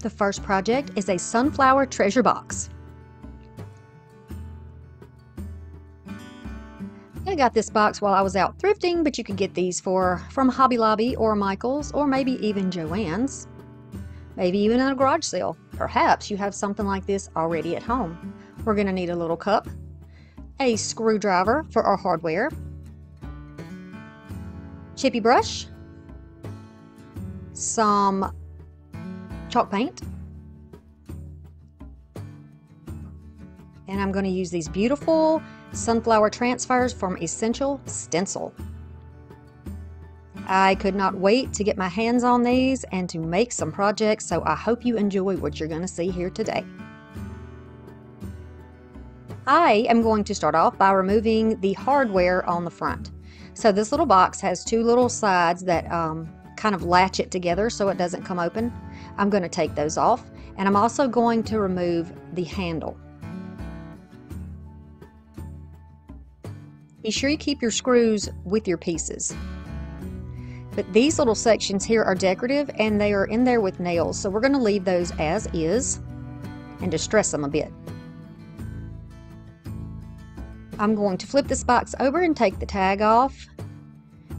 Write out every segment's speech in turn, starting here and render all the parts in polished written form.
The first project is a sunflower treasure box. I got this box while I was out thrifting, but you could get these from Hobby Lobby or Michael's or maybe even Joann's. Maybe even in a garage sale. Perhaps you have something like this already at home. We're going to need a little cup, a screwdriver for our hardware, chippy brush, some chalk paint, and I'm going to use these beautiful sunflower transfers from Essential Stencil. I could not wait to get my hands on these and to make some projects, so I hope you enjoy what you're going to see here today. I am going to start off by removing the hardware on the front. So this little box has two little sides that kind of latch it together so it doesn't come open. I'm going to take those off, and I'm also going to remove the handle. Be sure you keep your screws with your pieces. But these little sections here are decorative and they are in there with nails, so we're going to leave those as is and distress them a bit. I'm going to flip this box over and take the tag off.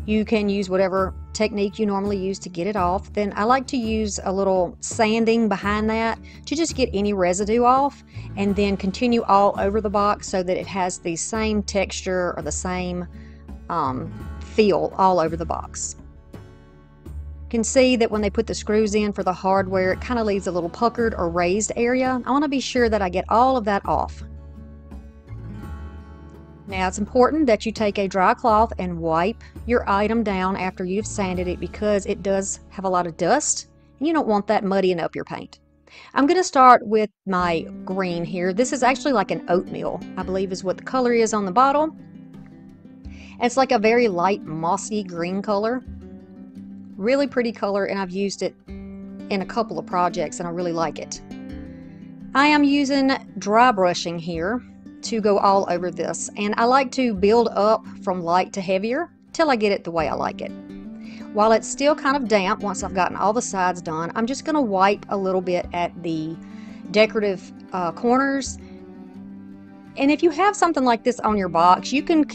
You can use whatever technique you normally use to get it off. Then I like to use a little sanding behind that to just get any residue off, and then continue all over the box so that it has the same texture or the same feel all over the box. You can see that when they put the screws in for the hardware, it kind of leaves a little puckered or raised area. I want to be sure that I get all of that off. Now it's important that you take a dry cloth and wipe your item down after you've sanded it, because it does have a lot of dust and you don't want that muddying up your paint. I'm going to start with my green here. This is actually like an oatmeal, I believe is what the color is on the bottle. It's like a very light mossy green color. Really pretty color, and I've used it in a couple of projects and I really like it. I am using dry brushing here to go all over this, and I like to build up from light to heavier till I get it the way I like it. While it's still kind of damp, once I've gotten all the sides done, I'm just going to wipe a little bit at the decorative corners. And if you have something like this on your box, you can,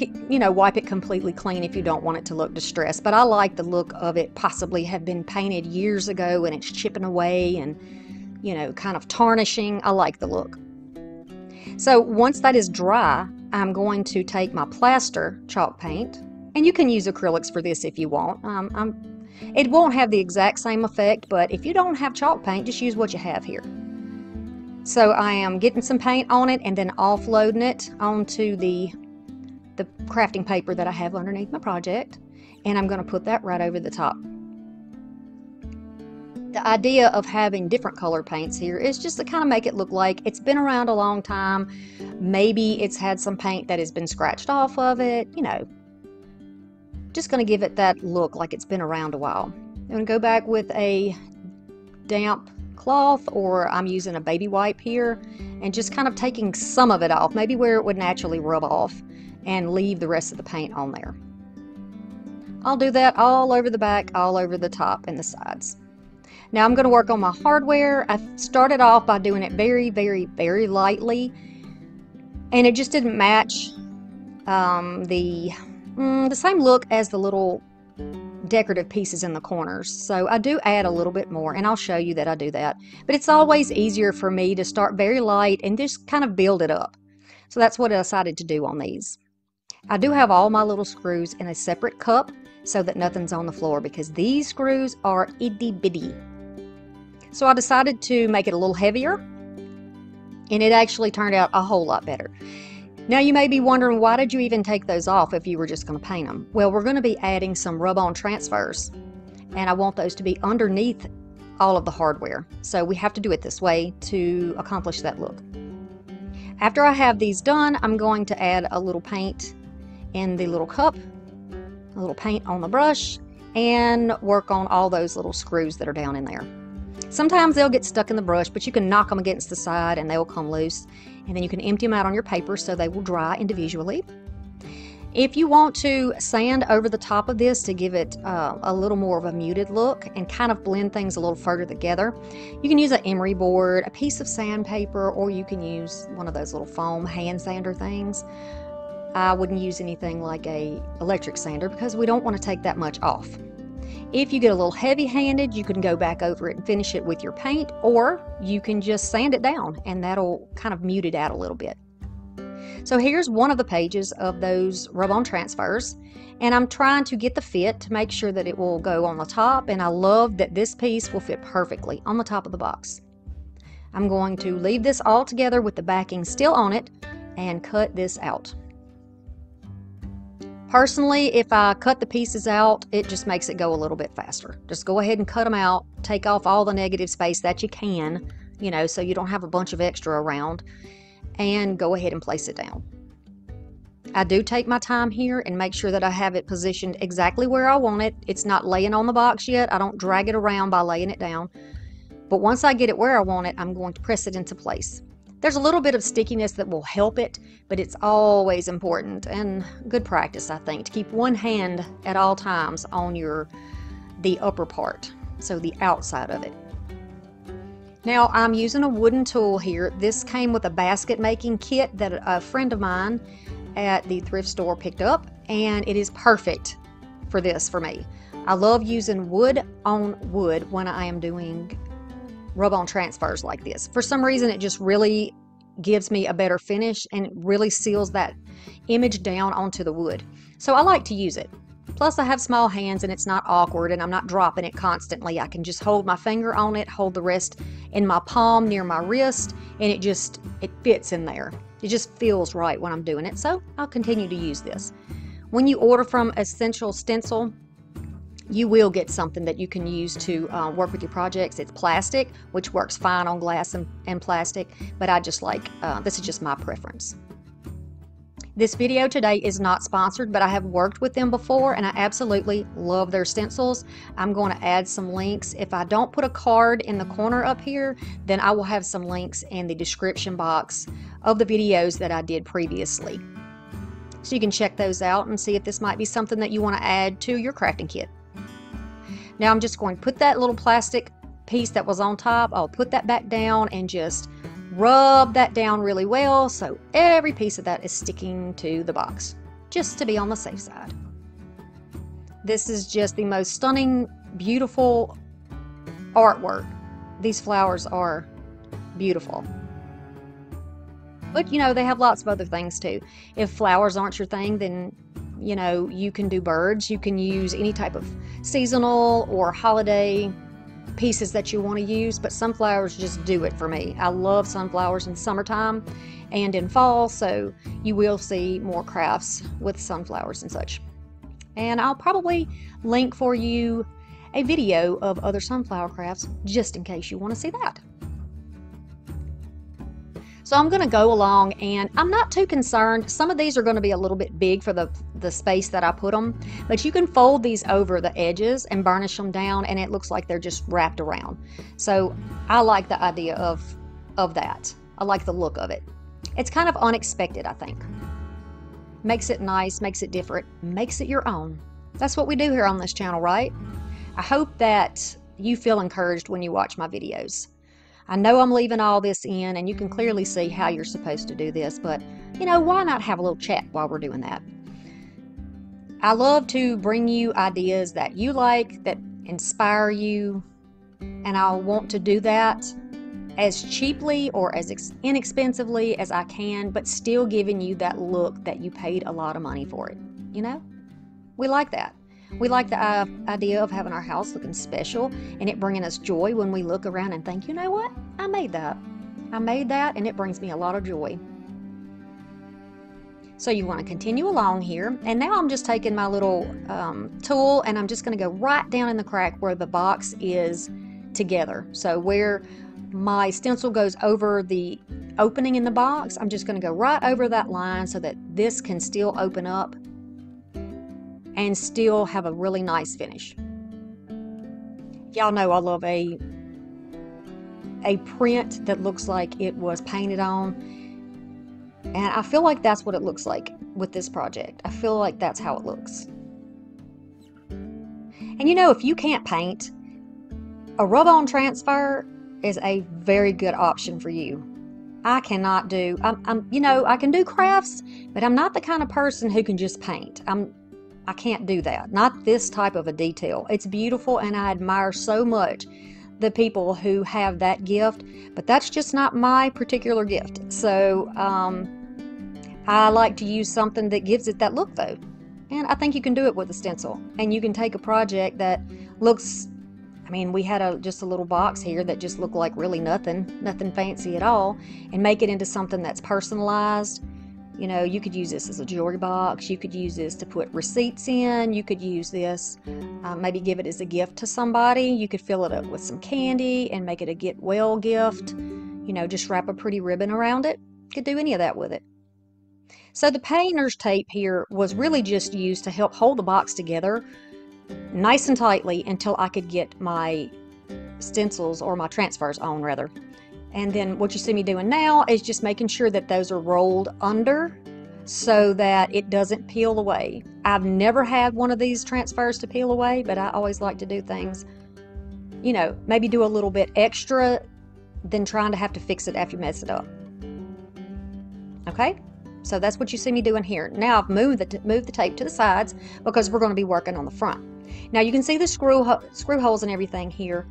wipe it completely clean if you don't want it to look distressed. But I like the look of it possibly have been painted years ago and it's chipping away and, kind of tarnishing. I like the look. So once that is dry, I'm going to take my plaster chalk paint, and you can use acrylics for this if you want. It won't have the exact same effect, but if you don't have chalk paint, just use what you have here. So I am getting some paint on it and then offloading it onto the crafting paper that I have underneath my project, and I'm going to put that right over the top. The idea of having different color paints here is just to kind of make it look like it's been around a long time. Maybe it's had some paint that has been scratched off of it, just going to give it that look like it's been around a while. I'm going to go back with a damp cloth, or I'm using a baby wipe here, and just kind of taking some of it off, maybe where it would naturally rub off, and leave the rest of the paint on there. I'll do that all over the back, all over the top and the sides. Now I'm going to work on my hardware. I started off by doing it very, very, very lightly, and it just didn't match the same look as the little decorative pieces in the corners. So I do add a little bit more, and I'll show you that I do that. But it's always easier for me to start very light and just kind of build it up. So that's what I decided to do on these. I do have all my little screws in a separate cup so that nothing's on the floor, because these screws are itty bitty. So I decided to make it a little heavier, and it actually turned out a whole lot better. Now you may be wondering, why did you even take those off if you were just going to paint them? Well, we're going to be adding some rub-on transfers, and I want those to be underneath all of the hardware. So we have to do it this way to accomplish that look. After I have these done, I'm going to add a little paint in the little cup, a little paint on the brush, and work on all those little screws that are down in there. Sometimes they'll get stuck in the brush, but you can knock them against the side and they'll come loose, and then you can empty them out on your paper so they will dry individually. If you want to sand over the top of this to give it a little more of a muted look and kind of blend things a little further together, you can use an emery board, a piece of sandpaper, or you can use one of those little foam hand sander things. I wouldn't use anything like a electric sander because we don't want to take that much off. If you get a little heavy-handed, you can go back over it and finish it with your paint, or you can just sand it down and that'll kind of mute it out a little bit. So here's one of the pages of those rub-on transfers, and I'm trying to get the fit to make sure that it will go on the top, and I love that this piece will fit perfectly on the top of the box. I'm going to leave this all together with the backing still on it and cut this out. Personally, if I cut the pieces out, it just makes it go a little bit faster. Just go ahead and cut them out, take off all the negative space that you can, you know, so you don't have a bunch of extra around, and go ahead and place it down. I do take my time here and make sure that I have it positioned exactly where I want it. It's not laying on the box yet. I don't drag it around by laying it down. But once I get it where I want it, I'm going to press it into place. There's a little bit of stickiness that will help it, but it's always important and good practice, I think, to keep one hand at all times on the upper part, so the outside of it. Now I'm using a wooden tool here. This came with a basket making kit that a friend of mine at the thrift store picked up, and it is perfect for this for me. I love using wood on wood when I am doing rub-on transfers like this. For some reason it just really gives me a better finish and it really seals that image down onto the wood. So I like to use it. Plus I have small hands and it's not awkward and I'm not dropping it constantly. I can just hold my finger on it, hold the rest in my palm near my wrist, and it fits in there. It just feels right when I'm doing it, so I'll continue to use this. When you order from Essential Stencil, you will get something that you can use to work with your projects. It's plastic, which works fine on glass and plastic, but I just like, this is just my preference. This video today is not sponsored, but I have worked with them before and I absolutely love their stencils. I'm going to add some links. If I don't put a card in the corner up here, then I will have some links in the description box of the videos that I did previously. So you can check those out and see if this might be something that you want to add to your crafting kit. Now I'm just going to put that little plastic piece that was on top, I'll put that back down and just rub that down really well so every piece of that is sticking to the box, just to be on the safe side. This is just the most stunning, beautiful artwork. These flowers are beautiful. But you know, they have lots of other things too. If flowers aren't your thing, then you know, you can do birds. You can use any type of seasonal or holiday pieces that you want to use, but sunflowers just do it for me. I love sunflowers in summertime and in fall, so you will see more crafts with sunflowers and such. And I'll probably link for you a video of other sunflower crafts just in case you want to see that. So I'm going to go along and I'm not too concerned. Some of these are going to be a little bit big for the space that I put them, but you can fold these over the edges and burnish them down and it looks like they're just wrapped around. So I like the idea of that. I like the look of it. It's kind of unexpected, I think. Makes it nice, makes it different, makes it your own. That's what we do here on this channel, right? I hope that you feel encouraged when you watch my videos. I know I'm leaving all this in and you can clearly see how you're supposed to do this, but you know, why not have a little chat while we're doing that? I love to bring you ideas that you like, that inspire you, and I want to do that as cheaply or as inexpensively as I can, but still giving you that look that you paid a lot of money for it. You know, we like that. We like the idea of having our house looking special and it bringing us joy when we look around and think, you know what, I made that. I made that and it brings me a lot of joy. So you want to continue along here, and now I'm just taking my little tool and I'm just going to go right down in the crack where the box is together. So where my stencil goes over the opening in the box, I'm just going to go right over that line so that this can still open up and still have a really nice finish. Y'all know I love a print that looks like it was painted on, and I feel like that's what it looks like. with this project. I feel like that's how it looks. And you know, if you can't paint, a rub-on transfer is a very good option for you. I cannot do, you know, I can do crafts, but I'm not the kind of person who can just paint. I can't do that. Not this type of a detail. It's beautiful, and I admire so much the people who have that gift, but that's just not my particular gift. So I like to use something that gives it that look, though. And I think you can do it with a stencil. And you can take a project that looks, I mean, we had just a little box here that just looked like really nothing fancy at all, and make it into something that's personalized. You know, you could use this as a jewelry box. You could use this to put receipts in. You could use this, maybe give it as a gift to somebody. You could fill it up with some candy and make it a get well gift. You know, just wrap a pretty ribbon around it. You could do any of that with it. So the painter's tape here was really just used to help hold the box together nice and tightly until I could get my stencils, or my transfers on rather. And then what you see me doing now is just making sure that those are rolled under so that it doesn't peel away. I've never had one of these transfers to peel away, but I always like to do things, you know, maybe do a little bit extra than trying to have to fix it after you mess it up. Okay? So that's what you see me doing here. Now I've moved the tape to the sides because we're going to be working on the front. Now you can see the screw holes and everything here,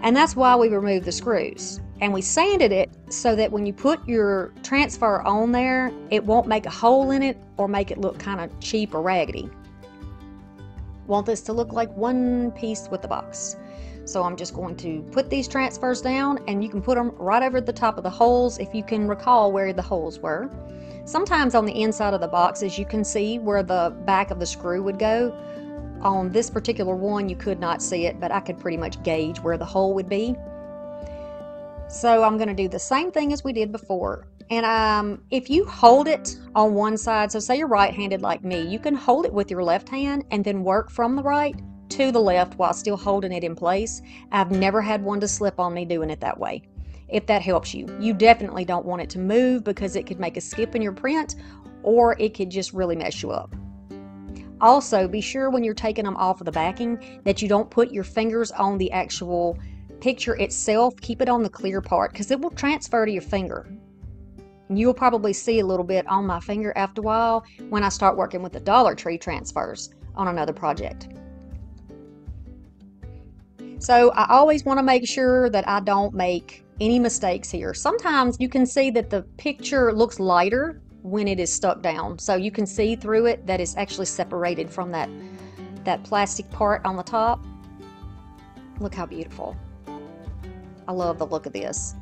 and that's why we removed the screws. And we sanded it so that when you put your transfer on there, it won't make a hole in it or make it look kind of cheap or raggedy. Want this to look like one piece with the box. So I'm just going to put these transfers down, and you can put them right over the top of the holes if you can recall where the holes were. Sometimes on the inside of the boxes you can see where the back of the screw would go. On this particular one you could not see it, but I could pretty much gauge where the hole would be. So I'm going to do the same thing as we did before. And if you hold it on one side, so say you're right-handed like me, you can hold it with your left hand and then work from the right to the left while still holding it in place. I've never had one to slip on me doing it that way. If that helps you. You definitely don't want it to move because it could make a skip in your print, or it could just really mess you up. Also, be sure when you're taking them off of the backing that you don't put your fingers on the actual picture itself. Keep it on the clear part because it will transfer to your finger. And you'll probably see a little bit on my finger after a while when I start working with the Dollar Tree transfers on another project. So I always want to make sure that I don't make any mistakes here. Sometimes you can see that the picture looks lighter when it is stuck down. So you can see through it that it's actually separated from that plastic part on the top. Look how beautiful. I love the look of this.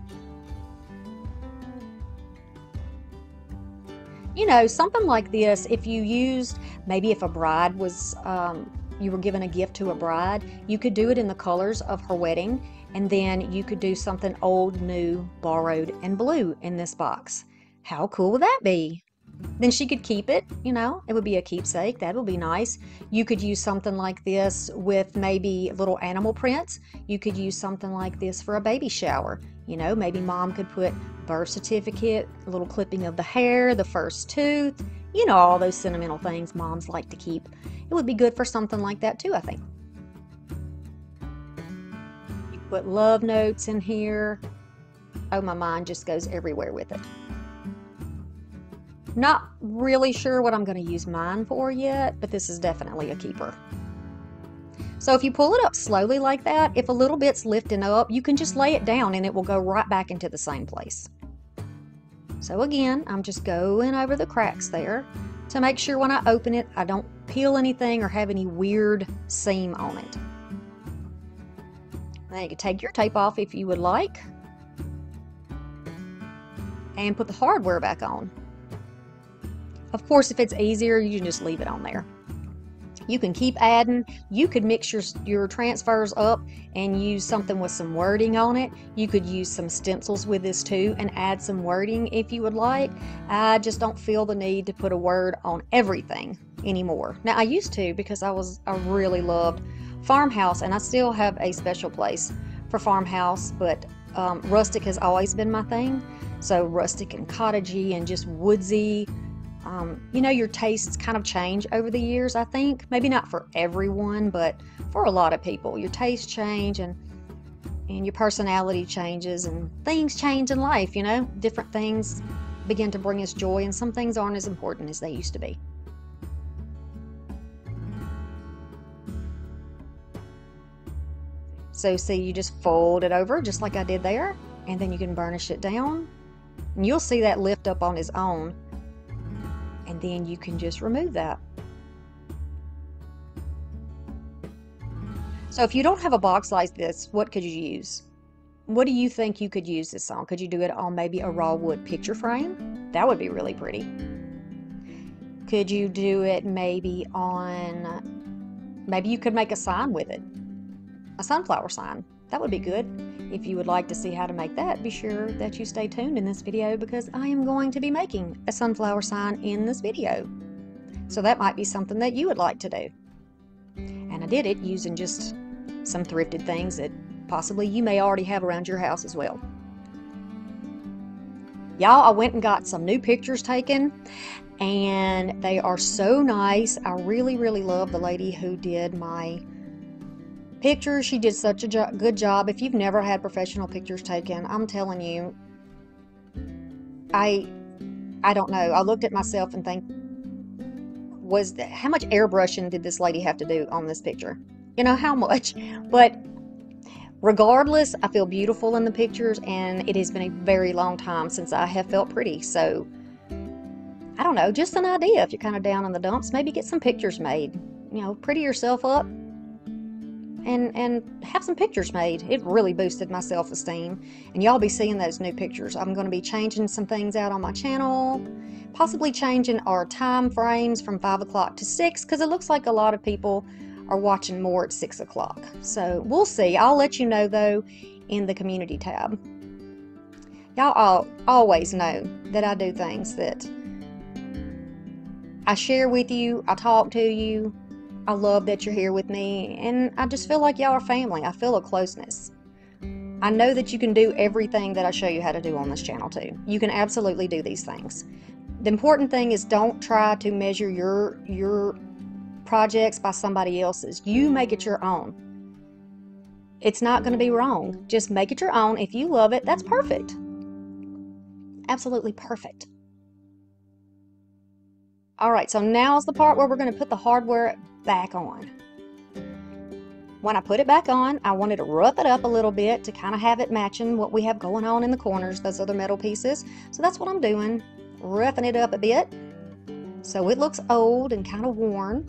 You know, something like this, if you used, maybe if a bride was, you were given a gift to a bride, you could do it in the colors of her wedding, and then you could do something old, new, borrowed, and blue in this box. How cool would that be? Then she could keep it, you know, it would be a keepsake. That would be nice. You could use something like this with maybe little animal prints. You could use something like this for a baby shower. You know, maybe mom could put birth certificate, a little clipping of the hair, the first tooth, you know, all those sentimental things moms like to keep. It would be good for something like that too, I think. You put love notes in here. Oh, my mind just goes everywhere with it. Not really sure what I'm going to use mine for yet, but this is definitely a keeper. So if you pull it up slowly like that, if a little bit's lifting up, you can just lay it down and it will go right back into the same place. So again, I'm just going over the cracks there to make sure when I open it, I don't peel anything or have any weird seam on it. Now you can take your tape off if you would like and put the hardware back on. Of course, if it's easier, you can just leave it on there. You can keep adding. You could mix your transfers up and use something with some wording on it. You could use some stencils with this too and add some wording if you would like. I just don't feel the need to put a word on everything anymore. Now, I used to because I really loved farmhouse, and I still have a special place for farmhouse, but rustic has always been my thing. So rustic and cottagey and just woodsy. You know, your tastes kind of change over the years, I think. Maybe not for everyone, but for a lot of people. Your tastes change and your personality changes and things change in life, you know. Different things begin to bring us joy and some things aren't as important as they used to be. So see, you just fold it over just like I did there, and then you can burnish it down. And you'll see that lift up on its own. And then you can just remove that. So if you don't have a box like this, what could you use? What do you think you could use this on? Could you do it on maybe a raw wood picture frame? That would be really pretty. Could you do it maybe on, maybe you could make a sign with it. A sunflower sign. That would be good. If you would like to see how to make that, be sure that you stay tuned in this video because I am going to be making a sunflower sign in this video. So that might be something that you would like to do. And I did it using just some thrifted things that possibly you may already have around your house as well. Y'all, I went and got some new pictures taken and they are so nice. I really, really love the lady who did my pictures. She did such a good job. If you've never had professional pictures taken, I'm telling you, I don't know. I looked at myself and think, how much airbrushing did this lady have to do on this picture? You know, how much? But regardless, I feel beautiful in the pictures, and it has been a very long time since I have felt pretty. So I don't know, just an idea. If you're kind of down in the dumps, maybe get some pictures made. You know, pretty yourself up. And have some pictures made. It really boosted my self-esteem, and y'all be seeing those new pictures. I'm going to be changing some things out on my channel, possibly changing our time frames from 5 o'clock to 6 because it looks like a lot of people are watching more at 6 o'clock. So we'll see. I'll let you know though in the community tab. Y'all always know that I do things that I share with you, I talk to you. I love that you're here with me, and I just feel like y'all are family. I feel a closeness. I know that you can do everything that I show you how to do on this channel too. You can absolutely do these things. The important thing is don't try to measure your projects by somebody else's. You make it your own. It's not going to be wrong. Just make it your own. If you love it, that's perfect. Absolutely perfect. Alright, so now's the part where we're going to put the hardware back on. When I put it back on, I wanted to rough it up a little bit to kind of have it matching what we have going on in the corners, those other metal pieces. So that's what I'm doing, roughing it up a bit so it looks old and kind of worn.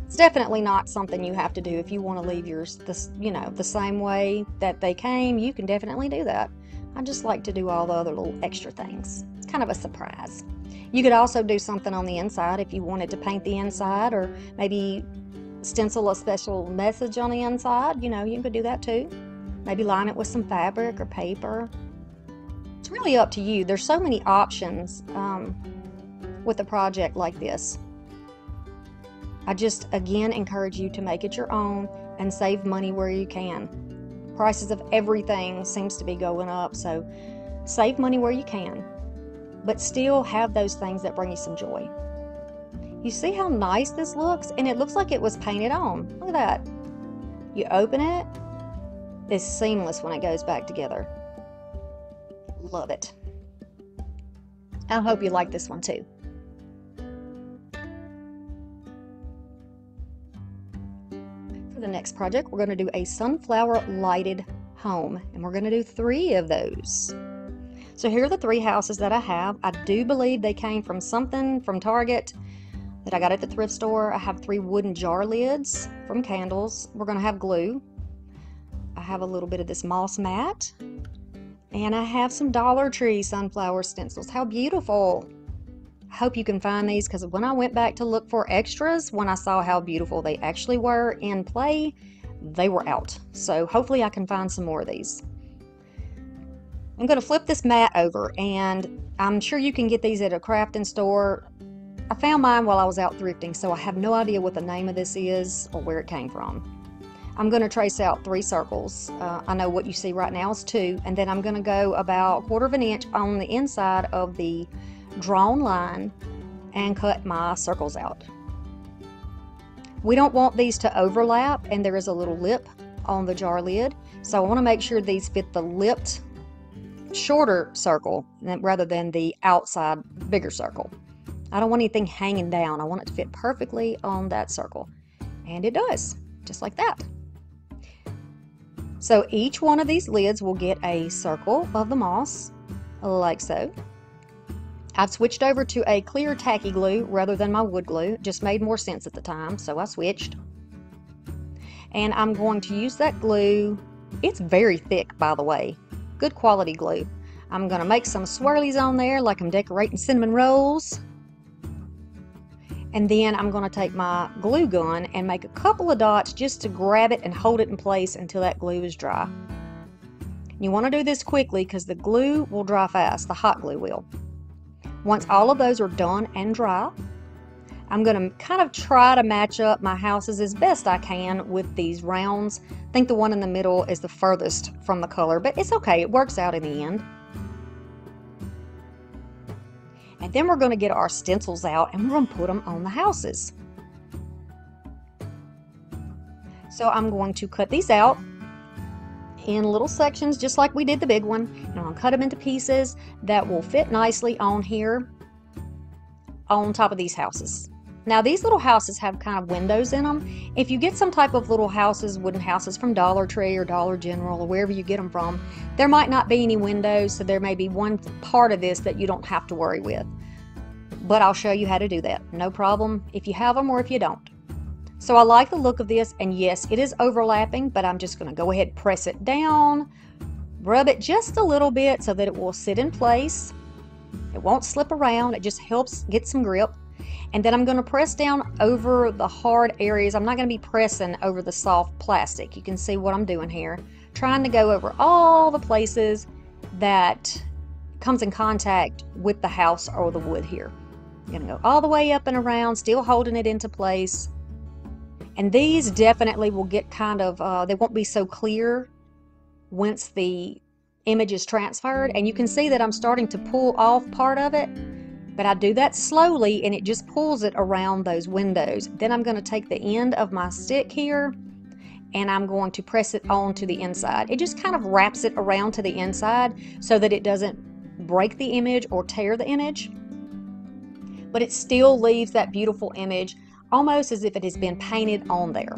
It's definitely not something you have to do if you want to leave yours the same way that they came. You can definitely do that. I just like to do all the other little extra things. It's kind of a surprise. You could also do something on the inside if you wanted to paint the inside, or maybe stencil a special message on the inside. You know, you could do that too. Maybe line it with some fabric or paper. It's really up to you. There's so many options with a project like this. I just, again, encourage you to make it your own and save money where you can. Prices of everything seems to be going up, so save money where you can, but still have those things that bring you some joy. You see how nice this looks? And it looks like it was painted on. Look at that. You open it, it's seamless when it goes back together. Love it. I hope you like this one too. For the next project, we're going to do a sunflower lighted home, and we're going to do 3 of those. So here are the 3 houses that I have. I do believe they came from something from Target that I got at the thrift store. I have 3 wooden jar lids from candles. We're going to have glue. I have a little bit of this moss mat, and I have some Dollar Tree sunflower stencils. How beautiful. I hope you can find these, because when I went back to look for extras, when I saw how beautiful they actually were in play, they were out. So hopefully I can find some more of these. I'm going to flip this mat over, and I'm sure you can get these at a crafting store. I found mine while I was out thrifting, so I have no idea what the name of this is or where it came from. I'm going to trace out 3 circles. I know what you see right now is 2, and then I'm going to go about 1/4 inch on the inside of the drawn line and cut my circles out. We don't want these to overlap, and there is a little lip on the jar lid, so I want to make sure these fit the lipped shorter circle rather than the outside bigger circle. I don't want anything hanging down. I want it to fit perfectly on that circle, and it does, just like that. So each one of these lids will get a circle of the moss, like so. I've switched over to a clear tacky glue rather than my wood glue. It just made more sense at the time, so I switched. And I'm going to use that glue. It's very thick, by the way. Good quality glue. I'm going to make some swirlies on there like I'm decorating cinnamon rolls. And then I'm going to take my glue gun and make a couple of dots just to grab it and hold it in place until that glue is dry. You want to do this quickly because the glue will dry fast, the hot glue will. Once all of those are done and dry, I'm going to kind of try to match up my houses as best I can with these rounds. I think the one in the middle is the furthest from the color, but it's okay, it works out in the end. And then we're going to get our stencils out and we're going to put them on the houses. So I'm going to cut these out in little sections just like we did the big one. And I'm going to cut them into pieces that will fit nicely on here on top of these houses. Now these little houses have kind of windows in them. If you get some type of little houses, wooden houses from Dollar Tree or Dollar General or wherever you get them from, there might not be any windows, so there may be one part of this that you don't have to worry with. But I'll show you how to do that. No problem if you have them or if you don't. So I like the look of this, and yes, it is overlapping, but I'm just going to go ahead and press it down, rub it just a little bit so that it will sit in place. It won't slip around, it just helps get some grip. And then I'm going to press down over the hard areas. I'm not going to be pressing over the soft plastic. You can see what I'm doing here. Trying to go over all the places that comes in contact with the house or the wood here. I'm going to go all the way up and around, still holding it into place. And these definitely will get kind of, they won't be so clear once the image is transferred. And you can see that I'm starting to pull off part of it. But I do that slowly and it just pulls it around those windows. Then I'm going to take the end of my stick here and I'm going to press it onto the inside. It just kind of wraps it around to the inside so that it doesn't break the image or tear the image. But it still leaves that beautiful image almost as if it has been painted on there.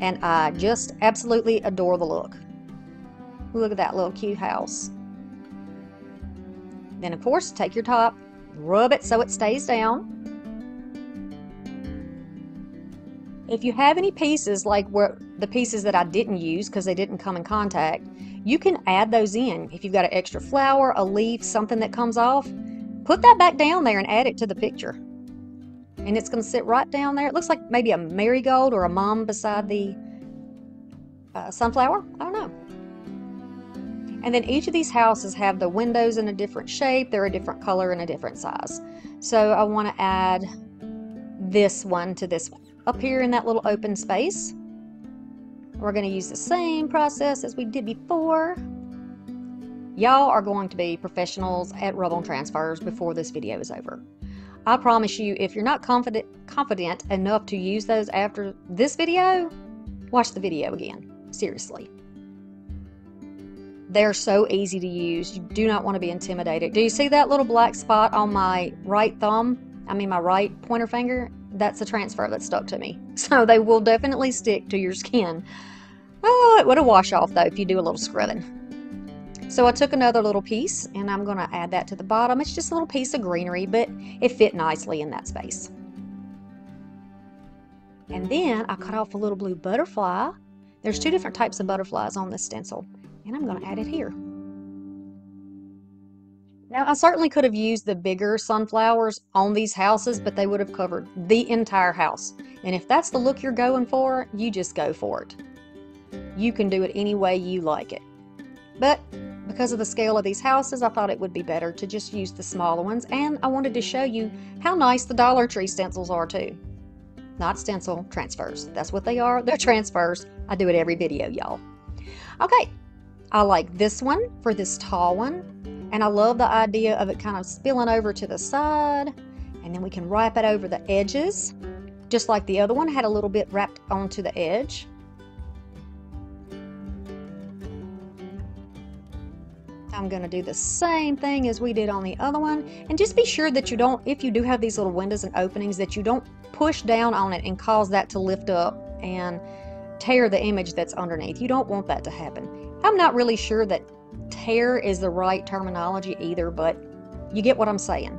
And I just absolutely adore the look. Look at that little cute house. Then of course, take your top, rub it so it stays down. If you have any pieces like the pieces that I didn't use because they didn't come in contact, you can add those in. If you've got an extra flower, a leaf, something that comes off, put that back down there and add it to the picture. And it's going to sit right down there. It looks like maybe a marigold or a mum beside the sunflower. I don't know. And then each of these houses have the windows in a different shape. They're a different color and a different size. So I want to add this one to this one. Up here in that little open space, we're going to use the same process as we did before. Y'all are going to be professionals at rub-on transfers before this video is over. I promise you, if you're not confident enough to use those after this video, watch the video again. Seriously. They're so easy to use. You do not want to be intimidated. Do you see that little black spot on my right thumb? I mean my right pointer finger? That's a transfer that stuck to me. So they will definitely stick to your skin. Oh, it would have wash off though if you do a little scrubbing. So I took another little piece and I'm going to add that to the bottom. It's just a little piece of greenery, but it fit nicely in that space. And then I cut off a little blue butterfly. There's two different types of butterflies on this stencil. And I'm going to add it here. Now, I certainly could have used the bigger sunflowers on these houses, but they would have covered the entire house. And if that's the look you're going for, you just go for it. You can do it any way you like it. But because of the scale of these houses, I thought it would be better to just use the smaller ones. And I wanted to show you how nice the Dollar Tree stencils are too. Not stencil, transfers. That's what they are. They're transfers. I do it every video, y'all. Okay. I like this one for this tall one. And I love the idea of it kind of spilling over to the side, and then we can wrap it over the edges, just like the other one had a little bit wrapped onto the edge. I'm going to do the same thing as we did on the other one, and just be sure that you don't, if you do have these little windows and openings, that you don't push down on it and cause that to lift up and tear the image that's underneath. You don't want that to happen. I'm not really sure that tear is the right terminology either, but you get what I'm saying.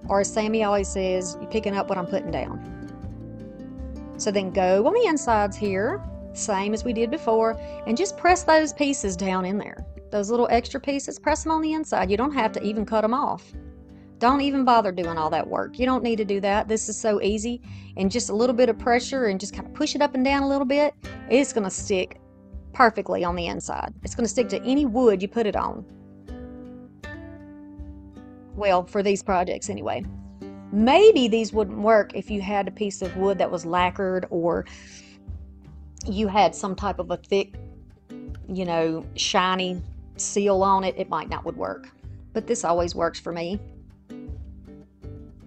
Or as Sammy always says, you're picking up what I'm putting down. So then go on the insides here, same as we did before, and just press those pieces down in there. Those little extra pieces, press them on the inside. You don't have to even cut them off. Don't even bother doing all that work. You don't need to do that. This is so easy, and just a little bit of pressure and just kind of push it up and down a little bit. It's going to stick perfectly on the inside. It's going to stick to any wood you put it on. Well, for these projects anyway. Maybe these wouldn't work if you had a piece of wood that was lacquered, or you had some type of a thick, you know, shiny seal on it. It might not would work. But this always works for me.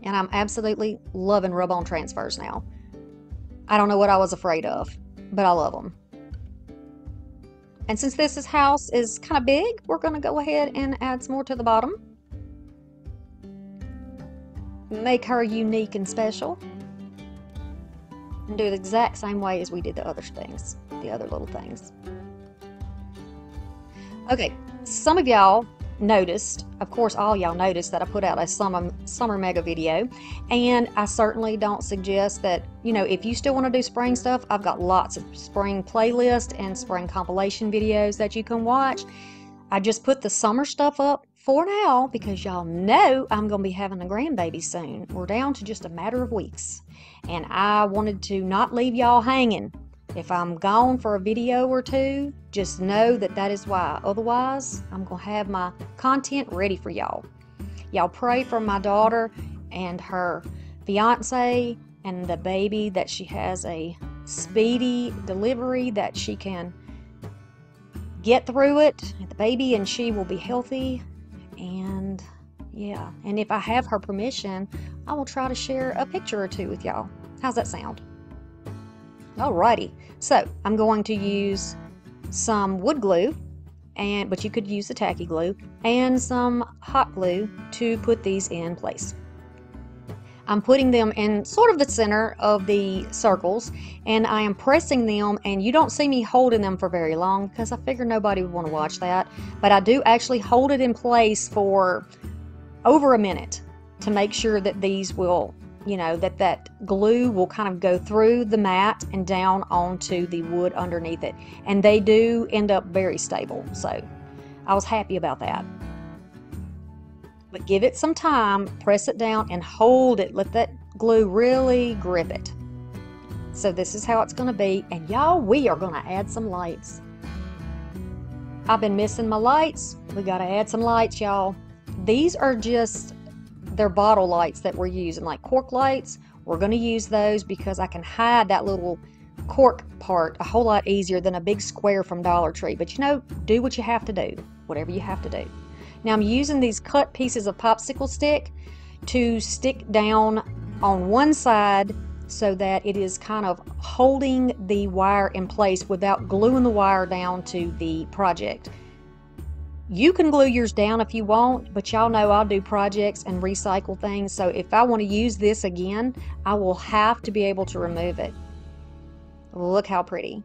And I'm absolutely loving rub-on transfers now. I don't know what I was afraid of, but I love them. And since this house is kind of big, we're going to go ahead and add some more to the bottom. Make her unique and special. And do it the exact same way as we did the other things, the other little things. Okay, some of y'all noticed, of course all y'all noticed, that I put out a summer mega video, and I certainly don't suggest that, you know, if you still want to do spring stuff, I've got lots of spring playlist and spring compilation videos that you can watch. I just put the summer stuff up for now because y'all know I'm going to be having a grandbaby soon. We're down to just a matter of weeks, and I wanted to not leave y'all hanging. If I'm gone for a video or two, just know that that is why. Otherwise, I'm going to have my content ready for y'all. Y'all pray for my daughter and her fiance and the baby, that she has a speedy delivery, that she can get through it, the baby, and she will be healthy. And yeah, and if I have her permission, I will try to share a picture or two with y'all. How's that sound? Alrighty, so I'm going to use some wood glue, but you could use the tacky glue, and some hot glue to put these in place. I'm putting them in sort of the center of the circles, and I am pressing them, and you don't see me holding them for very long because I figure nobody would want to watch that, but I do actually hold it in place for over a minute to make sure that these will, you know, that glue will kind of go through the mat and down onto the wood underneath it. And they do end up very stable. So I was happy about that. But give it some time, press it down and hold it. Let that glue really grip it. So this is how it's going to be. And y'all, we are going to add some lights. I've been missing my lights. We got to add some lights, y'all. These are just, they're bottle lights that we're using, like cork lights. We're going to use those because I can hide that little cork part a whole lot easier than a big square from Dollar Tree. But you know, do what you have to do, whatever you have to do. Now I'm using these cut pieces of popsicle stick to stick down on one side so that it is kind of holding the wire in place without gluing the wire down to the project. You can glue yours down if you want, but y'all know I'll do projects and recycle things, so if I want to use this again, I will have to be able to remove it. Look how pretty.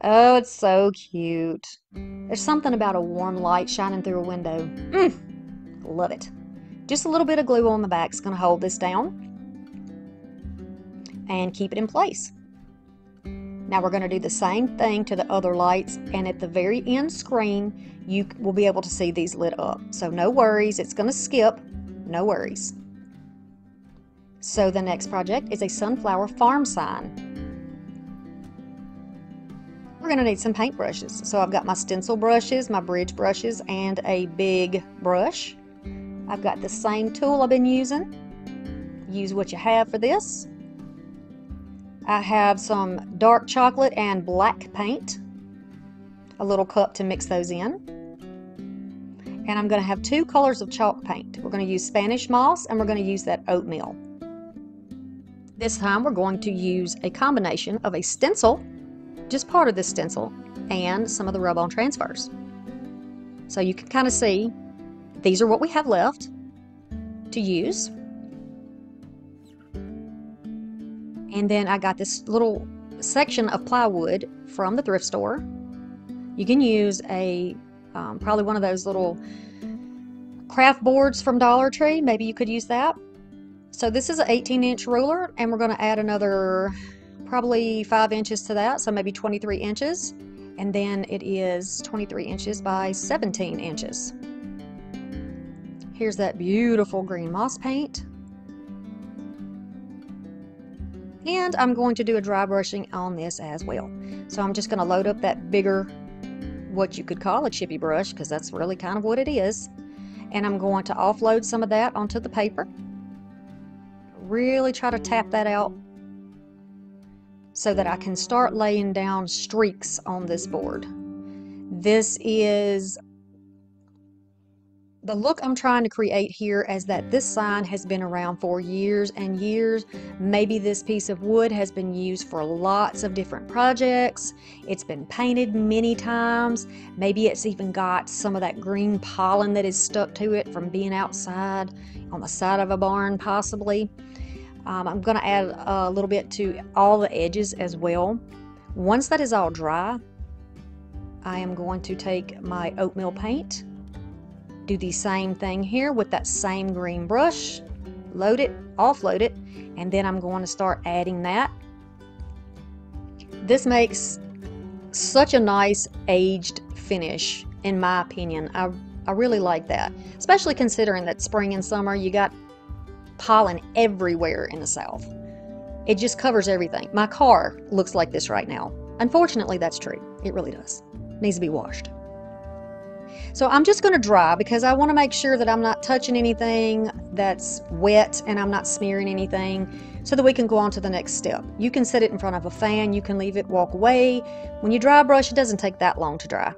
Oh, it's so cute. There's something about a warm light shining through a window. Love it. Just a little bit of glue on the back is going to hold this down and keep it in place. Now we're going to do the same thing to the other lights, and at the very end screen you will be able to see these lit up. So no worries, it's going to skip, no worries. So the next project is a sunflower farm sign. We're going to need some paint brushes. So I've got my stencil brushes, my bridge brushes, and a big brush. I've got the same tool I've been using. Use what you have for this. I have some dark chocolate and black paint, a little cup to mix those in. And I'm going to have 2 colors of chalk paint. We're going to use Spanish moss and we're going to use that oatmeal. This time we're going to use a combination of a stencil, just part of this stencil, and some of the rub-on transfers. So you can kind of see these are what we have left to use. And then I got this little section of plywood from the thrift store. You can use a probably one of those little craft boards from Dollar Tree. Maybe you could use that. So this is an 18-inch ruler, and we're going to add another probably 5 inches to that, so maybe 23 inches. And then it is 23 inches by 17 inches. Here's that beautiful green moss paint. And I'm going to do a dry brushing on this as well. So I'm just going to load up that bigger, what you could call a chippy brush, because that's really kind of what it is. And I'm going to offload some of that onto the paper. Really try to tap that out so that I can start laying down streaks on this board. This is the look I'm trying to create here, is that this sign has been around for years and years. Maybe this piece of wood has been used for lots of different projects. It's been painted many times. Maybe it's even got some of that green pollen that is stuck to it from being outside on the side of a barn possibly. I'm going to add a little bit to all the edges as well. Once that is all dry, I am going to take my oatmeal paint, do the same thing here with that same green brush, load it, offload it, and then I'm going to start adding that. This makes such a nice aged finish, in my opinion. I really like that, especially considering that spring and summer you got pollen everywhere in the South. It just covers everything. My car looks like this right now. Unfortunately, that's true. It really does. It needs to be washed. So I'm just going to dry, because I want to make sure that I'm not touching anything that's wet and I'm not smearing anything, so that we can go on to the next step. You can set it in front of a fan, you can leave it, walk away. When you dry brush, it doesn't take that long to dry.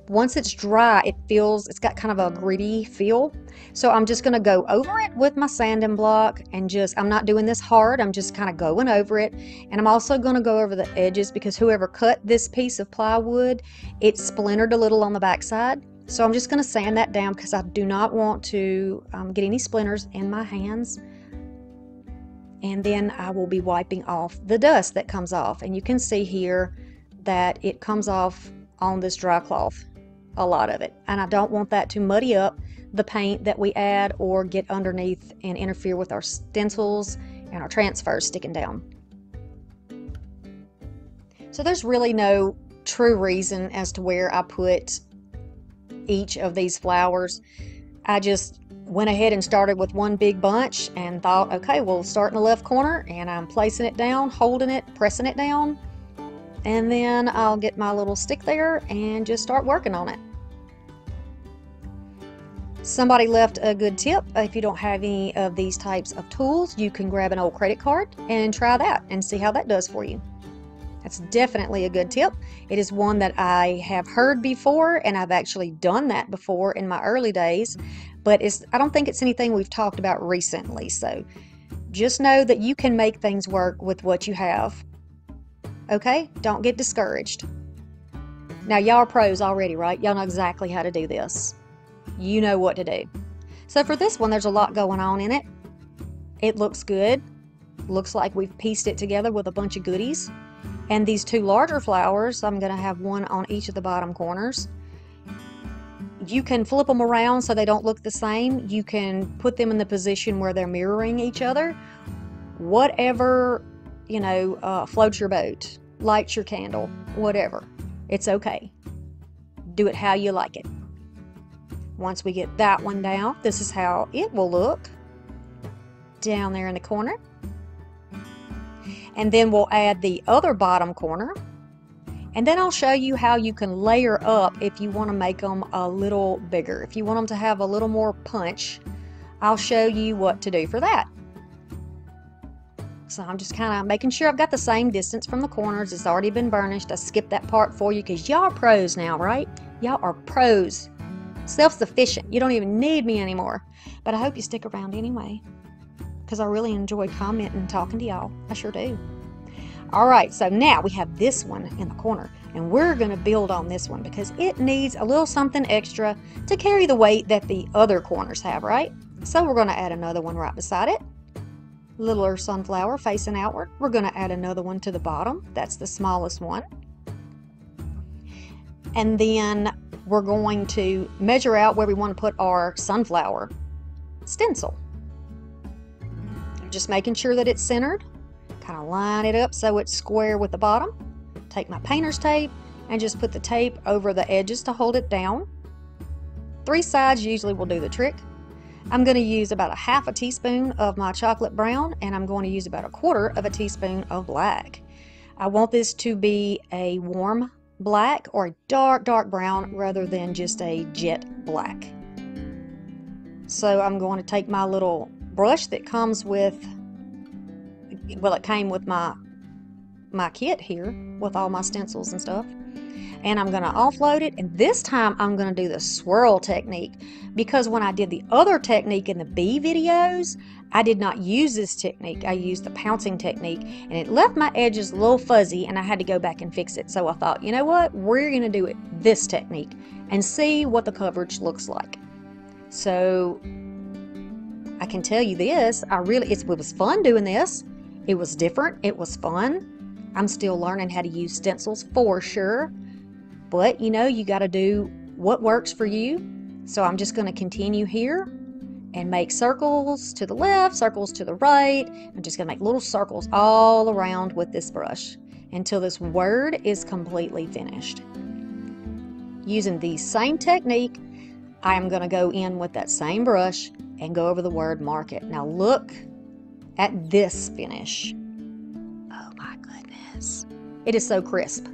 Once it's dry, it's got kind of a gritty feel. So I'm just going to go over it with my sanding block, and I'm not doing this hard, I'm just kind of going over it. And I'm also going to go over the edges, because whoever cut this piece of plywood, it splintered a little on the backside. So I'm just going to sand that down, because I do not want to get any splinters in my hands. And then I will be wiping off the dust that comes off. And you can see here that it comes off on this dry cloth, a lot of it. And I don't want that to muddy up the paint that we add or get underneath and interfere with our stencils and our transfers sticking down. So there's really no true reason as to where I put each of these flowers. I just went ahead and started with one big bunch and thought, okay, we'll start in the left corner, and I'm placing it down, holding it, pressing it down, and then I'll get my little stick there and just start working on it. Somebody left a good tip. If you don't have any of these types of tools, you can grab an old credit card and try that and see how that does for you. That's definitely a good tip. It is one that I have heard before, and I've actually done that before in my early days, but I don't think it's anything we've talked about recently. So just know that you can make things work with what you have. Okay? Don't get discouraged. Now, y'all are pros already, right? Y'all know exactly how to do this. You know what to do. So for this one, there's a lot going on in it. It looks good. Looks like we've pieced it together with a bunch of goodies. And these 2 larger flowers, I'm going to have one on each of the bottom corners. You can flip them around so they don't look the same. You can put them in the position where they're mirroring each other. Whatever, floats your boat, lights your candle, whatever. It's okay. Do it how you like it. Once we get that one down, this is how it will look down there in the corner. And then we'll add the other bottom corner. And then I'll show you how you can layer up if you want to make them a little bigger. If you want them to have a little more punch, I'll show you what to do for that. So I'm just kind of making sure I've got the same distance from the corners. It's already been burnished. I skipped that part for you because y'all are pros now, right? Y'all are pros. self-sufficient. You don't even need me anymore. But I hope you stick around anyway, because I really enjoy commenting and talking to y'all. I sure do. All right, so now we have this one in the corner, and we're going to build on this one because it needs a little something extra to carry the weight that the other corners have, right? So we're going to add another one right beside it. Littler sunflower facing outward. We're going to add another one to the bottom. That's the smallest one. And then we're going to measure out where we want to put our sunflower stencil. Just making sure that it's centered. Kind of line it up so it's square with the bottom. Take my painter's tape and just put the tape over the edges to hold it down. 3 sides usually will do the trick. I'm going to use about a half a teaspoon of my chocolate brown, and I'm going to use about a quarter of a teaspoon of black. I want this to be a warm black or a dark brown rather than just a jet black. So I'm going to take my little brush that comes with, well, it came with my kit here with all my stencils and stuff, and I'm going to offload it. And this time I'm going to do the swirl technique, because when I did the other technique in the bee videos, I did not use this technique. I used the pouncing technique, and it left my edges a little fuzzy, and I had to go back and fix it. So I thought, you know what, we're going to do it this technique and see what the coverage looks like. So I can tell you this, it was fun doing this. It was different. It was fun. I'm still learning how to use stencils for sure. But, you know, you got to do what works for you. So I'm just going to continue here and make circles to the left, circles to the right. I'm just going to make little circles all around with this brush until this word is completely finished. Using the same technique, I am going to go in with that same brush and go over the word market. Now look at this finish. Oh my goodness. It is so crisp.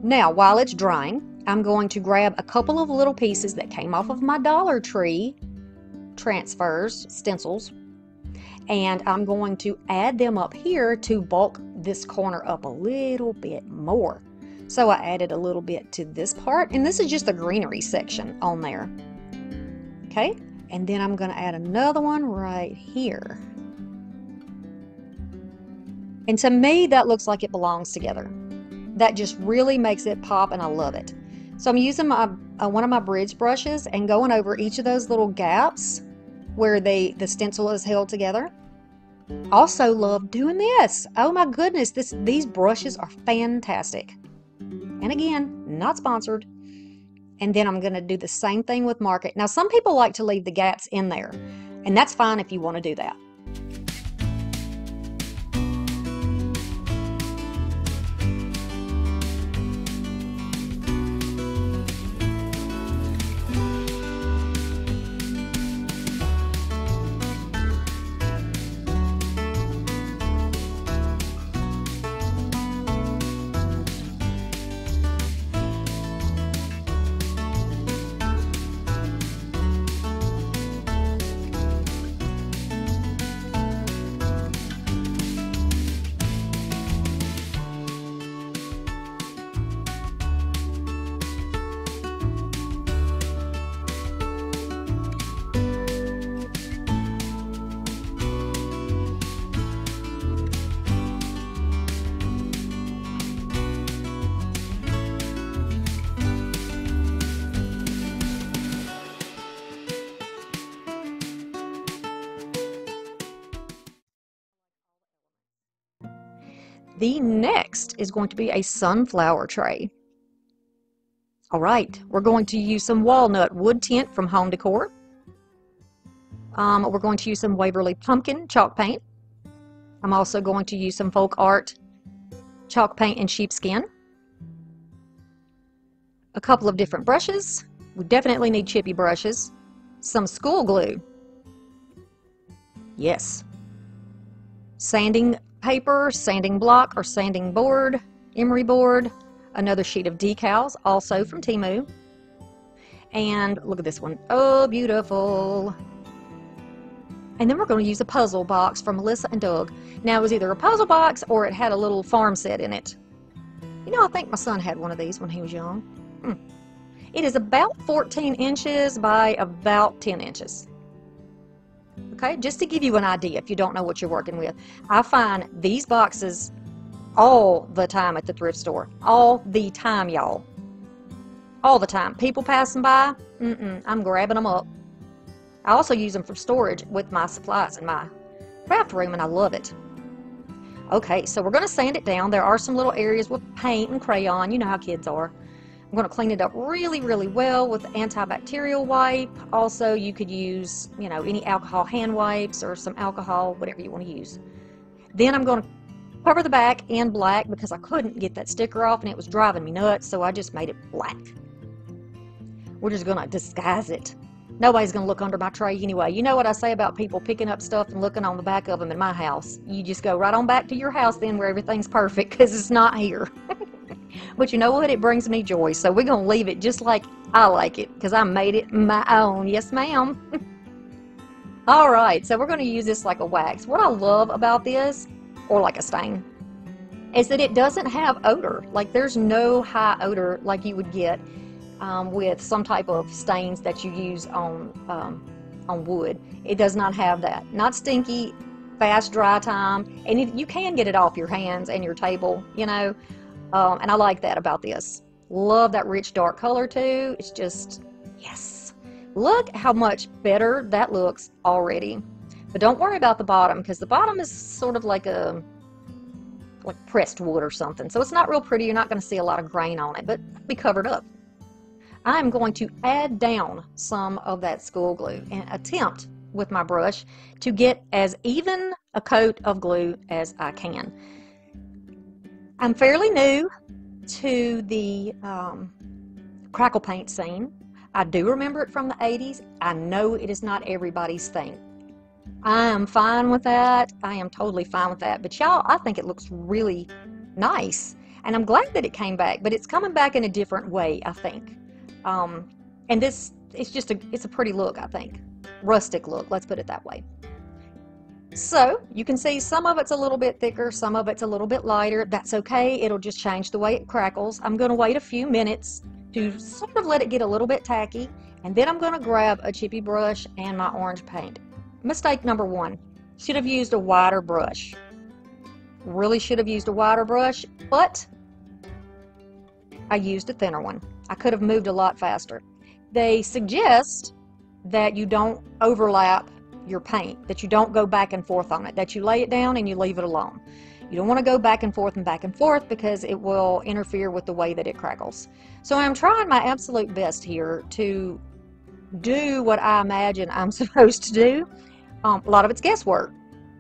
Now, while it's drying, I'm going to grab a couple of little pieces that came off of my Dollar Tree transfers, stencils, and I'm going to add them up here to bulk this corner up a little bit more. So I added a little bit to this part, and this is just the greenery section on there. Okay, and then I'm going to add another one right here. And to me, that looks like it belongs together. That just really makes it pop, and I love it. So I'm using my one of my bridge brushes and going over each of those little gaps where the stencil is held together. Also love doing this. Oh my goodness, these brushes are fantastic. And again, not sponsored. And then I'm going to do the same thing with market. Now, some people like to leave the gaps in there, and that's fine if you want to do that. The next is going to be a sunflower tray. All right, we're going to use some walnut wood tint from Home Decor. We're going to use some Waverly Pumpkin chalk paint. I'm also going to use some Folk Art chalk paint and sheepskin. A couple of different brushes. We definitely need chippy brushes. Some school glue. Yes. Sanding paper, sanding block or sanding board, emery board, another sheet of decals, also from Temu. And look at this one. Oh, beautiful. And then we're going to use a puzzle box from Melissa and Doug. Now, it was either a puzzle box or it had a little farm set in it. You know, I think my son had one of these when he was young. It is about 14 inches by about 10 inches. Okay, just to give you an idea if you don't know what you're working with. I find these boxes all the time at the thrift store. All the time, y'all. All the time. People passing by, I'm grabbing them up. I also use them for storage with my supplies in my craft room, and I love it. Okay, so we're going to sand it down. There are some little areas with paint and crayon. You know how kids are. I'm going to clean it up really, really well with antibacterial wipe. Also, you could use, you know, any alcohol hand wipes or some alcohol, whatever you want to use. Then I'm going to cover the back in black because I couldn't get that sticker off and it was driving me nuts, so I just made it black. We're just going to disguise it. Nobody's going to look under my tray anyway. You know what I say about people picking up stuff and looking on the back of them in my house. You just go right on back to your house then where everything's perfect because it's not here. But you know what? It brings me joy. So we're going to leave it just like I like it because I made it my own. Yes, ma'am. All right. So we're going to use this like a wax. What I love about this, or like a stain, is that it doesn't have odor. Like there's no high odor like you would get with some type of stains that you use on wood. It does not have that. Not stinky, fast dry time, and you can get it off your hands and your table, you know. And I like that about this. Love that rich dark color too. It's just, yes. Look how much better that looks already. But don't worry about the bottom because the bottom is sort of like pressed wood or something. So it's not real pretty. You're not going to see a lot of grain on it, but it'll be covered up. I'm going to add down some of that school glue and attempt with my brush to get as even a coat of glue as I can. I'm fairly new to the crackle paint scene. I do remember it from the 80s. I know it is not everybody's thing. I am fine with that. I am totally fine with that. But y'all, I think it looks really nice. And I'm glad that it came back, but it's coming back in a different way, I think. And this, it's a pretty look, I think. Rustic look, let's put it that way. So you can see some of it's a little bit thicker, some of it's a little bit lighter. That's okay. It'll just change the way it crackles. I'm going to wait a few minutes to sort of let it get a little bit tacky, and then I'm going to grab a chippy brush and my orange paint. Mistake number one, should have used a wider brush. Really should have used a wider brush, but I used a thinner one. I could have moved a lot faster. They suggest that you don't overlap your paint, that you don't go back and forth on it, that you lay it down and you leave it alone. You don't want to go back and forth because it will interfere with the way that it crackles. So I'm trying my absolute best here to do what I imagine I'm supposed to do. A lot of it's guesswork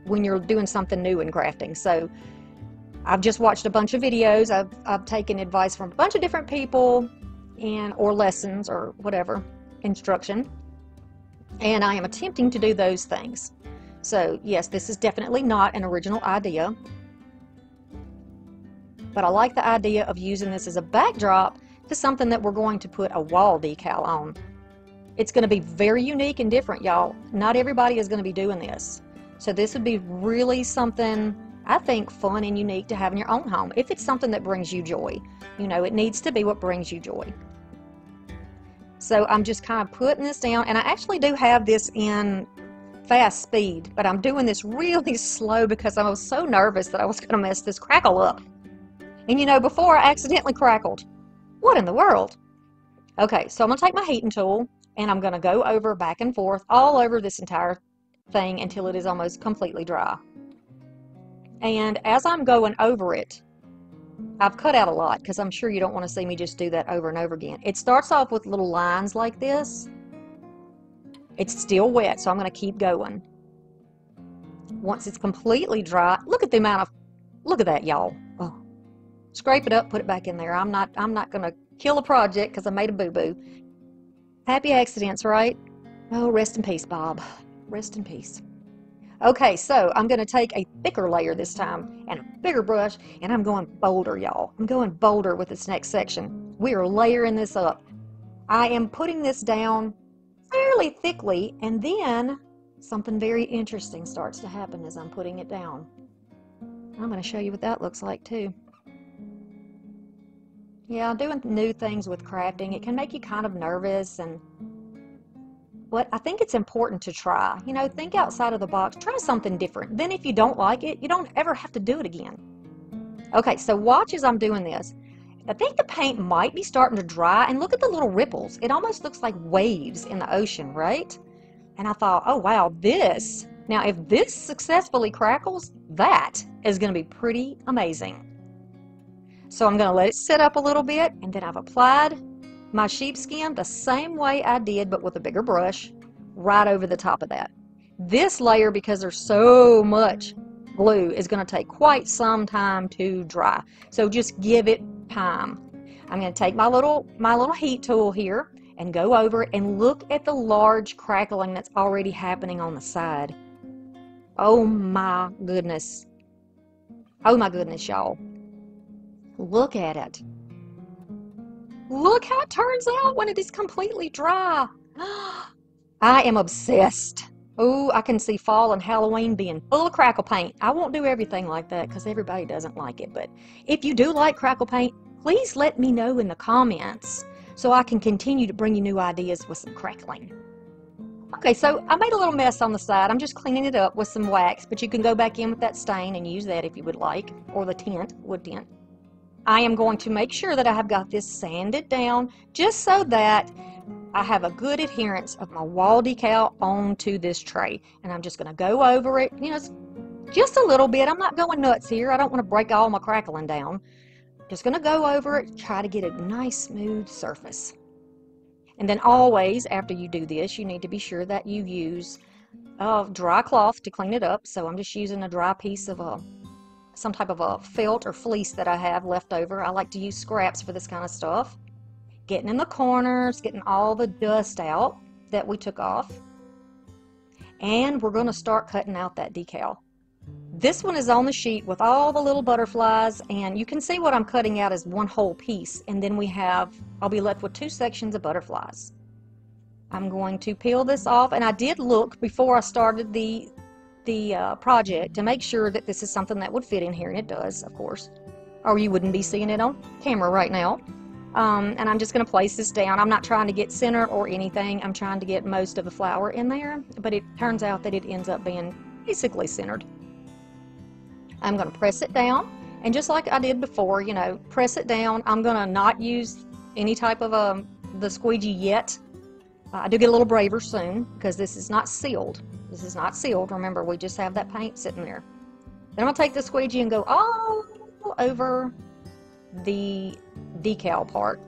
when you're doing something new in crafting. So I've just watched a bunch of videos. I've taken advice from a bunch of different people or lessons or whatever, instruction. And I am attempting to do those things. So yes, this is definitely not an original idea. But I like the idea of using this as a backdrop to something that we're going to put a wall decal on. It's going to be very unique and different, y'all. Not everybody is going to be doing this. So this would be really something, I think, fun and unique to have in your own home. If it's something that brings you joy. You know, it needs to be what brings you joy. So I'm just kind of putting this down, and I actually do have this in fast speed, but I'm doing this really slow because I was so nervous that I was going to mess this crackle up. And you know, before I accidentally crackled. What in the world? Okay, so I'm going to take my heating tool, and I'm going to go over back and forth all over this entire thing until it is almost completely dry. And as I'm going over it, I've cut out a lot because I'm sure you don't want to see me just do that over and over again. It starts off with little lines like this. It's still wet, so I'm going to keep going. Once it's completely dry, look at the amount of, look at that, y'all. Oh. Scrape it up, put it back in there. I'm not going to kill a project because I made a boo-boo. Happy accidents, right? Oh, rest in peace, Bob. Rest in peace. Okay, so I'm going to take a thicker layer this time and a bigger brush, and I'm going bolder, y'all. I'm going bolder with this next section. We are layering this up. I am putting this down fairly thickly, and then something very interesting starts to happen as I'm putting it down. I'm going to show you what that looks like too. Yeah, doing new things with crafting, it can make you kind of nervous, and what I think it's important to try. You know, think outside of the box, try something different. Then if you don't like it, you don't ever have to do it again. Okay, so watch as I'm doing this. I think the paint might be starting to dry, and look at the little ripples. It almost looks like waves in the ocean, right? And I thought, oh wow, now if this successfully crackles, that is going to be pretty amazing. So I'm going to let it sit up a little bit, and then I've applied my sheepskin the same way I did, but with a bigger brush, right over the top of that. This layer, because there's so much glue, is going to take quite some time to dry. So just give it time. I'm going to take my little heat tool here and go over it and look at the large crackling that's already happening on the side. Oh my goodness. Oh my goodness, y'all. Look at it. Look how it turns out when it is completely dry. I am obsessed. Oh, I can see fall and Halloween being full of crackle paint. I won't do everything like that because everybody doesn't like it. But if you do like crackle paint, please let me know in the comments so I can continue to bring you new ideas with some crackling. Okay, so I made a little mess on the side. I'm just cleaning it up with some wax, but you can go back in with that stain and use that if you would like, or the tint, wood tint. I am going to make sure that I have got this sanded down just so that I have a good adherence of my wall decal onto this tray. And I'm just going to go over it, you know, just a little bit. I'm not going nuts here. I don't want to break all my crackling down. Just going to go over it, try to get a nice smooth surface. And then always, after you do this, you need to be sure that you use dry cloth to clean it up. So I'm just using a dry piece of some type of a felt or fleece that I have left over. I like to use scraps for this kind of stuff. Getting in the corners, getting all the dust out that we took off. And we're going to start cutting out that decal. This one is on the sheet with all the little butterflies, and you can see what I'm cutting out is one whole piece, and then I'll be left with 2 sections of butterflies. I'm going to peel this off, and I did look before I started the project to make sure that this is something that would fit in here, and it does, of course, or you wouldn't be seeing it on camera right now. And I'm just going to place this down. I'm not trying to get center or anything. I'm trying to get most of the flower in there, but it turns out that it ends up being basically centered. I'm going to press it down, and just like I did before, you know, press it down. I'm going to not use any type of the squeegee yet. I do get a little braver soon because this is not sealed. This is not sealed. Remember, we just have that paint sitting there. Then I'm going to take the squeegee and go all over the decal part.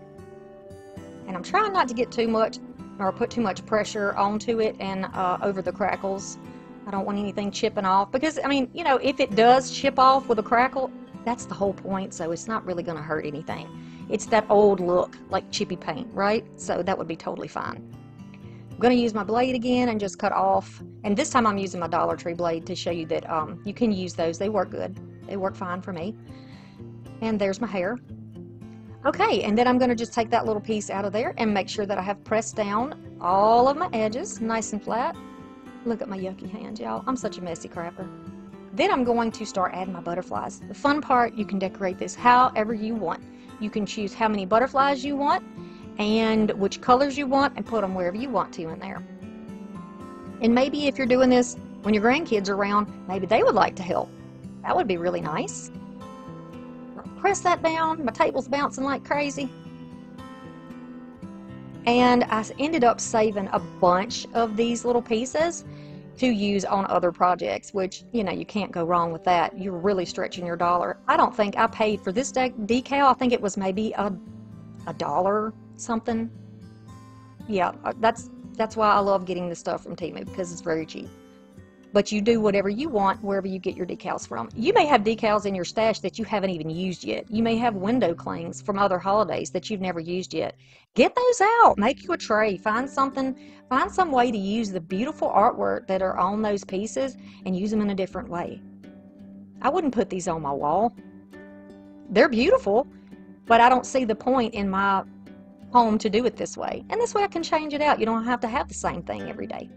And I'm trying not to get too much or put too much pressure onto it and over the crackles. I don't want anything chipping off because, I mean, you know, if it does chip off with a crackle, that's the whole point, so it's not really going to hurt anything. It's that old look, like chippy paint, right? So that would be totally fine. I'm going to use my blade again and just cut off, and this time I'm using my Dollar Tree blade to show you that you can use those. They work good. They work fine for me. And there's my hair. Okay, and then I'm going to just take that little piece out of there and make sure that I have pressed down all of my edges nice and flat. Look at my yucky hands, y'all. I'm such a messy crafter. Then I'm going to start adding my butterflies. The fun part, you can decorate this however you want. You can choose how many butterflies you want and which colors you want and put them wherever you want to in there. And maybe if you're doing this when your grandkids are around, maybe they would like to help. That would be really nice. Press that down. My table's bouncing like crazy. And I ended up saving a bunch of these little pieces to use on other projects, which, you know, you can't go wrong with that. You're really stretching your dollar. I don't think I paid for this decal. I think it was maybe a dollar something. Yeah, that's why I love getting this stuff from Temu, because it's very cheap. But you do whatever you want wherever you get your decals from. You may have decals in your stash that you haven't even used yet. You may have window clings from other holidays that you've never used yet. Get those out. Make you a tray. Find some way to use the beautiful artwork that are on those pieces and use them in a different way. I wouldn't put these on my wall. They're beautiful, but I don't see the point in my home to do it this way. And this way I can change it out. You don't have to have the same thing every day.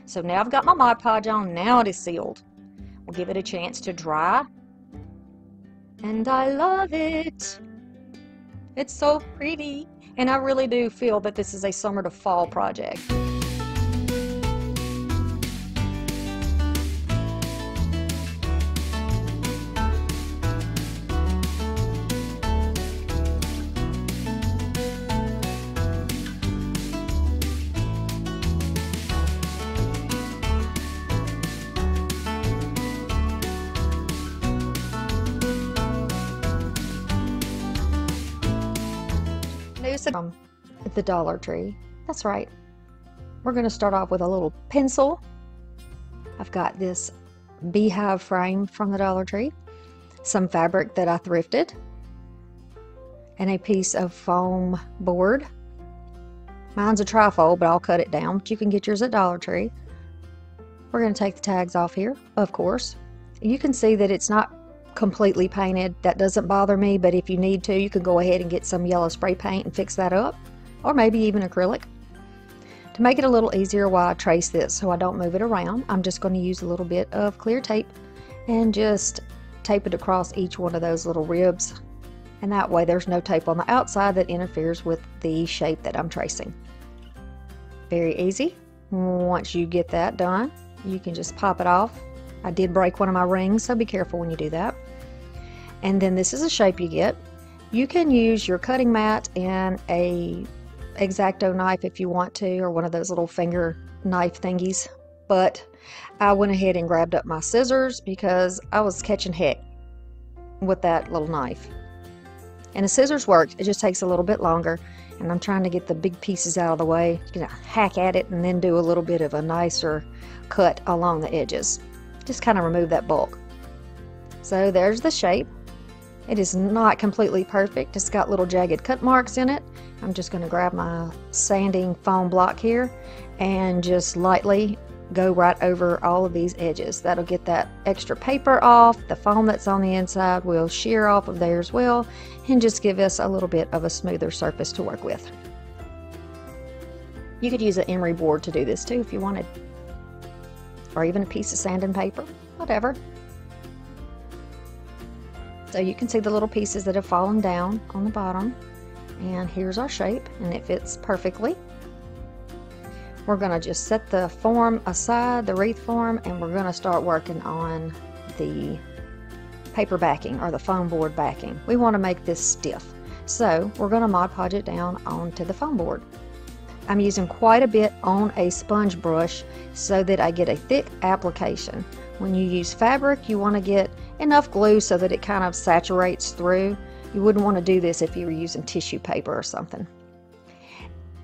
So now I've got my Mod Podge on. Now it is sealed. We'll give it a chance to dry. And I love it. It's so pretty. And I really do feel that this is a summer to fall project. From the Dollar Tree. That's right. We're going to start off with a little pencil. I've got this beehive frame from the Dollar Tree, some fabric that I thrifted, and a piece of foam board. Mine's a trifold, but I'll cut it down, but you can get yours at Dollar Tree. We're going to take the tags off here, of course. You can see that it's not completely painted. That doesn't bother me, but if you need to, you can go ahead and get some yellow spray paint and fix that up, or maybe even acrylic. To make it a little easier while I trace this so I don't move it around, I'm just going to use a little bit of clear tape and just tape it across each one of those little ribs, and that way there's no tape on the outside that interferes with the shape that I'm tracing. Very easy. Once you get that done, you can just pop it off. I did break one of my rings, so be careful when you do that. And then this is a shape you get. You can use your cutting mat and a X-Acto knife if you want to, or one of those little finger knife thingies. But I went ahead and grabbed up my scissors because I was catching heck with that little knife. And the scissors work, it just takes a little bit longer. And I'm trying to get the big pieces out of the way. You know, hack at it and then do a little bit of a nicer cut along the edges. Just kind of remove that bulk. So there's the shape. It is not completely perfect. It's got little jagged cut marks in it. I'm just going to grab my sanding foam block here and just lightly go right over all of these edges. That'll get that extra paper off. The foam that's on the inside will shear off of there as well and just give us a little bit of a smoother surface to work with. You could use an emery board to do this too if you wanted, or even a piece of sanding paper, whatever. So you can see the little pieces that have fallen down on the bottom, and here's our shape, and it fits perfectly. We're going to just set the form aside, the wreath form, and we're going to start working on the paper backing or the foam board backing. We want to make this stiff, so we're going to Mod Podge it down onto the foam board. I'm using quite a bit on a sponge brush so that I get a thick application. When you use fabric, you want to get enough glue so that it kind of saturates through. You wouldn't want to do this if you were using tissue paper or something.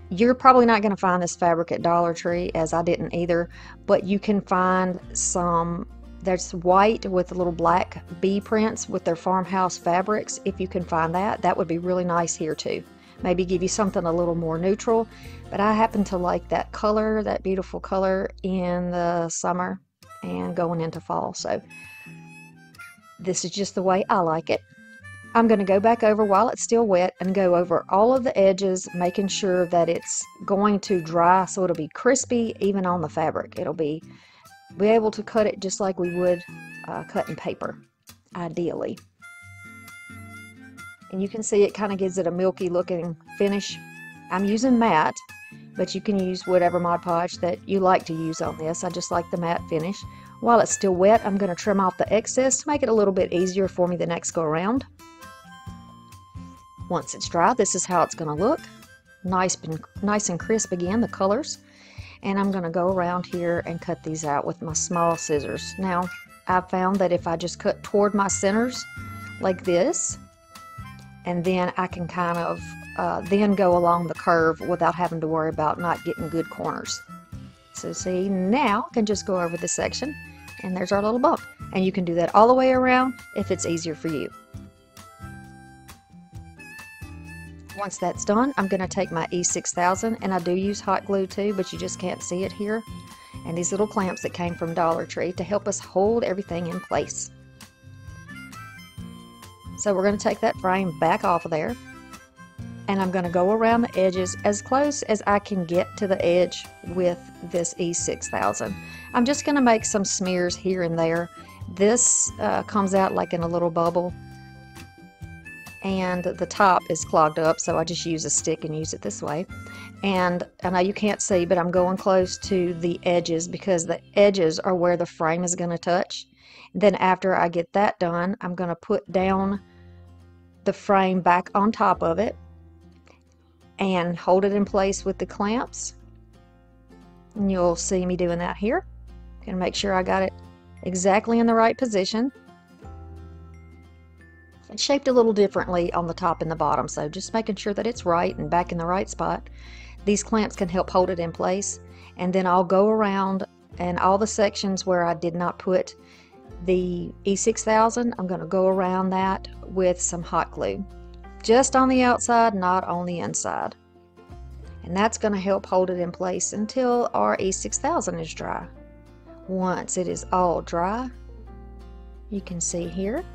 You're probably not going to find this fabric at Dollar Tree, as I didn't either, but you can find some that's white with little black bee prints with their farmhouse fabrics. If you can find that, that would be really nice here too. Maybe give you something a little more neutral, but I happen to like that color, that beautiful color in the summer and going into fall. So this is just the way I like it. I'm going to go back over while it's still wet and go over all of the edges, making sure that it's going to dry so it'll be crispy even on the fabric. It'll be able to cut it just like we would cutting paper, ideally. And you can see it kind of gives it a milky looking finish. I'm using matte, but you can use whatever Mod Podge that you like to use on this. I just like the matte finish. While it's still wet, I'm going to trim off the excess to make it a little bit easier for me the next go around. Once it's dry, this is how it's going to look. Nice and crisp again, the colors. And I'm going to go around here and cut these out with my small scissors. Now, I've found that if I just cut toward my centers like this, and then I can kind of then go along the curve without having to worry about not getting good corners. So see, now I can just go over this section, and there's our little bump. And you can do that all the way around if it's easier for you. Once that's done, I'm going to take my E6000, and I do use hot glue too, but you just can't see it here, and these little clamps that came from Dollar Tree to help us hold everything in place. So we're going to take that frame back off of there, and I'm going to go around the edges as close as I can get to the edge with this E6000. I'm just going to make some smears here and there. This comes out like in a little bubble, and the top is clogged up, so I just use a stick and use it this way. And I know you can't see, but I'm going close to the edges because the edges are where the frame is going to touch. Then after I get that done, I'm going to put down the frame back on top of it and hold it in place with the clamps. And you'll see me doing that here. Gonna make sure I got it exactly in the right position. It's shaped a little differently on the top and the bottom, so just making sure that it's right and back in the right spot. These clamps can help hold it in place, and then I'll go around and all the sections where I did not put the E6000, I'm going to go around that with some hot glue. Just on the outside, not on the inside. And that's going to help hold it in place until our E6000 is dry. Once it is all dry, you can see here,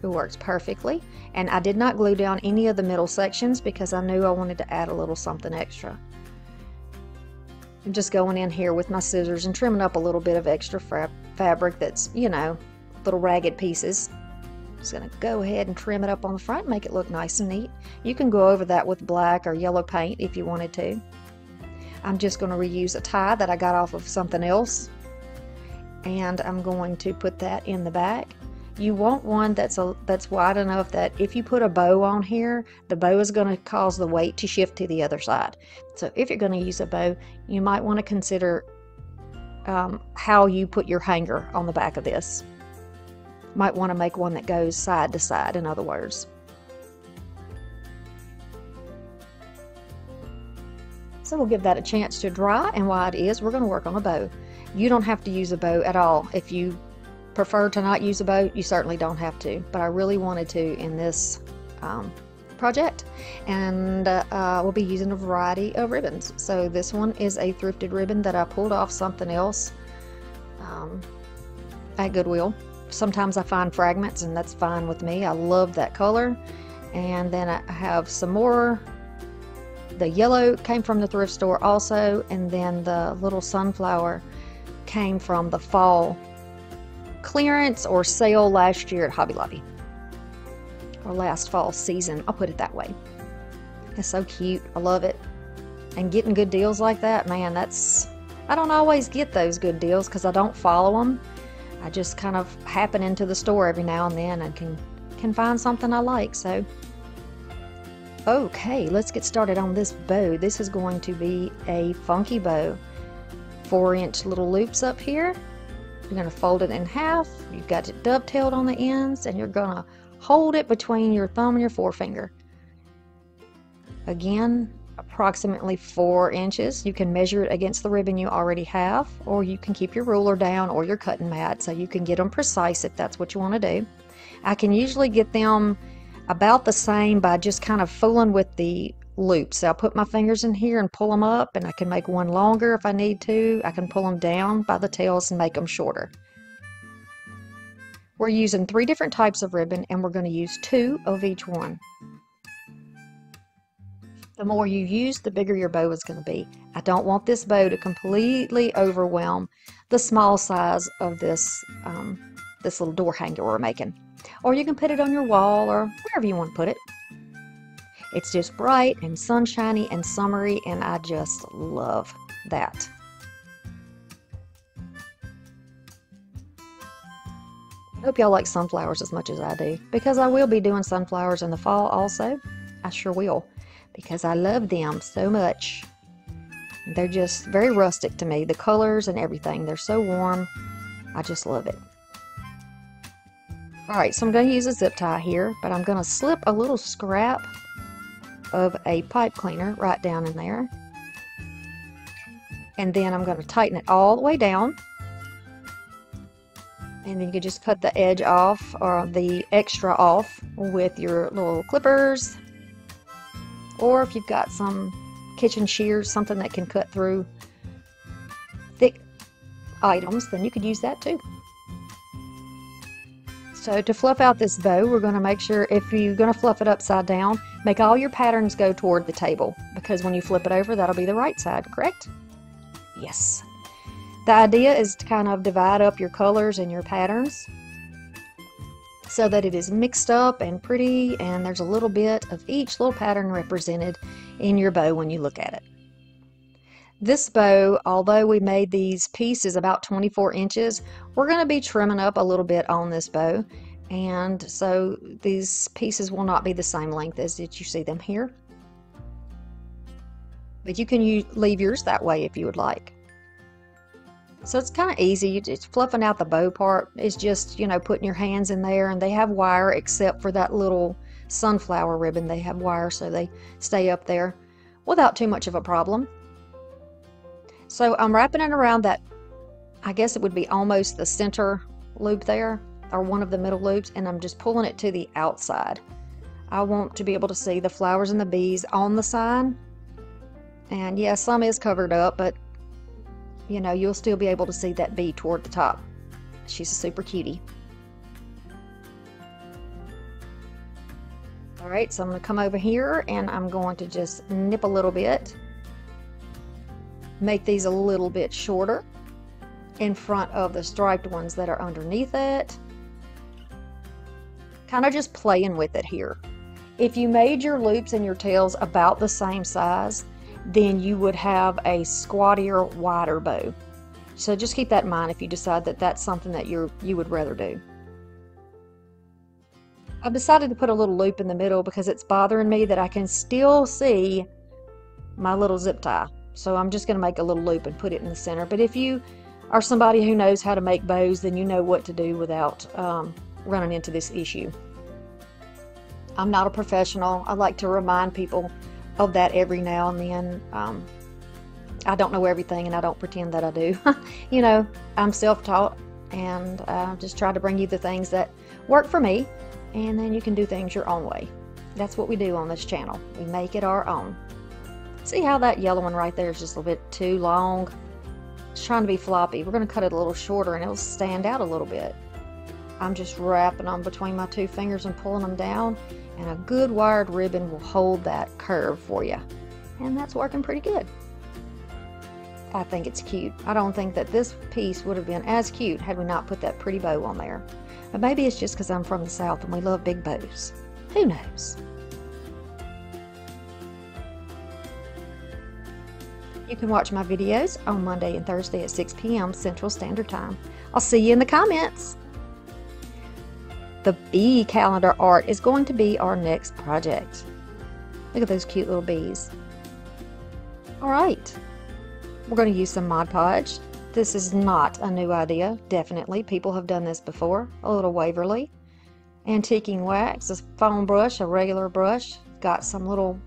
it works perfectly. And I did not glue down any of the middle sections because I knew I wanted to add a little something extra. I'm just going in here with my scissors and trimming up a little bit of extra fabric that's, you know, little ragged pieces. Just going to go ahead and trim it up on the front, make it look nice and neat. You can go over that with black or yellow paint if you wanted to. I'm just going to reuse a tie that I got off of something else, and I'm going to put that in the back. You want one that's wide enough that if you put a bow on here, the bow is going to cause the weight to shift to the other side. So if you're going to use a bow, you might want to consider how you put your hanger on the back of this. Might want to make one that goes side to side, in other words. So we'll give that a chance to dry, and while it is, we're going to work on a bow. You don't have to use a bow at all. If you prefer to not use a bow, you certainly don't have to, but I really wanted to in this project. And we'll be using a variety of ribbons. So this one is a thrifted ribbon that I pulled off something else at Goodwill. Sometimes I find fragments, and that's fine with me. I love that color. And then I have some more. The yellow came from the thrift store also, and then the little sunflower came from the fall clearance or sale last year at Hobby Lobby, or last fall season, I'll put it that way. It's so cute. I love it. And getting good deals like that, man, I don't always get those good deals because I don't follow them. I just kind of happen into the store every now and then and can find something I like. So okay, let's get started on this bow. This is going to be a funky bow. 4-inch little loops up here. You're going to fold it in half. You've got it dovetailed on the ends, and you're going to hold it between your thumb and your forefinger. Again, approximately 4 inches. You can measure it against the ribbon you already have, or you can keep your ruler down or your cutting mat so you can get them precise if that's what you want to do. I can usually get them about the same by just kind of fooling with the loops. I'll put my fingers in here and pull them up, and I can make one longer if I need to. I can pull them down by the tails and make them shorter. We're using 3 different types of ribbon, and we're going to use 2 of each one. The more you use, the bigger your bow is going to be. I don't want this bow to completely overwhelm the small size of this this little door hanger we're making. Or you can put it on your wall or wherever you want to put it. It's just bright and sunshiny and summery, and I just love that. I hope y'all like sunflowers as much as I do, because I will be doing sunflowers in the fall also. I sure will, because I love them so much. They're just very rustic to me. The colors and everything, they're so warm. I just love it. Alright, so I'm going to use a zip tie here, but I'm going to slip a little scrap of a pipe cleaner right down in there. And then I'm going to tighten it all the way down. And then you can just cut the edge off, or the extra off, with your little clippers. Or if you've got some kitchen shears, something that can cut through thick items, then you could use that too. So to fluff out this bow, we're going to make sure, if you're going to fluff it upside down, make all your patterns go toward the table, because when you flip it over, that'll be the right side, correct? Yes. The idea is to kind of divide up your colors and your patterns. so that it is mixed up and pretty, and there's a little bit of each little pattern represented in your bow when you look at it. This bow, although we made these pieces about 24 inches, we're going to be trimming up a little bit on this bow, and so these pieces will not be the same length as you see them here. But you can leave yours that way if you would like. So it's kind of easy. It's fluffing out the bow part. It's just, you know, putting your hands in there, and they have wire except for that little sunflower ribbon. They have wire so they stay up there without too much of a problem. So I'm wrapping it around that, I guess it would be almost the center loop there, or one of the middle loops, and I'm just pulling it to the outside. I want to be able to see the flowers and the bees on the sign. And yeah, some is covered up, but you know, you'll still be able to see that bee toward the top. She's a super cutie. All right, so I'm going to come over here and I'm going to just nip a little bit. Make these a little bit shorter in front of the striped ones that are underneath it. Kind of just playing with it here. If you made your loops and your tails about the same size, then you would have a squattier, wider bow. So just keep that in mind if you decide that that's something that you would rather do. I've decided to put a little loop in the middle because it's bothering me that I can still see my little zip tie. So I'm just going to make a little loop and put it in the center. But if you are somebody who knows how to make bows, then you know what to do without running into this issue. I'm not a professional. I like to remind people of that every now and then. I don't know everything, and I don't pretend that I do. You know, I'm self-taught, and just try to bring you the things that work for me, and then you can do things your own way. That's what we do on this channel. We make it our own. See how that yellow one right there is just a little bit too long? It's trying to be floppy. We're going to cut it a little shorter, and it'll stand out a little bit. I'm just wrapping them between my two fingers and pulling them down, and a good wired ribbon will hold that curve for you, and that's working pretty good. I think it's cute. I don't think that this piece would have been as cute had we not put that pretty bow on there, but maybe it's just because I'm from the South and we love big bows. Who knows? You can watch my videos on Monday and Thursday at 6 p.m. Central Standard Time. I'll see you in the comments. The bee calendar art is going to be our next project. Look at those cute little bees. All right, we're going to use some Mod Podge. This is not a new idea, definitely. People have done this before. A little Waverly. Antiquing wax, a foam brush, a regular brush. Got some little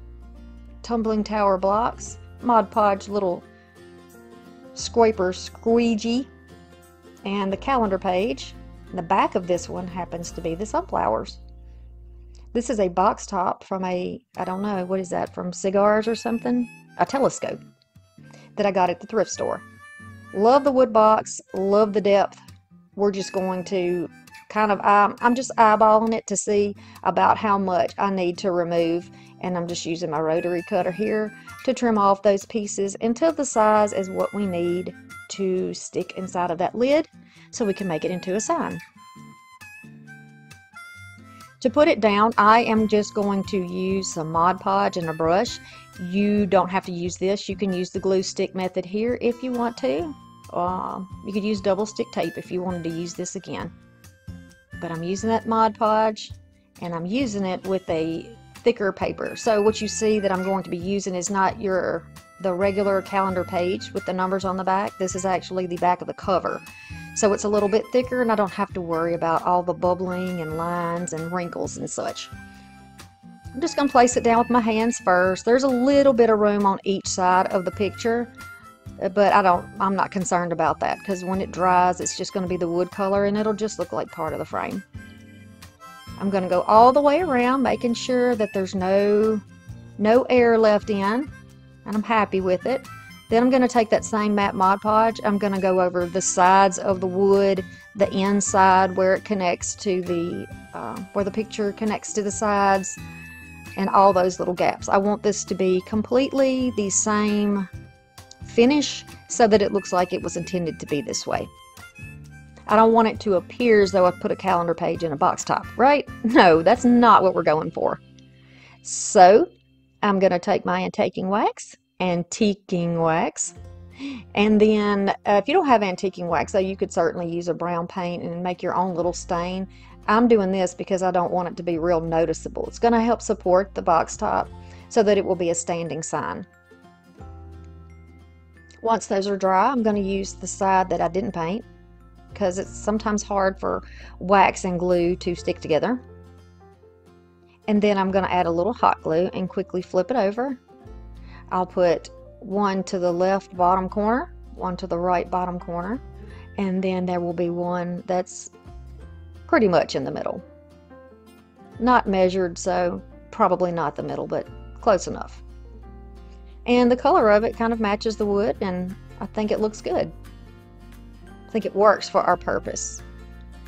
tumbling tower blocks. Mod Podge little scraper squeegee. And the calendar page. The back of this one happens to be the sunflowers. This is a box top from I don't know, what is that, from cigars or something? A telescope that I got at the thrift store. Love the wood box, love the depth. We're just going to kind of, I'm just eyeballing it to see about how much I need to remove, and I'm just using my rotary cutter here to trim off those pieces until the size is what we need to stick inside of that lid so we can make it into a sign. To put it down, I am just going to use some Mod Podge and a brush. You don't have to use this. You can use the glue stick method here if you want to. You could use double stick tape if you wanted to use this again. But I'm using that Mod Podge, and I'm using it with a thicker paper. So what you see that I'm going to be using is not the regular calendar page with the numbers on the back. This is actually the back of the cover. So it's a little bit thicker, and I don't have to worry about all the bubbling and lines and wrinkles and such. I'm just going to place it down with my hands first. There's a little bit of room on each side of the picture, but I'm not concerned about that, because when it dries, it's just going to be the wood color, and it'll just look like part of the frame. I'm going to go all the way around, making sure that there's no air left in, and I'm happy with it. Then I'm going to take that same matte Mod Podge. I'm going to go over the sides of the wood, the inside where it connects to the, where the picture connects to the sides, and all those little gaps. I want this to be completely the same finish so that it looks like it was intended to be this way. I don't want it to appear as though I've put a calendar page in a box top, right? No, that's not what we're going for. So I'm going to take my antiquing wax, and then if you don't have antiquing wax, though, you could certainly use a brown paint and make your own little stain. I'm doing this because I don't want it to be real noticeable. It's going to help support the box top so that it will be a standing sign. Once those are dry, I'm going to use the side that I didn't paint because it's sometimes hard for wax and glue to stick together. And then I'm going to add a little hot glue and quickly flip it over. I'll put one to the left bottom corner, one to the right bottom corner, and then there will be one that's pretty much in the middle. Not measured, so probably not the middle, but close enough. And the color of it kind of matches the wood, and I think it looks good. I think it works for our purpose.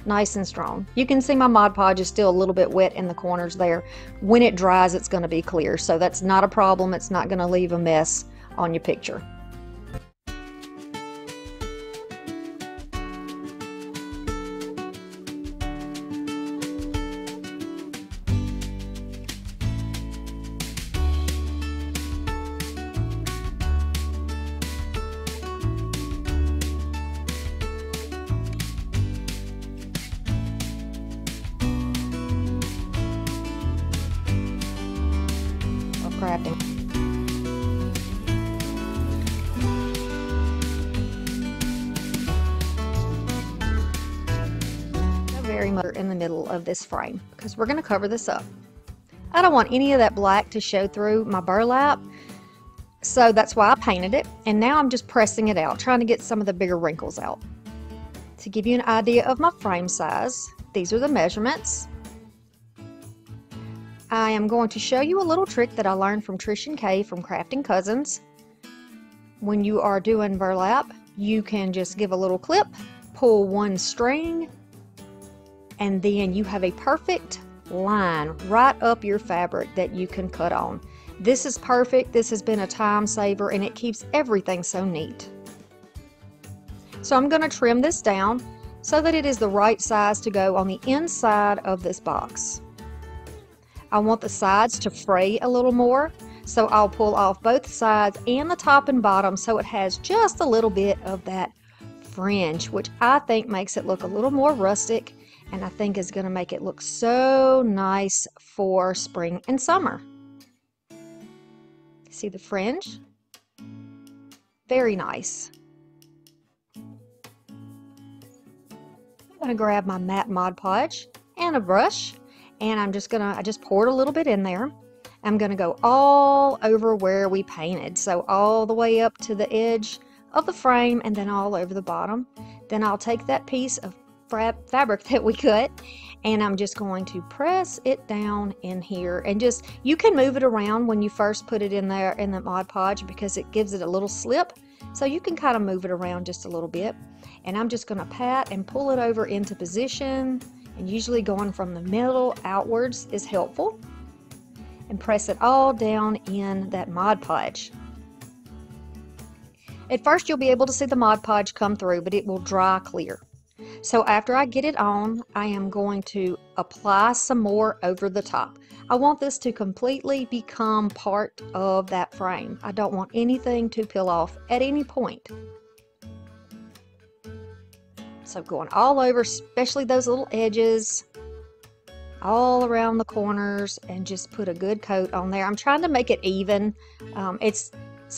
Nice and strong. You can see my Mod Podge is still a little bit wet in the corners there. When it dries, it's going to be clear, so that's not a problem. It's not going to leave a mess on your picture. Crafting. Very much in the middle of this frame because we're going to cover this up. I don't want any of that black to show through my burlap, so that's why I painted it, and now I'm just pressing it out, trying to get some of the bigger wrinkles out. To give you an idea of my frame size, these are the measurements. I am going to show you a little trick that I learned from Trish and Kay from Crafting Cousins. When you are doing burlap, you can just give a little clip, pull one string, and then you have a perfect line right up your fabric that you can cut on. This is perfect. This has been a time saver, and it keeps everything so neat. So I'm going to trim this down so that it is the right size to go on the inside of this box. I want the sides to fray a little more, so I'll pull off both sides and the top and bottom so it has just a little bit of that fringe, which I think makes it look a little more rustic, and I think is going to make it look so nice for spring and summer. See the fringe? Very nice. I'm going to grab my matte Mod Podge and a brush, and I just poured a little bit in there. I'm going to go all over where we painted, so all the way up to the edge of the frame and then all over the bottom. Then I'll take that piece of fabric that we cut, and I'm just going to press it down in here, and you can move it around when you first put it in there in the Mod Podge because it gives it a little slip, so you can kind of move it around just a little bit. And I'm just going to pat and pull it over into position, and usually going from the middle outwards is helpful, and press it all down in that Mod Podge. At first you'll be able to see the Mod Podge come through, but it will dry clear. So after I get it on, I am going to apply some more over the top. I want this to completely become part of that frame. I don't want anything to peel off at any point. So going all over, especially those little edges, all around the corners, and just put a good coat on there. I'm trying to make it even. It's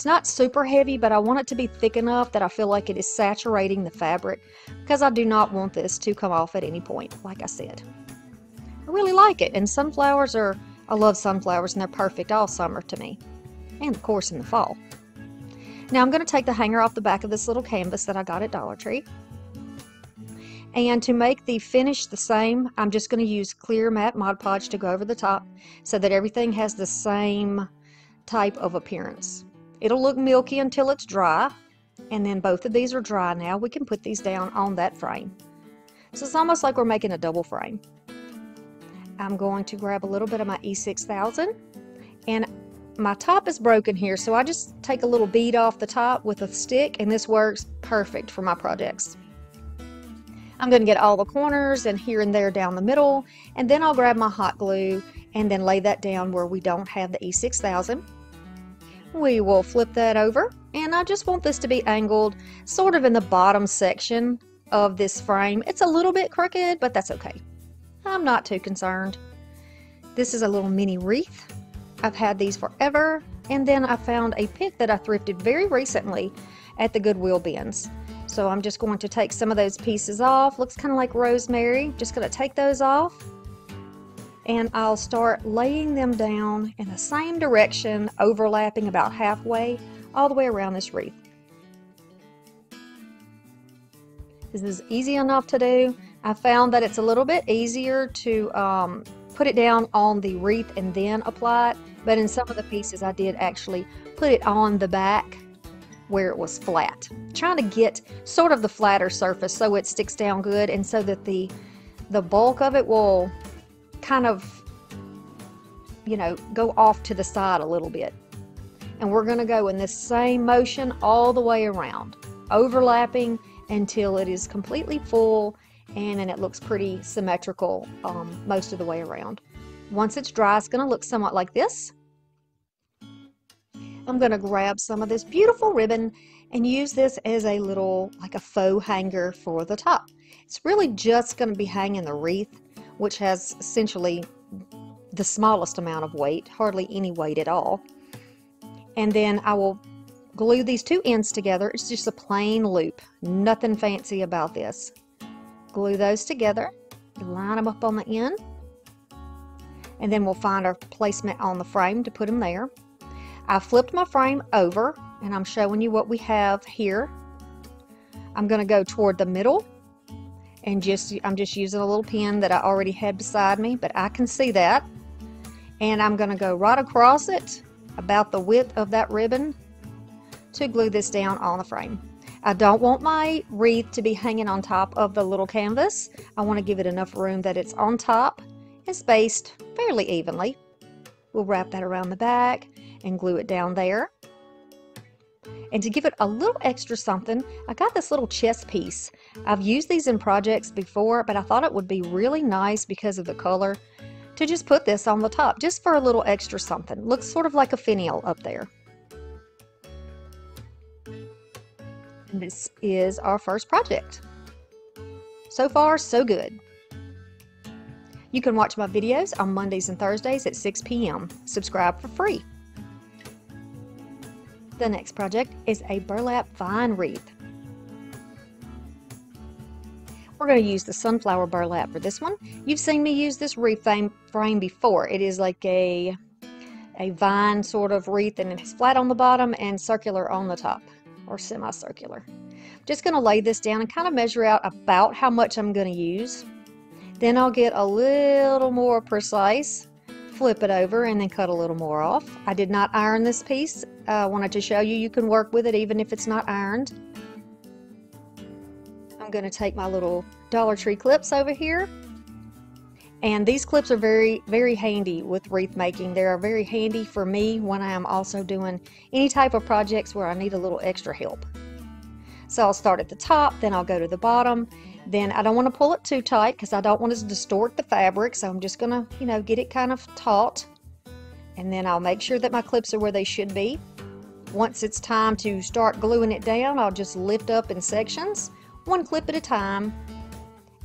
not super heavy, but I want it to be thick enough that I feel like it is saturating the fabric, because I do not want this to come off at any point, like I said. I really like it, and I love sunflowers, and they're perfect all summer to me, and of course in the fall. Now I'm going to take the hanger off the back of this little canvas that I got at Dollar Tree. And to make the finish the same, I'm just going to use clear matte Mod Podge to go over the top so that everything has the same type of appearance. It'll look milky until it's dry, and then both of these are dry now. We can put these down on that frame. So it's almost like we're making a double frame. I'm going to grab a little bit of my E6000, and my top is broken here, so I just take a little bead off the top with a stick, and this works perfect for my projects. I'm going to get all the corners and here and there down the middle, and then I'll grab my hot glue and then lay that down where we don't have the E6000. We will flip that over, and I just want this to be angled sort of in the bottom section of this frame. It's a little bit crooked, but that's okay. I'm not too concerned. This is a little mini wreath. I've had these forever, and then I found a pick that I thrifted very recently at the Goodwill bins. So I'm just going to take some of those pieces off. Looks kind of like rosemary. Just going to take those off, and I'll start laying them down in the same direction, overlapping about halfway, all the way around this wreath. This is easy enough to do. I found that it's a little bit easier to put it down on the wreath and then apply it, but in some of the pieces I did actually put it on the back where it was flat. Trying to get sort of the flatter surface so it sticks down good, and so that the bulk of it will kind of, you know, go off to the side a little bit. And we're going to go in this same motion all the way around, overlapping until it is completely full, and then it looks pretty symmetrical most of the way around. Once it's dry, it's going to look somewhat like this. I'm going to grab some of this beautiful ribbon and use this as a little, like a faux hanger for the top. It's really just going to be hanging the wreath, which has essentially the smallest amount of weight, hardly any weight at all. And then I will glue these two ends together. It's just a plain loop, nothing fancy about this. Glue those together, line them up on the end, and then we'll find our placement on the frame to put them there. I flipped my frame over, and I'm showing you what we have here. I'm going to go toward the middle, and I'm just using a little pin that I already had beside me, but I can see that. And I'm going to go right across it, about the width of that ribbon, to glue this down on the frame. I don't want my wreath to be hanging on top of the little canvas. I want to give it enough room that it's on top and spaced fairly evenly. We'll wrap that around the back and glue it down there. And to give it a little extra something, I got this little chest piece. I've used these in projects before, but I thought it would be really nice because of the color to just put this on the top, just for a little extra something. Looks sort of like a finial up there. And this is our first project. So far, so good. You can watch my videos on Mondays and Thursdays at 6 p.m. Subscribe for free. The next project is a burlap vine wreath. We're going to use the sunflower burlap for this one. You've seen me use this wreath frame before. It is like a vine sort of wreath, and it's flat on the bottom and circular on the top, or semicircular. Just going to lay this down and kind of measure out about how much I'm going to use. Then I'll get a little more precise, flip it over, and then cut a little more off. I did not iron this piece. I wanted to show you you can work with it even if it's not ironed. I'm going to take my little Dollar Tree clips over here, and these clips are very, very handy with wreath making. They are very handy for me when I am also doing any type of projects where I need a little extra help. So I'll start at the top, then I'll go to the bottom. Then I don't want to pull it too tight because I don't want to distort the fabric, so I'm just going to, you know, get it kind of taut. And then I'll make sure that my clips are where they should be. Once it's time to start gluing it down, I'll just lift up in sections, one clip at a time,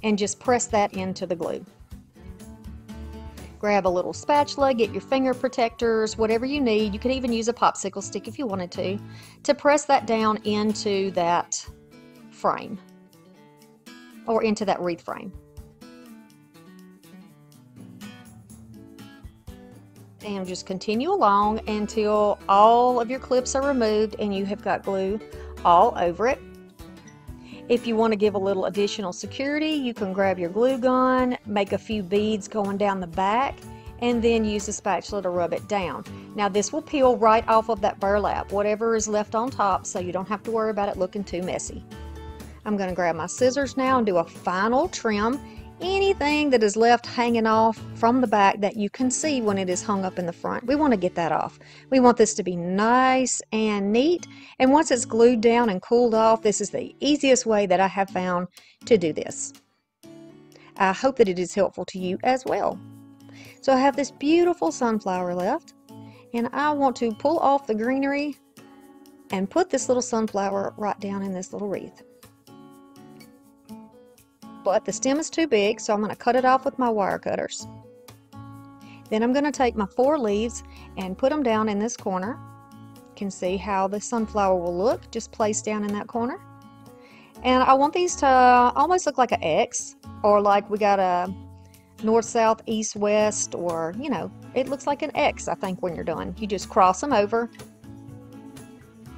and just press that into the glue. Grab a little spatula, get your finger protectors, whatever you need. You could even use a popsicle stick if you wanted to press that down into that frame, or into that wreath frame. And just continue along until all of your clips are removed and you have got glue all over it. If you want to give a little additional security, you can grab your glue gun, make a few beads going down the back, and then use the spatula to rub it down. Now this will peel right off of that burlap, whatever is left on top, so you don't have to worry about it looking too messy. I'm going to grab my scissors now and do a final trim. Anything that is left hanging off from the back that you can see when it is hung up in the front, we want to get that off. We want this to be nice and neat, and once it's glued down and cooled off, this is the easiest way that I have found to do this. I hope that it is helpful to you as well. So I have this beautiful sunflower left, and I want to pull off the greenery and put this little sunflower right down in this little wreath. But the stem is too big, so I'm going to cut it off with my wire cutters. Then I'm going to take my 4 leaves and put them down in this corner. You can see how the sunflower will look just placed down in that corner. And I want these to almost look like an X, or like we got a north, south, east, west, or, you know, it looks like an X, I think, when you're done. You just cross them over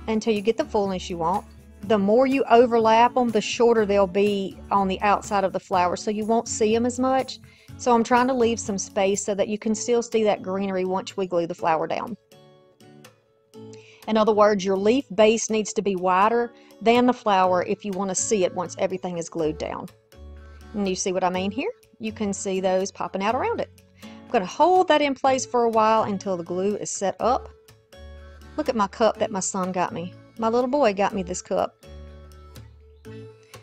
until you get the fullness you want. The more you overlap them, the shorter they'll be on the outside of the flower, so you won't see them as much. So I'm trying to leave some space so that you can still see that greenery once we glue the flower down. In other words, your leaf base needs to be wider than the flower if you want to see it once everything is glued down. And you see what I mean here? You can see those popping out around it. I'm going to hold that in place for a while until the glue is set up. Look at my cup that my son got me. My little boy got me this cup.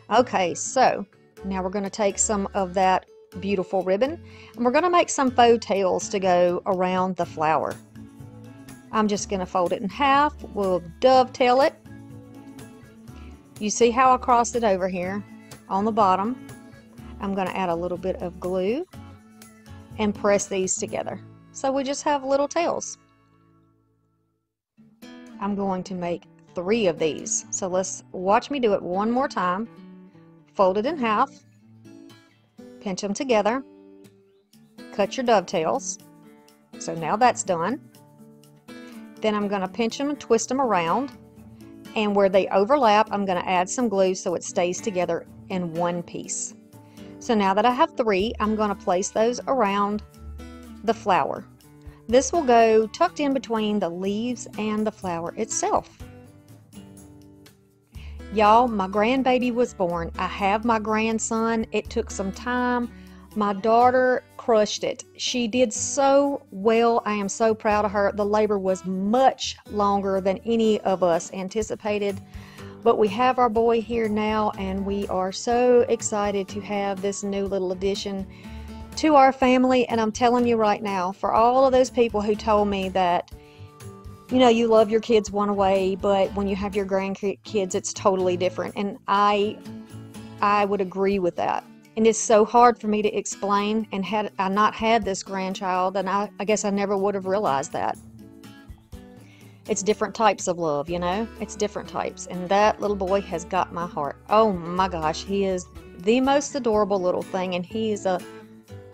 Okay, so now we're going to take some of that beautiful ribbon and we're going to make some faux tails to go around the flower. I'm just going to fold it in half. We'll dovetail it. You see how I crossed it over here on the bottom. I'm going to add a little bit of glue and press these together. So we just have little tails. I'm going to make 3 of these. So let's watch me do it one more time. Fold it in half. Pinch them together. Cut your dovetails. So now that's done. Then I'm going to pinch them and twist them around. And where they overlap, I'm going to add some glue so it stays together in one piece. So now that I have 3, I'm going to place those around the flower. This will go tucked in between the leaves and the flower itself. Y'all, my grandbaby was born. I have my grandson. It took some time. My daughter crushed it. She did so well. I am so proud of her. The labor was much longer than any of us anticipated. But we have our boy here now, and we are so excited to have this new little addition to our family. And I'm telling you right now, for all of those people who told me that, you know, you love your kids one way, but when you have your grandkids, it's totally different. And I would agree with that. And it's so hard for me to explain. And had I not had this grandchild, then I guess I never would have realized that. It's different types of love, you know? It's different types. And that little boy has got my heart. Oh my gosh, he is the most adorable little thing. And he is a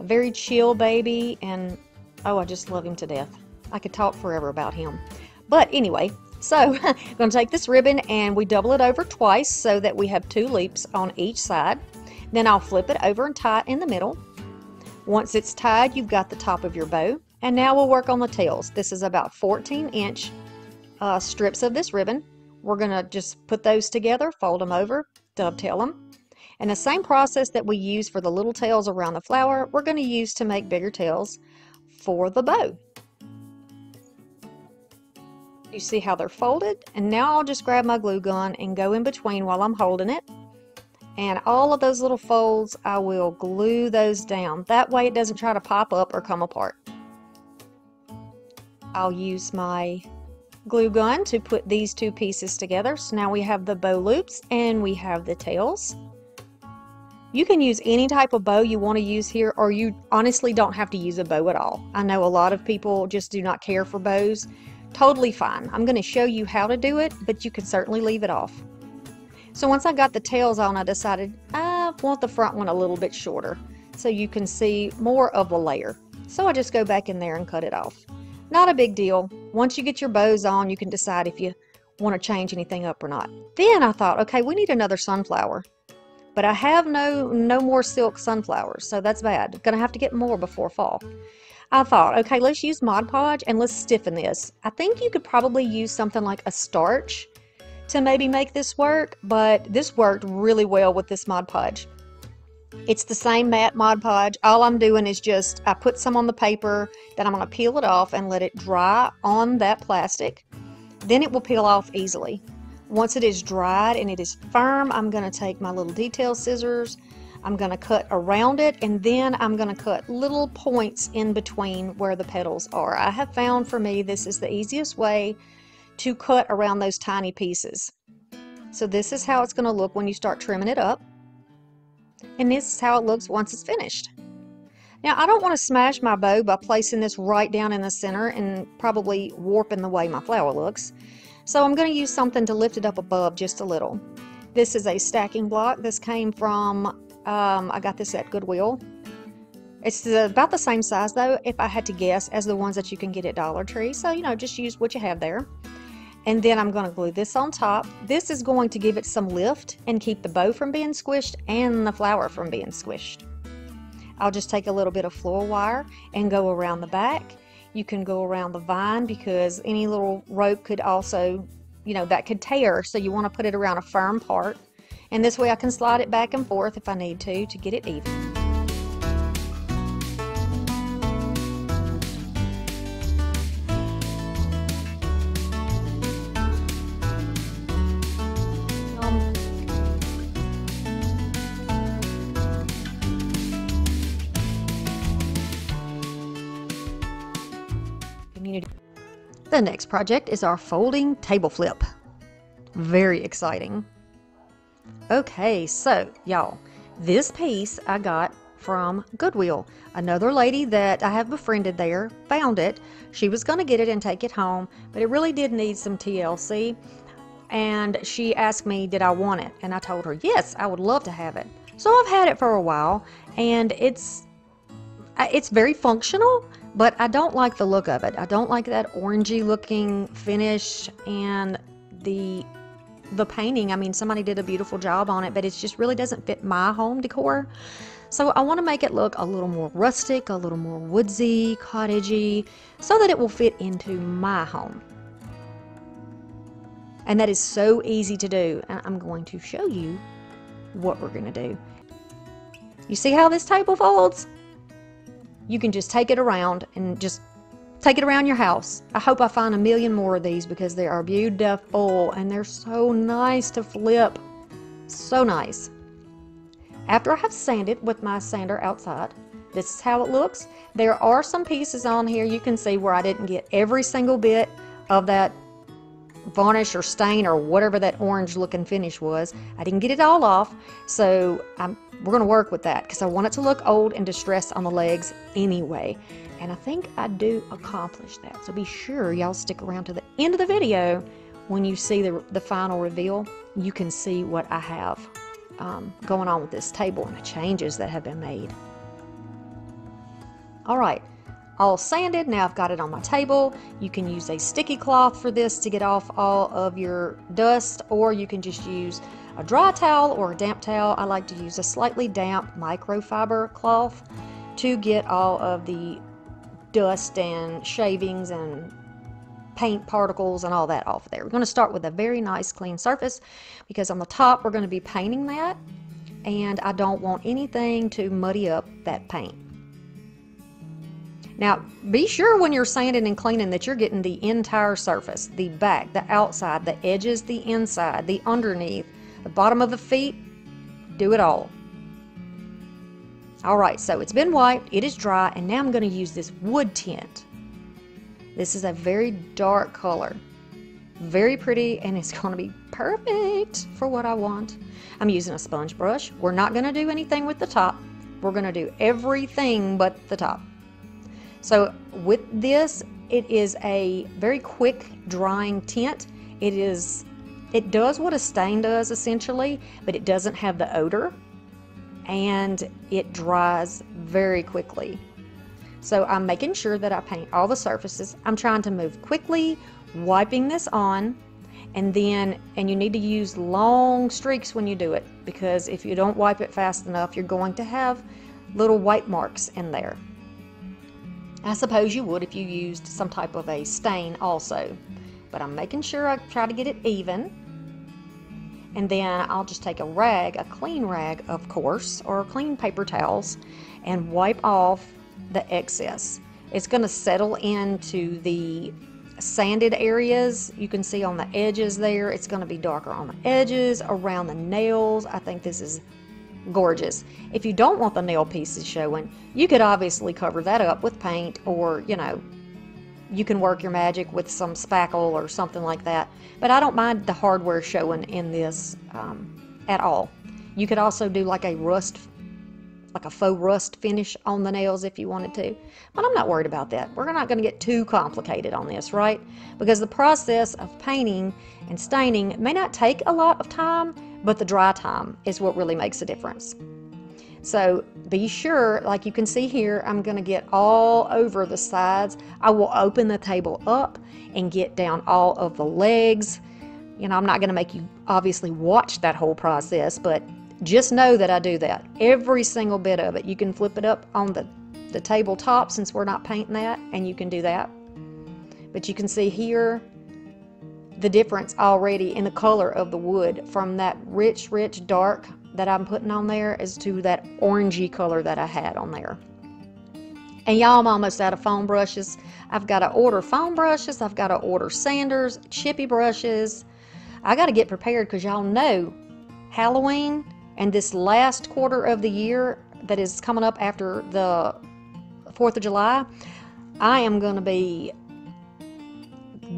very chill baby. And oh, I just love him to death. I could talk forever about him. But anyway, so I'm going to take this ribbon and we double it over twice so that we have 2 loops on each side. Then I'll flip it over and tie it in the middle. Once it's tied, you've got the top of your bow. And now we'll work on the tails. This is about 14-inch strips of this ribbon. We're going to just put those together, fold them over, dovetail them. And the same process that we use for the little tails around the flower, we're going to use to make bigger tails for the bow. You see how they're folded? And now I'll just grab my glue gun and go in between while I'm holding it. And all of those little folds, I will glue those down. That way it doesn't try to pop up or come apart. I'll use my glue gun to put these 2 pieces together. So now we have the bow loops and we have the tails. You can use any type of bow you want to use here, or you honestly don't have to use a bow at all. I know a lot of people just do not care for bows. Totally fine. I'm going to show you how to do it, but you can certainly leave it off. So once I got the tails on, I decided I want the front one a little bit shorter so you can see more of the layer. So I just go back in there and cut it off. Not a big deal. Once you get your bows on, you can decide if you want to change anything up or not. Then I thought, okay, we need another sunflower. But I have no more silk sunflowers, so that's bad. Gonna have to get more before fall. I thought, okay, let's use Mod Podge and let's stiffen this. I think you could probably use something like a starch to maybe make this work, but this worked really well with this Mod Podge. It's the same matte Mod Podge. All I'm doing is just, I put some on the paper, then I'm going to peel it off and let it dry on that plastic. Then it will peel off easily. Once it is dried and it is firm, I'm going to take my little detail scissors. I'm going to cut around it, and then I'm going to cut little points in between where the petals are. I have found for me this is the easiest way to cut around those tiny pieces. So this is how it's going to look when you start trimming it up, and this is how it looks once it's finished. Now I don't want to smash my bow by placing this right down in the center and probably warping the way my flower looks. So I'm going to use something to lift it up above just a little. This is a stacking block. This came from, I got this at Goodwill. It's about the same size though, if I had to guess, as the ones that you can get at Dollar Tree. So, you know, just use what you have there. And then I'm going to glue this on top. This is going to give it some lift and keep the bow from being squished and the flower from being squished. I'll just take a little bit of floral wire and go around the back. You can go around the vine because any little rope could also, you know, that could tear. So you want to put it around a firm part. And this way I can slide it back and forth if I need to get it even. The next project is our folding table flip. Very exciting. Okay, so y'all, this piece I got from Goodwill. Another lady that I have befriended there found it. She was going to get it and take it home, but it really did need some TLC. And she asked me, did I want it? And I told her, yes, I would love to have it. So I've had it for a while, and it's very functional. But I don't like the look of it. I don't like that orangey looking finish, and the painting. I mean, somebody did a beautiful job on it, but it just really doesn't fit my home decor. So I want to make it look a little more rustic, a little more woodsy, cottagey, so that it will fit into my home. And that is so easy to do. And I'm going to show you what we're going to do. You see how this table folds? You can just take it around and just take it around your house. I hope I find a million more of these because they are beautiful and they're so nice to flip. So nice. After I have sanded with my sander outside, this is how it looks. There are some pieces on here you can see where I didn't get every single bit of that varnish or stain or whatever that orange looking finish was. I didn't get it all off, so we're going to work with that because I want it to look old and distressed on the legs anyway. And I think I do accomplish that. So be sure y'all stick around to the end of the video. When you see the final reveal, you can see what I have going on with this table and the changes that have been made. All right. All sanded. Now I've got it on my table. You can use a sticky cloth for this to get off all of your dust, or you can just use a dry towel or a damp towel. I like to use a slightly damp microfiber cloth to get all of the dust and shavings and paint particles and all that off of there. We're going to start with a very nice clean surface because on the top we're going to be painting that, and I don't want anything to muddy up that paint. Now, be sure when you're sanding and cleaning that you're getting the entire surface, the back, the outside, the edges, the inside, the underneath, the bottom of the feet. Do it all. All right, so it's been wiped, it is dry, and now I'm going to use this wood tint. This is a very dark color. Very pretty, and it's going to be perfect for what I want. I'm using a sponge brush. We're not going to do anything with the top. We're going to do everything but the top. So with this, it is a very quick drying tint. It does what a stain does essentially, but it doesn't have the odor, and it dries very quickly. So I'm making sure that I paint all the surfaces. I'm trying to move quickly, wiping this on, and you need to use long streaks when you do it, because if you don't wipe it fast enough, you're going to have little white marks in there. I suppose you would if you used some type of a stain also, but I'm making sure I try to get it even. And then I'll just take a rag, a clean rag of course, or clean paper towels, and wipe off the excess. It's going to settle into the sanded areas. You can see on the edges there, it's going to be darker on the edges, around the nails. I think this is gorgeous. If you don't want the nail pieces showing, you could obviously cover that up with paint, or, you know, you can work your magic with some spackle or something like that. But I don't mind the hardware showing in this at all. You could also do like a faux rust finish on the nails if you wanted to. But I'm not worried about that. We're not going to get too complicated on this, right? Because the process of painting and staining may not take a lot of time, but the dry time is what really makes a difference. So be sure, like you can see here, I'm going to get all over the sides. I will open the table up and get down all of the legs. You know, I'm not going to make you obviously watch that whole process, but just know that I do that. Every single bit of it. You can flip it up on the tabletop since we're not painting that, and you can do that. But you can see here the difference already in the color of the wood from that rich dark that I'm putting on there is to that orangey color that I had on there. And y'all, I'm almost out of foam brushes. I've got to order foam brushes. I've got to order sanders, chippy brushes. I got to get prepared because y'all know Halloween and this last quarter of the year that is coming up after the 4th of July, I am going to be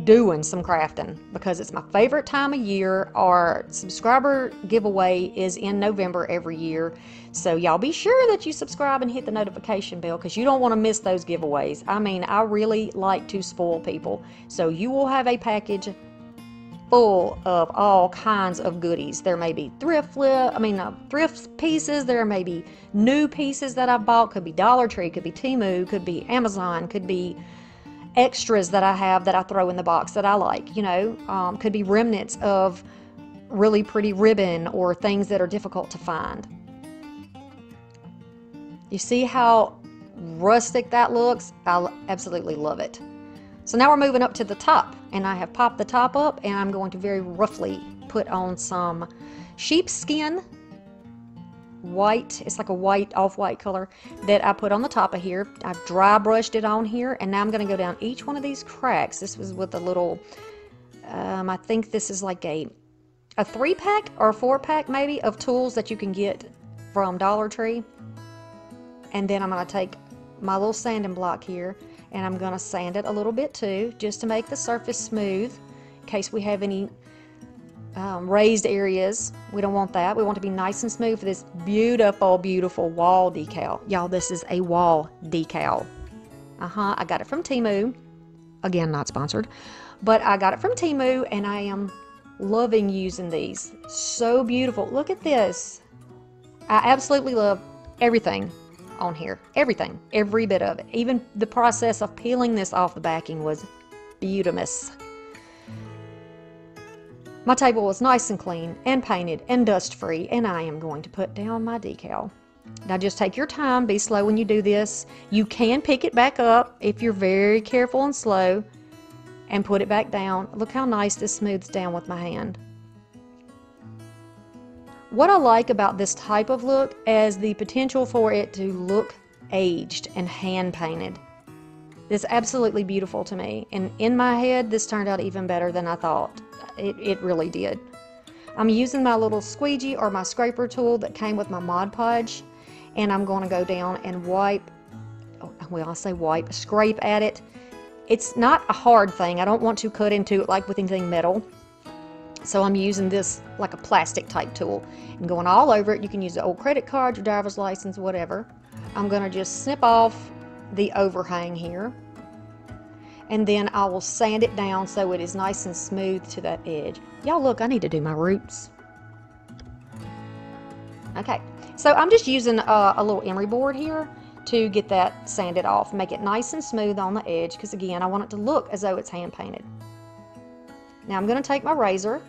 doing some crafting because it's my favorite time of year. Our subscriber giveaway is in November every year, so y'all be sure that you subscribe and hit the notification bell because you don't want to miss those giveaways. I mean, I really like to spoil people, so you will have a package full of all kinds of goodies. There may be thrift pieces, there may be new pieces that I bought, could be Dollar Tree, could be Temu, could be Amazon, could be extras that I have that I throw in the box that I like, you know, could be remnants of really pretty ribbon or things that are difficult to find. You see how rustic that looks? I absolutely love it. So now we're moving up to the top, and I have popped the top up, and I'm going to very roughly put on some sheepskin white. It's like a white, off-white color that I put on the top of here. I've dry brushed it on here, and now I'm going to go down each one of these cracks. This was with a little, I think this is like a 3-pack or a 4-pack maybe of tools that you can get from Dollar Tree. And then I'm going to take my little sanding block here, and I'm going to sand it a little bit too, just to make the surface smooth in case we have any raised areas. We don't want that. We want to be nice and smooth for this beautiful, beautiful wall decal. Y'all, this is a wall decal. I got it from Temu. Again, not sponsored, but I got it from Temu, and I am loving using these. So beautiful. Look at this. I absolutely love everything on here. Everything. Every bit of it. Even the process of peeling this off the backing was beautimous. My table was nice and clean and painted and dust free, and I am going to put down my decal. Now just take your time, be slow when you do this. You can pick it back up if you're very careful and slow, and put it back down. Look how nice this smooths down with my hand. What I like about this type of look is the potential for it to look aged and hand painted. It's absolutely beautiful to me, and in my head this turned out even better than I thought. It really did. I'm using my little squeegee or my scraper tool that came with my Mod Podge, and I'm going to go down and wipe, well, I say wipe, scrape at it. It's not a hard thing. I don't want to cut into it like with anything metal. So I'm using this like a plastic type tool and going all over it. You can use the old credit card, your driver's license, whatever. I'm going to just snip off the overhang here, and then I will sand it down so it is nice and smooth to that edge. Y'all look, I need to do my roots. Okay, so I'm just using a little emery board here to get that sanded off, make it nice and smooth on the edge, because again, I want it to look as though it's hand painted. Now I'm going to take my razor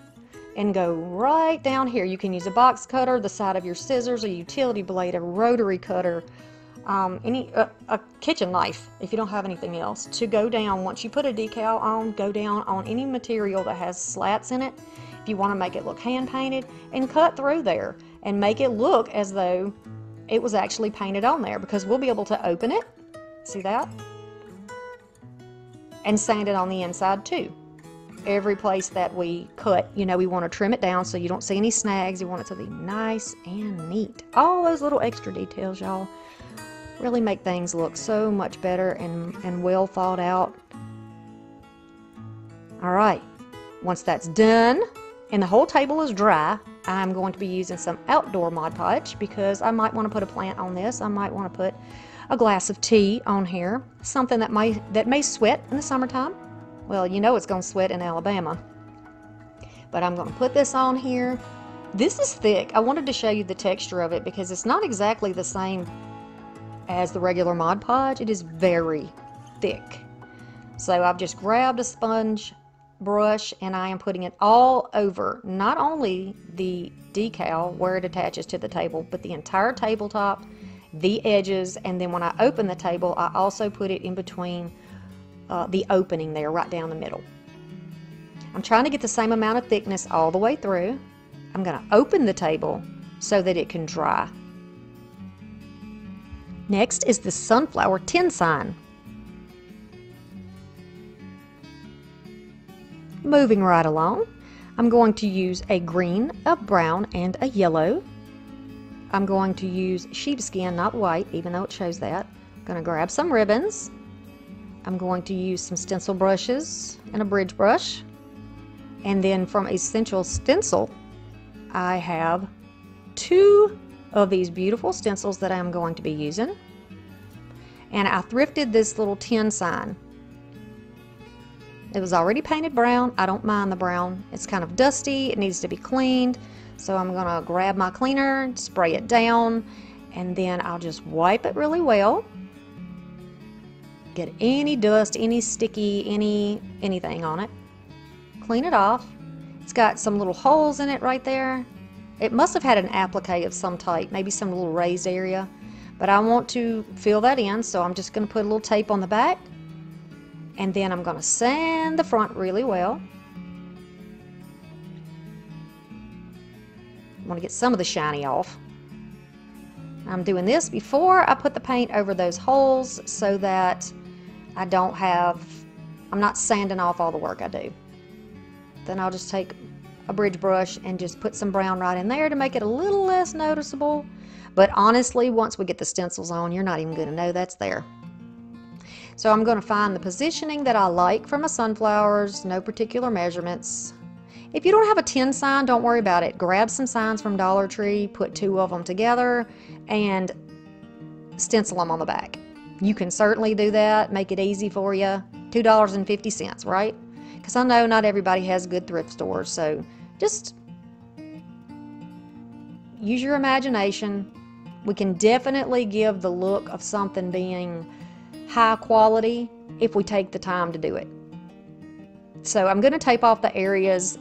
and go right down here. You can use a box cutter, the side of your scissors, a utility blade, a rotary cutter, a kitchen knife if you don't have anything else, to go down. Once you put a decal on, go down on any material that has slats in it if you want to make it look hand painted, and cut through there and make it look as though it was actually painted on there, because we'll be able to open it, see that, and sand it on the inside too. every place that we cut. You know, we want to trim it down so you don't see any snags. You want it to be nice and neat. All those little extra details, y'all, really make things look so much better and well thought out. All right, once that's done and the whole table is dry, I'm going to be using some outdoor Mod Podge because I might want to put a plant on this. I might want to put a glass of tea on here, something that may sweat in the summertime. Well, you know it's going to sweat in Alabama. But I'm going to put this on here. This is thick. I wanted to show you the texture of it because it's not exactly the same as the regular Mod Podge. It is very thick. So I've just grabbed a sponge brush and I am putting it all over, not only the decal where it attaches to the table, but the entire tabletop, the edges, and then when I open the table, I also put it in between the opening there, right down the middle. I'm trying to get the same amount of thickness all the way through. I'm going to open the table so that it can dry. Next is the sunflower tin sign. Moving right along, I'm going to use a green, a brown, and a yellow. I'm going to use sheepskin, not white, even though it shows that. I'm going to grab some ribbons. I'm going to use some stencil brushes and a bridge brush. And then from Essential Stencil, I have 2 of these beautiful stencils that I'm going to be using. And I thrifted this little tin sign. It was already painted brown. I don't mind the brown. It's kind of dusty. It needs to be cleaned. So I'm going to grab my cleaner, spray it down, and then I'll just wipe it really well. Get any dust, any sticky, anything on it. Clean it off. It's got some little holes in it right there. It must have had an applique of some type, maybe some little raised area. But I want to fill that in, so I'm just going to put a little tape on the back. And then I'm going to sand the front really well. I want to get some of the shiny off. I'm doing this before I put the paint over those holes so that I'm not sanding off all the work I do. Then I'll just take a bridge brush and just put some brown right in there to make it a little less noticeable. But honestly, once we get the stencils on, you're not even going to know that's there. So I'm going to find the positioning that I like for my sunflowers, no particular measurements. If you don't have a tin sign, don't worry about it. Grab some signs from Dollar Tree, put 2 of them together, and stencil them on the back. You can certainly do that, make it easy for you. $2.50, right? Because I know not everybody has good thrift stores, so just use your imagination. We can definitely give the look of something being high quality if we take the time to do it. So I'm going to tape off the areas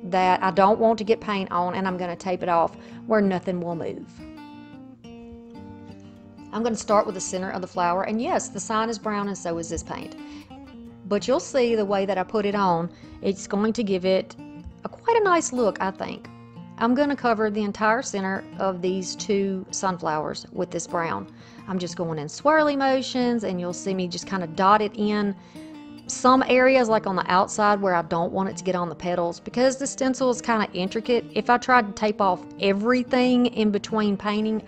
that I don't want to get paint on, and I'm going to tape it off where nothing will move. I'm going to start with the center of the flower, and yes, the sign is brown and so is this paint. But you'll see the way that I put it on, it's going to give it quite a nice look, I think. I'm going to cover the entire center of these 2 sunflowers with this brown. I'm just going in swirly motions, and you'll see me just kind of dot it in some areas, like on the outside where I don't want it to get on the petals, because the stencil is kind of intricate. If I tried to tape off everything in between painting,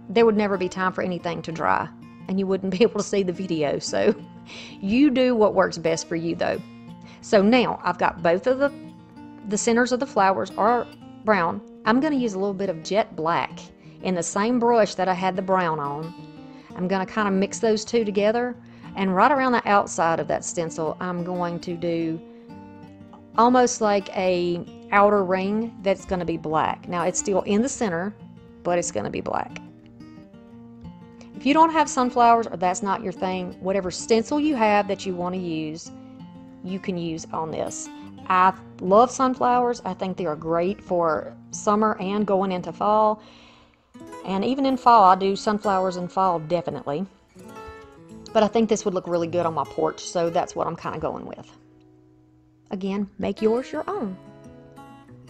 there would never be time for anything to dry, and you wouldn't be able to see the video. So you do what works best for you, though. So now I've got both of the centers of the flowers are brown. I'm going to use a little bit of jet black in the same brush that I had the brown on. I'm going to kind of mix those 2 together, and right around the outside of that stencil I'm going to do almost like a outer ring that's going to be black. Now it's still in the center, but it's going to be black. If you don't have sunflowers, or that's not your thing, whatever stencil you have that you want to use, you can use on this. I love sunflowers. I think they are great for summer and going into fall. And even in fall, I do sunflowers in fall, definitely. But I think this would look really good on my porch, so that's what I'm kind of going with. Again, make yours your own.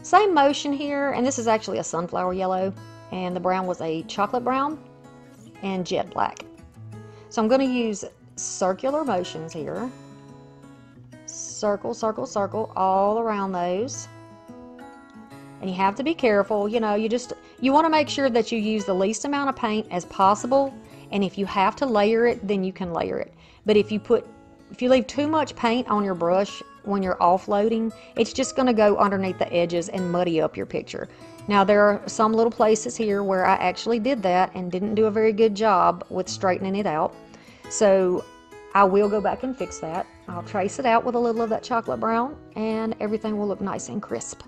Same motion here, and this is actually a sunflower yellow, and the brown was a chocolate brown and jet black. So I'm going to use circular motions here. circle, circle, circle all around those. And you have to be careful, you know, you want to make sure that you use the least amount of paint as possible. And if you have to layer it, then you can layer it. But if you leave too much paint on your brush when you're offloading, it's just going to go underneath the edges and muddy up your picture. Now, there are some little places here where I actually did that and didn't do a very good job with straightening it out. So I will go back and fix that. I'll trace it out with a little of that chocolate brown and everything will look nice and crisp.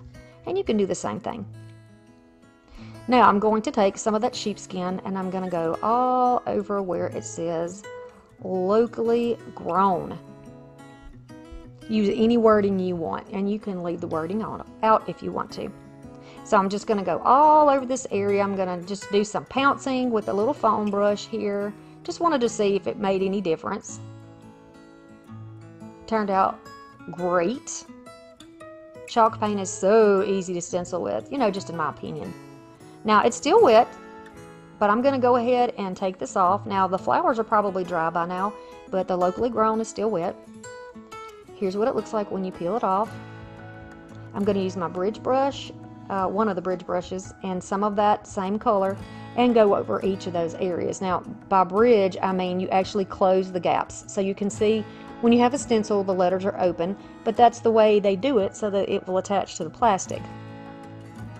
And you can do the same thing. Now I'm going to take some of that sheepskin and I'm going to go all over where it says locally grown. Use any wording you want, and you can leave the wording out if you want to. So I'm just going to go all over this area. I'm going to just do some pouncing with a little foam brush here. Just wanted to see if it made any difference. Turned out great. Chalk paint is so easy to stencil with, you know, just in my opinion. Now it's still wet, but I'm going to go ahead and take this off. Now the flowers are probably dry by now, but the locally grown is still wet. Here's what it looks like when you peel it off. I'm going to use my bridge brush, one of the bridge brushes, and some of that same color, and go over each of those areas. Now by bridge, I mean you actually close the gaps, so you can see when you have a stencil, the letters are open, but that's the way they do it so that it will attach to the plastic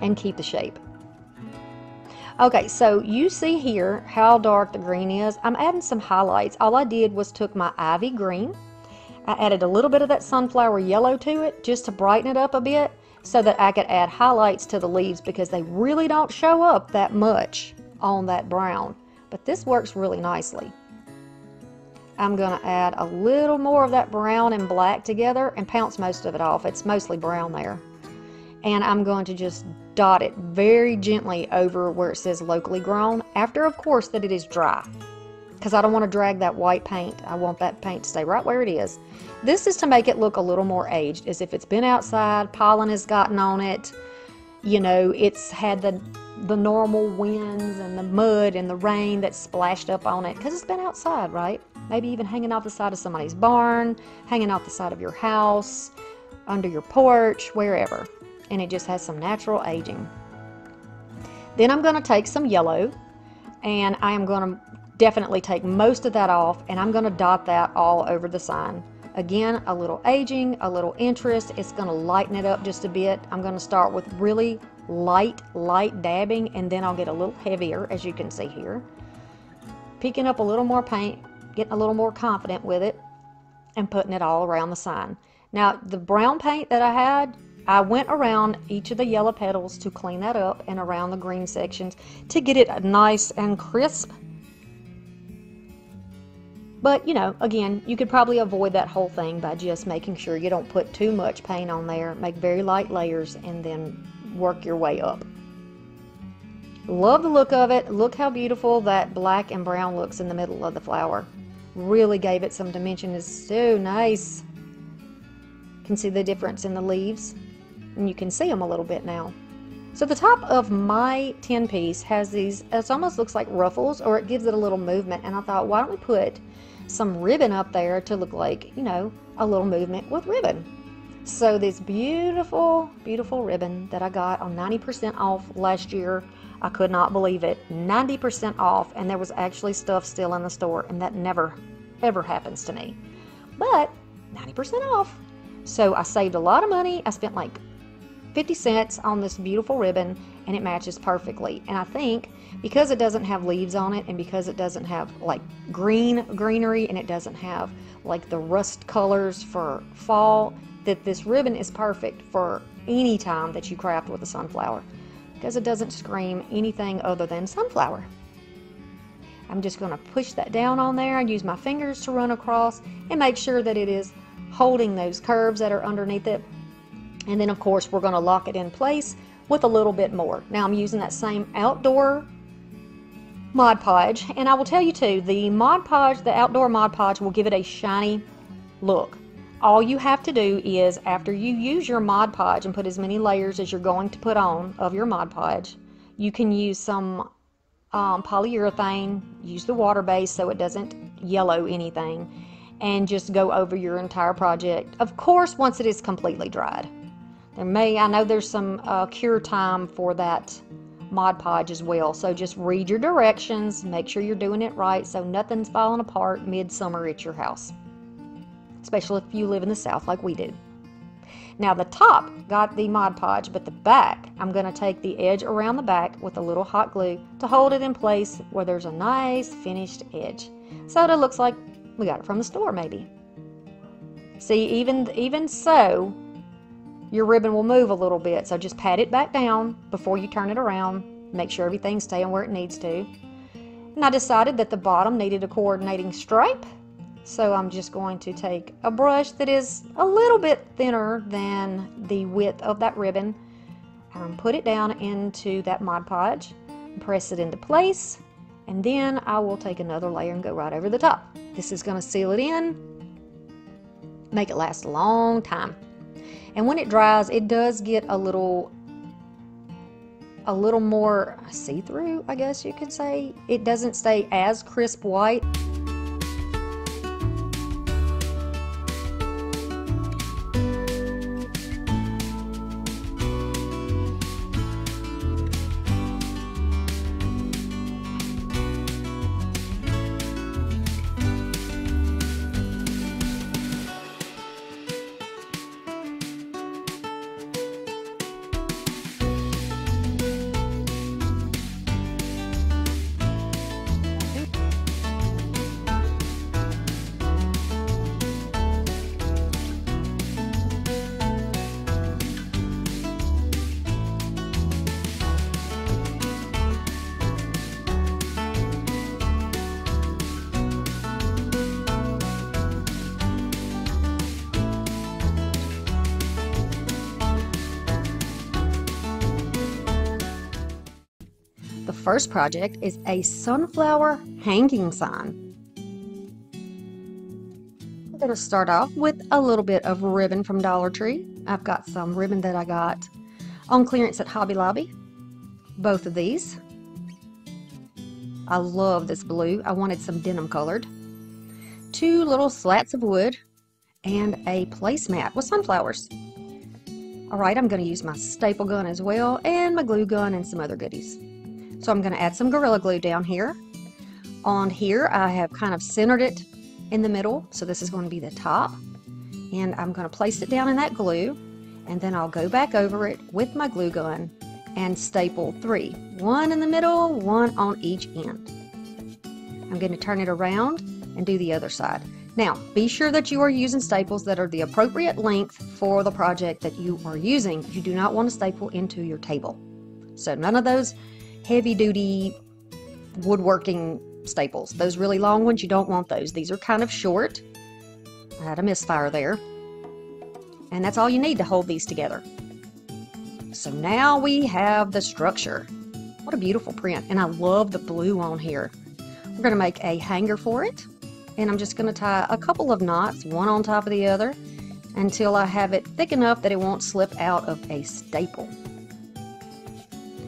and keep the shape. Okay, so you see here how dark the green is. I'm adding some highlights. All I did was took my ivy green. I added a little bit of that sunflower yellow to it just to brighten it up a bit so that I could add highlights to the leaves because they really don't show up that much on that brown. But this works really nicely. I'm going to add a little more of that brown and black together and pounce most of it off. It's mostly brown there. And I'm going to just dot it very gently over where it says locally grown, after of course that it is dry, because I don't want to drag that white paint. I want that paint to stay right where it is. This is to make it look a little more aged, as if it's been outside, pollen has gotten on it, you know, it's had the normal winds and the mud and the rain that splashed up on it because it's been outside, right? Maybe even hanging off the side of somebody's barn, hanging off the side of your house, under your porch, wherever. And it just has some natural aging. Then I'm going to take some yellow, and I am going to definitely take most of that off, and I'm going to dot that all over the sign. Again, a little aging, a little interest. It's going to lighten it up just a bit. I'm going to start with really light dabbing, and then I'll get a little heavier, as you can see here. Picking up a little more paint, getting a little more confident with it, and putting it all around the sign. Now, the brown paint that I had, I went around each of the yellow petals to clean that up and around the green sections to get it nice and crisp. But, you know, again, you could probably avoid that whole thing by just making sure you don't put too much paint on there. Make very light layers and then work your way up. Love the look of it. Look how beautiful that black and brown looks in the middle of the flower. Really gave it some dimension. It's so nice. You can see the difference in the leaves, and you can see them a little bit now. So the top of my 10 piece has these, it almost looks like ruffles, or it gives it a little movement, and I thought, why don't we put some ribbon up there to look like, you know, a little movement with ribbon. So this beautiful, beautiful ribbon that I got on 90% off last year, I could not believe it, 90% off, and there was actually stuff still in the store, and that never, ever happens to me. But 90% off. So I saved a lot of money. I spent like 50 cents on this beautiful ribbon, and it matches perfectly. And I think because it doesn't have leaves on it, and because it doesn't have like greenery, and it doesn't have like the rust colors for fall, that this ribbon is perfect for any time that you craft with a sunflower, because it doesn't scream anything other than sunflower. I'm just going to push that down on there and use my fingers to run across and make sure that it is holding those curves that are underneath it. And then of course we're going to lock it in place with a little bit more. Now I'm using that same outdoor Mod Podge, and I will tell you too, the Mod Podge, the outdoor Mod Podge will give it a shiny look. All you have to do is, after you use your Mod Podge and put as many layers as you're going to put on of your Mod Podge, you can use some polyurethane, use the water base so it doesn't yellow anything, and just go over your entire project. Of course, once it is completely dried. I know there's some cure time for that Mod Podge as well, so just read your directions, make sure you're doing it right so nothing's falling apart midsummer at your house, especially if you live in the South like we do. Now the top got the Mod Podge, but the back, I'm going to take the edge around the back with a little hot glue to hold it in place where there's a nice finished edge, so it looks like we got it from the store maybe. See, even so, your ribbon will move a little bit, so just pat it back down before you turn it around. Make sure everything's staying where it needs to. And I decided that the bottom needed a coordinating stripe, so I'm just going to take a brush that is a little bit thinner than the width of that ribbon and put it down into that Mod Podge and press it into place, and then I will take another layer and go right over the top. This is going to seal it in, make it last a long time. And when it dries, it does get a little more see-through, I guess you could say. It doesn't stay as crisp white. The first project is a sunflower hanging sign. I'm going to start off with a little bit of ribbon from Dollar Tree. I've got some ribbon that I got on clearance at Hobby Lobby. Both of these. I love this blue. I wanted some denim colored. 2 little slats of wood and a placemat with sunflowers. Alright, I'm going to use my staple gun as well and my glue gun and some other goodies. So I'm going to add some Gorilla Glue down here. On here I have kind of centered it in the middle, so this is going to be the top. And I'm going to place it down in that glue, and then I'll go back over it with my glue gun and staple 3. 1 in the middle, 1 on each end. I'm going to turn it around and do the other side. Now, be sure that you are using staples that are the appropriate length for the project that you are using. You do not want to staple into your table. So none of those heavy-duty woodworking staples. Those really long ones, you don't want those. These are kind of short. I had a misfire there. And that's all you need to hold these together. So now we have the structure. What a beautiful print. And I love the blue on here. We're going to make a hanger for it. And I'm just going to tie a couple of knots, one on top of the other, until I have it thick enough that it won't slip out of a staple.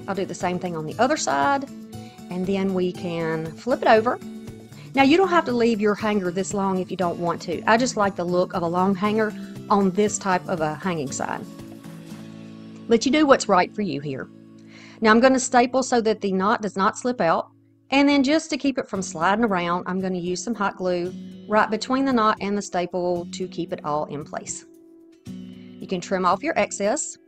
I'll do the same thing on the other side, and then we can flip it over. Now, you don't have to leave your hanger this long if you don't want to. I just like the look of a long hanger on this type of a hanging sign. But you do what's right for you here. Now, I'm going to staple so that the knot does not slip out, and then just to keep it from sliding around, I'm going to use some hot glue right between the knot and the staple to keep it all in place. You can trim off your excess.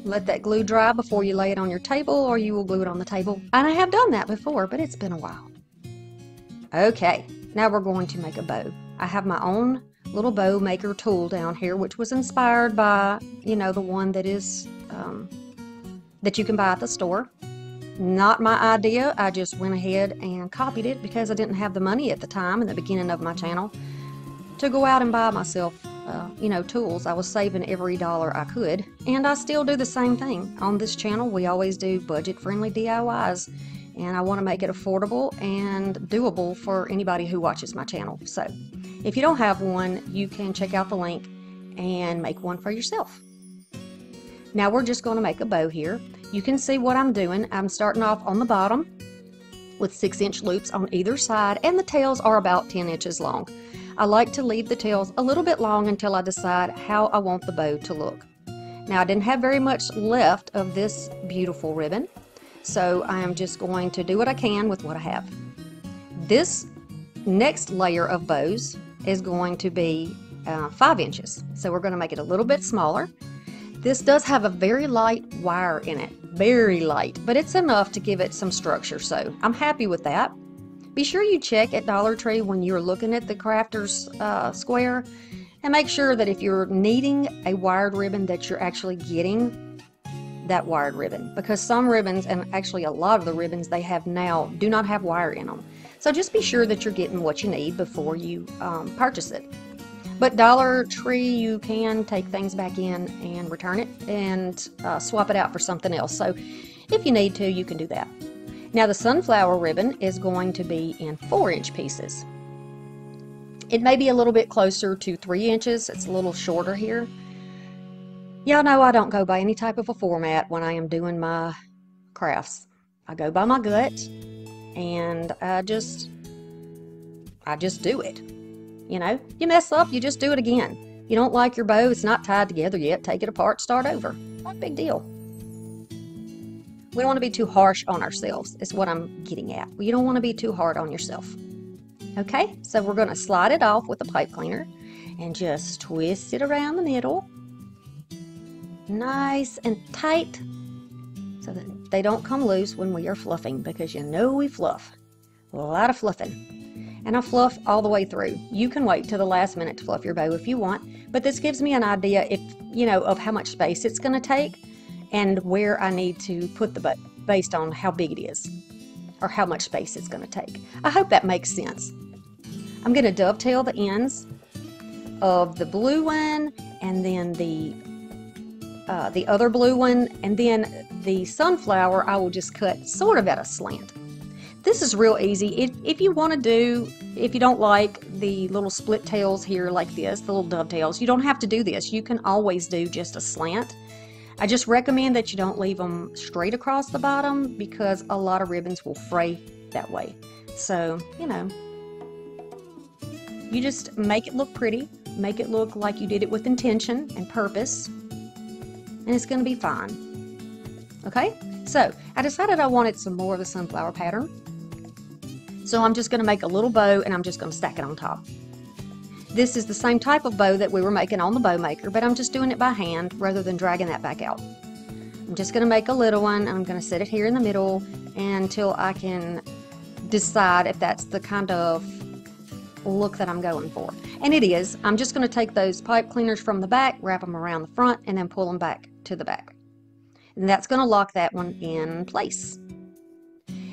Let that glue dry before you lay it on your table, or you will glue it on the table. And I have done that before, but it's been a while. Okay, now we're going to make a bow. I have my own little bow maker tool down here, which was inspired by, the one that is, that you can buy at the store. Not my idea. I just went ahead and copied it because I didn't have the money at the time in the beginning of my channel to go out and buy myself tools. I was saving every dollar I could, and I still do the same thing. On this channel, we always do budget-friendly DIYs, and I want to make it affordable and doable for anybody who watches my channel. So, if you don't have one, you can check out the link and make one for yourself. Now we're just going to make a bow here. You can see what I'm doing. I'm starting off on the bottom, with 6-inch loops on either side, and the tails are about 10 inches long. I like to leave the tails a little bit long until I decide how I want the bow to look. Now, I didn't have very much left of this beautiful ribbon, so I am just going to do what I can with what I have. This next layer of bows is going to be 5 inches, so we're going to make it a little bit smaller. This does have a very light wire in it, very light, but it's enough to give it some structure, so I'm happy with that. Be sure you check at Dollar Tree when you're looking at the crafter's square, and make sure that if you're needing a wired ribbon that you're actually getting that wired ribbon, because some ribbons, and actually a lot of the ribbons they have now, do not have wire in them. So just be sure that you're getting what you need before you purchase it. But Dollar Tree, you can take things back in and return it and swap it out for something else. So if you need to, you can do that. Now the sunflower ribbon is going to be in 4-inch pieces. It may be a little bit closer to 3 inches. It's a little shorter here. Y'all know I don't go by any type of a format when I am doing my crafts. I go by my gut, and I just do it. You know, you mess up, you just do it again. You don't like your bow, it's not tied together yet, take it apart, start over. Not a big deal. We don't want to be too harsh on ourselves, is what I'm getting at. You don't want to be too hard on yourself. Okay, so we're going to slide it off with a pipe cleaner and just twist it around the middle. Nice and tight so that they don't come loose when we are fluffing, because you know we fluff. A lot of fluffing. And I fluff all the way through. You can wait till the last minute to fluff your bow if you want, but this gives me an idea, if you know, of how much space it's going to take and where I need to put the bow based on how big it is or how much space it's going to take. I hope that makes sense. I'm going to dovetail the ends of the blue one and then the other blue one, and then the sunflower I will just cut sort of at a slant. This is real easy. If you want to do, if you don't like the little split tails here like this, the little dovetails, you don't have to do this. You can always do just a slant. I just recommend that you don't leave them straight across the bottom, because a lot of ribbons will fray that way. So, you know, you just make it look pretty, make it look like you did it with intention and purpose, and it's going to be fine. Okay, so I decided I wanted some more of the sunflower pattern. So I'm just going to make a little bow, and I'm just going to stack it on top. This is the same type of bow that we were making on the bow maker, but I'm just doing it by hand rather than dragging that back out. I'm just going to make a little one. I'm going to set it here in the middle until I can decide if that's the kind of look that I'm going for. And it is. I'm just going to take those pipe cleaners from the back, wrap them around the front, and then pull them back to the back. And that's going to lock that one in place.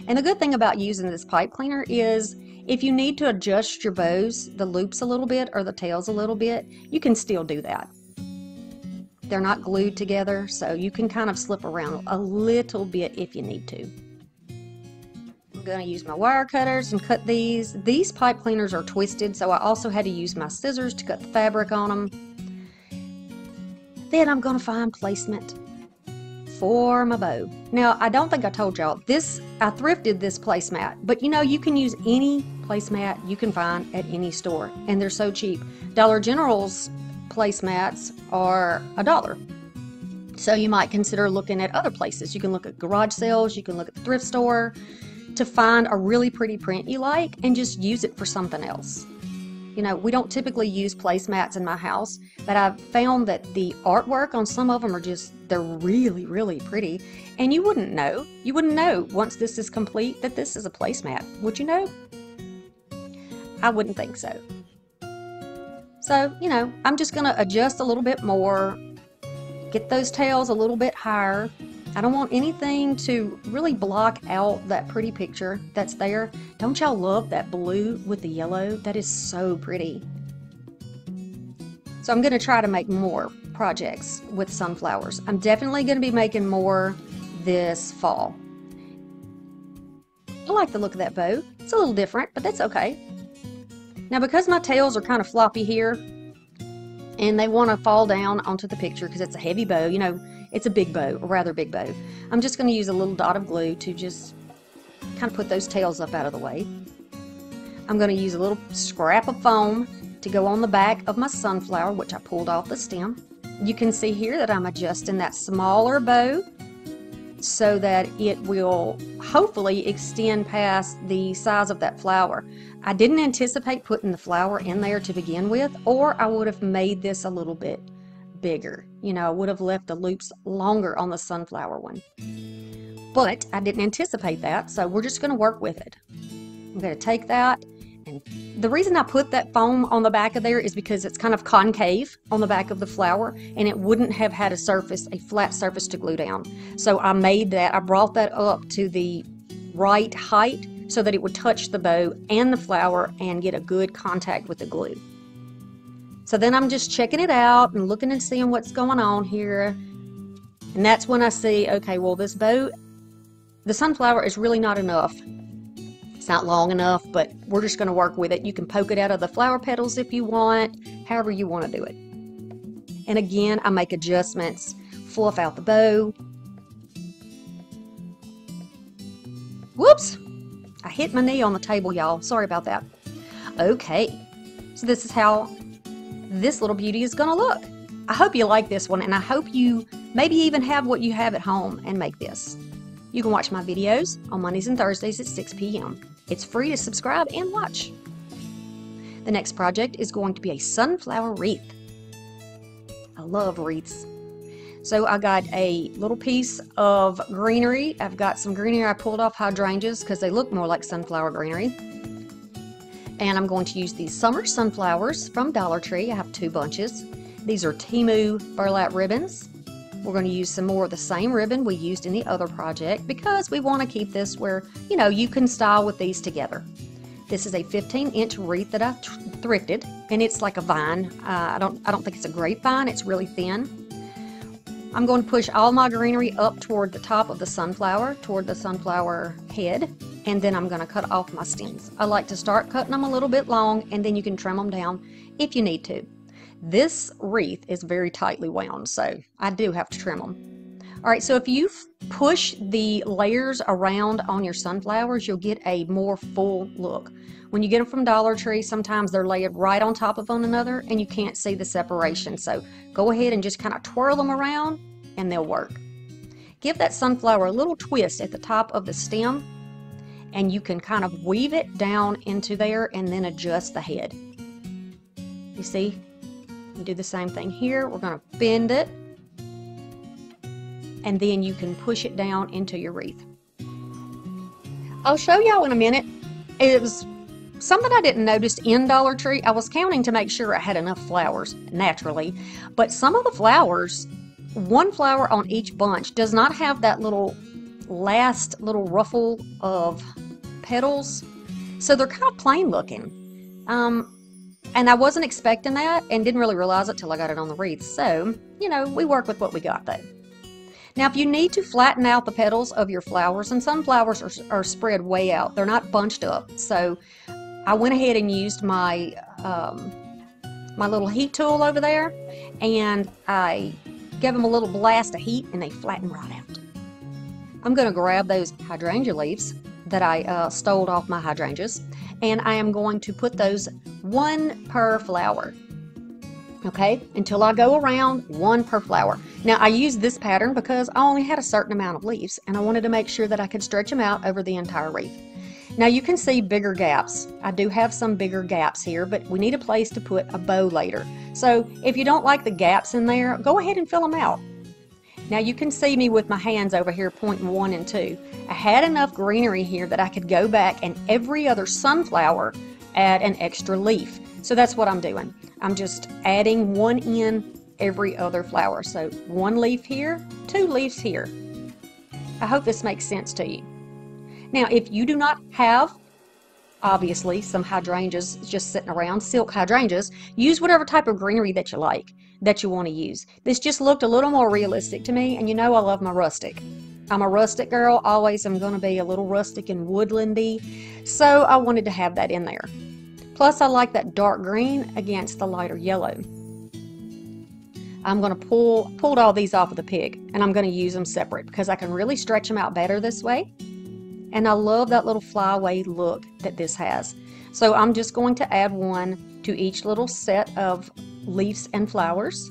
And the good thing about using this pipe cleaner is if you need to adjust your bows, the loops a little bit or the tails a little bit, you can still do that. They're not glued together, so you can kind of slip around a little bit if you need to. I'm going to use my wire cutters and cut these. These pipe cleaners are twisted, so I also had to use my scissors to cut the fabric on them. Then I'm going to find placement for my bow. Now, I don't think I told y'all, I thrifted this placemat, but you know, you can use any placemat you can find at any store, and they're so cheap. Dollar General's placemats are $1. So you might consider looking at other places. You can look at garage sales, you can look at the thrift store to find a really pretty print you like and just use it for something else. You know, we don't typically use placemats in my house, but I've found that the artwork on some of them are just, they're really, really pretty. And you wouldn't know once this is complete that this is a placemat. Would you know? I wouldn't think so. So, you know, I'm just going to adjust a little bit more, get those tails a little bit higher. I don't want anything to really block out that pretty picture that's there. Don't y'all love that blue with the yellow? That is so pretty. So I'm going to try to make more projects with sunflowers. I'm definitely going to be making more this fall. I like the look of that bow. It's a little different, but that's okay. Now, because my tails are kind of floppy here and they want to fall down onto the picture because it's a heavy bow, you know, it's a big bow, a rather big bow. I'm just going to use a little dot of glue to just kind of put those tails up out of the way. I'm going to use a little scrap of foam to go on the back of my sunflower, which I pulled off the stem. You can see here that I'm adjusting that smaller bow so that it will hopefully extend past the size of that flower. I didn't anticipate putting the flower in there to begin with, or I would have made this a little bit bigger. You know, I would have left the loops longer on the sunflower one. But I didn't anticipate that, so we're just going to work with it. I'm going to take that, and the reason I put that foam on the back of there is because it's kind of concave on the back of the flower, and it wouldn't have had a flat surface to glue down. So I brought that up to the right height so that it would touch the bow and the flower and get a good contact with the glue. So then I'm just checking it out and looking and seeing what's going on here. And that's when I see, okay, well, this bow, the sunflower is really not enough. It's not long enough, but we're just going to work with it. You can poke it out of the flower petals if you want, however you want to do it. And again, I make adjustments, fluff out the bow. Whoops! I hit my knee on the table, y'all. Sorry about that. Okay, so this is how this little beauty is going to look. I hope you like this one, and I hope you maybe even have what you have at home and make this. You can watch my videos on Mondays and Thursdays at 6 p.m. It's free to subscribe and watch. The next project is going to be a sunflower wreath. I love wreaths. So I got a little piece of greenery. I've got some greenery I pulled off hydrangeas because they look more like sunflower greenery. And I'm going to use these summer sunflowers from Dollar Tree. I have 2 bunches. These are Timu burlap ribbons. We're going to use some more of the same ribbon we used in the other project because we want to keep this where, you know, you can style with these together. This is a 15-inch wreath that I thrifted, and it's like a vine. I don't think it's a grapevine. It's really thin. I'm going to push all my greenery up toward the top of the sunflower, toward the sunflower head, and then I'm going to cut off my stems. I like to start cutting them a little bit long, and then you can trim them down if you need to. This wreath is very tightly wound, so I do have to trim them. All right, so if you push the layers around on your sunflowers, you'll get a more full look. When you get them from Dollar Tree, sometimes they're layered right on top of one another and you can't see the separation. So go ahead and just kind of twirl them around and they'll work. Give that sunflower a little twist at the top of the stem and you can kind of weave it down into there and then adjust the head. You see? You do the same thing here. We're going to bend it and then you can push it down into your wreath. I'll show y'all in a minute. It was something I didn't notice in Dollar Tree. I was counting to make sure I had enough flowers naturally, but some of the flowers, one flower on each bunch does not have that last little ruffle of petals, so they're kind of plain looking. And I wasn't expecting that and didn't really realize it till I got it on the wreath. So, you know, we work with what we got though. Now, if you need to flatten out the petals of your flowers, and some flowers are spread way out, they're not bunched up. So I went ahead and used my, my little heat tool over there, and I gave them a little blast of heat and they flatten right out. I'm going to grab those hydrangea leaves that I stole off my hydrangeas, and I am going to put those 1 per flower, okay, until I go around 1 per flower. Now I used this pattern because I only had a certain amount of leaves and I wanted to make sure that I could stretch them out over the entire wreath. Now you can see bigger gaps. I do have some bigger gaps here, but we need a place to put a bow later. So if you don't like the gaps in there, go ahead and fill them out. Now you can see me with my hands over here pointing 1 and 2. I had enough greenery here that I could go back and every other sunflower add an extra leaf. So that's what I'm doing. I'm just adding 1 in every other flower. So 1 leaf here, 2 leaves here. I hope this makes sense to you. Now if you do not have, obviously, some hydrangeas just sitting around, silk hydrangeas, use whatever type of greenery that you like, that you want to use. This just looked a little more realistic to me, and you know I love my rustic. I'm a rustic girl, always am going to be a little rustic and woodlandy, so I wanted to have that in there. Plus I like that dark green against the lighter yellow. I'm going to pulled all these off of the pig, and I'm going to use them separate because I can really stretch them out better this way. And I love that little flyaway look that this has. So I'm just going to add one to each little set of leaves and flowers.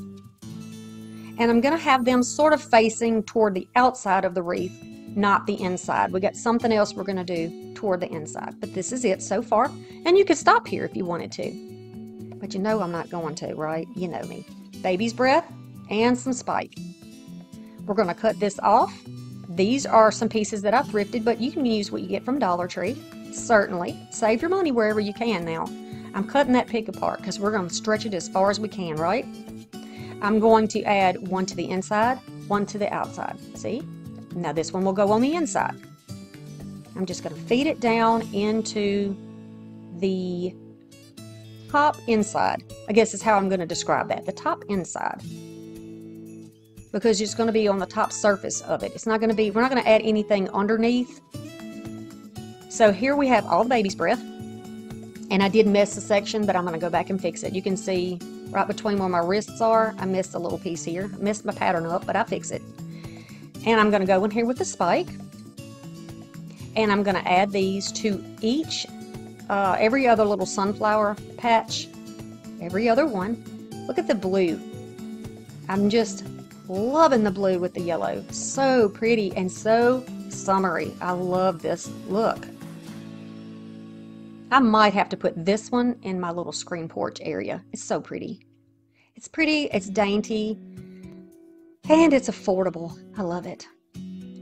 And I'm going to have them sort of facing toward the outside of the wreath, not the inside. We got something else we're going to do toward the inside, but this is it so far. And you could stop here if you wanted to, but you know I'm not going to, right? You know me. Baby's breath and some spike. We're going to cut this off. These are some pieces that I thrifted, but you can use what you get from Dollar Tree. Certainly. Save your money wherever you can now. I'm cutting that pick apart because we're going to stretch it as far as we can, right? I'm going to add one to the inside, one to the outside. See? Now this one will go on the inside. I'm just going to feed it down into the top inside. I guess is how I'm going to describe that. The top inside. Because it's going to be on the top surface of it. It's not going to be, we're not going to add anything underneath. So here we have all the baby's breath. And I did miss a section, but I'm going to go back and fix it. You can see right between where my wrists are, I missed a little piece here. I messed my pattern up, but I fix it. And I'm going to go in here with the spike. And I'm going to add these to each, every other little sunflower patch. Every other one. Look at the blue. I'm just loving the blue with the yellow. So pretty and so summery. I love this look. I might have to put this one in my little screen porch area. It's so pretty. It's pretty, it's dainty, and it's affordable. I love it.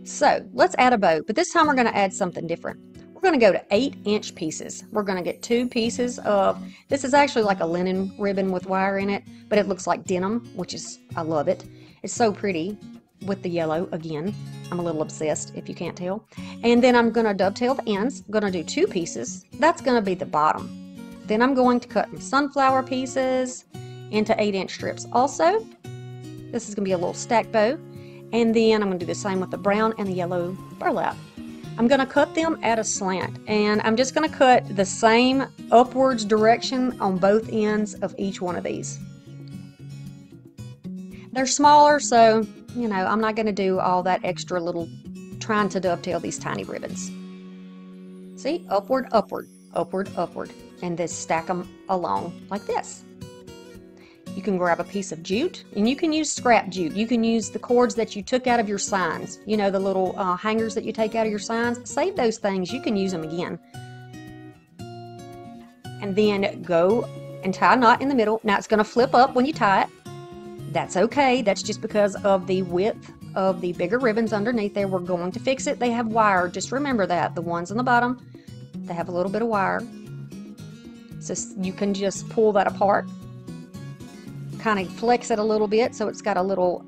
So let's add a bow, but this time we're going to add something different. We're going to go to 8-inch pieces. We're going to get 2 pieces of, this is actually like a linen ribbon with wire in it, but it looks like denim, which is, I love it. It's so pretty with the yellow again. I'm a little obsessed if you can't tell. And then I'm going to dovetail the ends. I'm going to do 2 pieces. That's going to be the bottom. Then I'm going to cut my sunflower pieces into 8-inch strips also. This is going to be a little stacked bow. And then I'm going to do the same with the brown and the yellow burlap. I'm going to cut them at a slant, and I'm just going to cut the same upwards direction on both ends of each one of these. They're smaller, so, you know, I'm not going to do all that extra little trying to dovetail these tiny ribbons. See? Upward, upward, upward, upward. And then stack them along like this. You can grab a piece of jute, and you can use scrap jute. You can use the cords that you took out of your signs. You know, the little hangers that you take out of your signs. Save those things. You can use them again. And then go and tie a knot in the middle. Now it's going to flip up when you tie it. That's okay. That's just because of the width of the bigger ribbons underneath there. We're going to fix it. They have wire. Just remember that. The ones on the bottom, they have a little bit of wire. So you can just pull that apart. Kind of flex it a little bit so it's got a little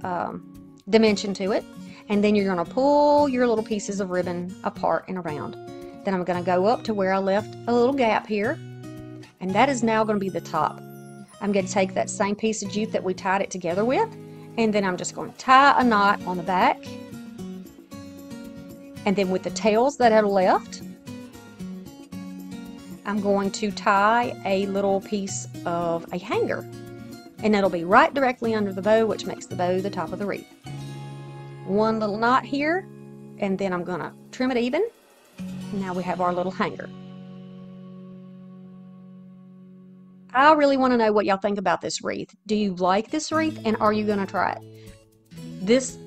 dimension to it, and then you're going to pull your little pieces of ribbon apart and around. Then I'm going to go up to where I left a little gap here, and that is now going to be the top. I'm going to take that same piece of jute that we tied it together with, and then I'm just going to tie a knot on the back, and then with the tails that are left, I'm going to tie a little piece of a hanger. And it'll be right directly under the bow, which makes the bow the top of the wreath. One little knot here, and then I'm going to trim it even. Now we have our little hanger. I really want to know what y'all think about this wreath. Do you like this wreath, and are you going to try it? This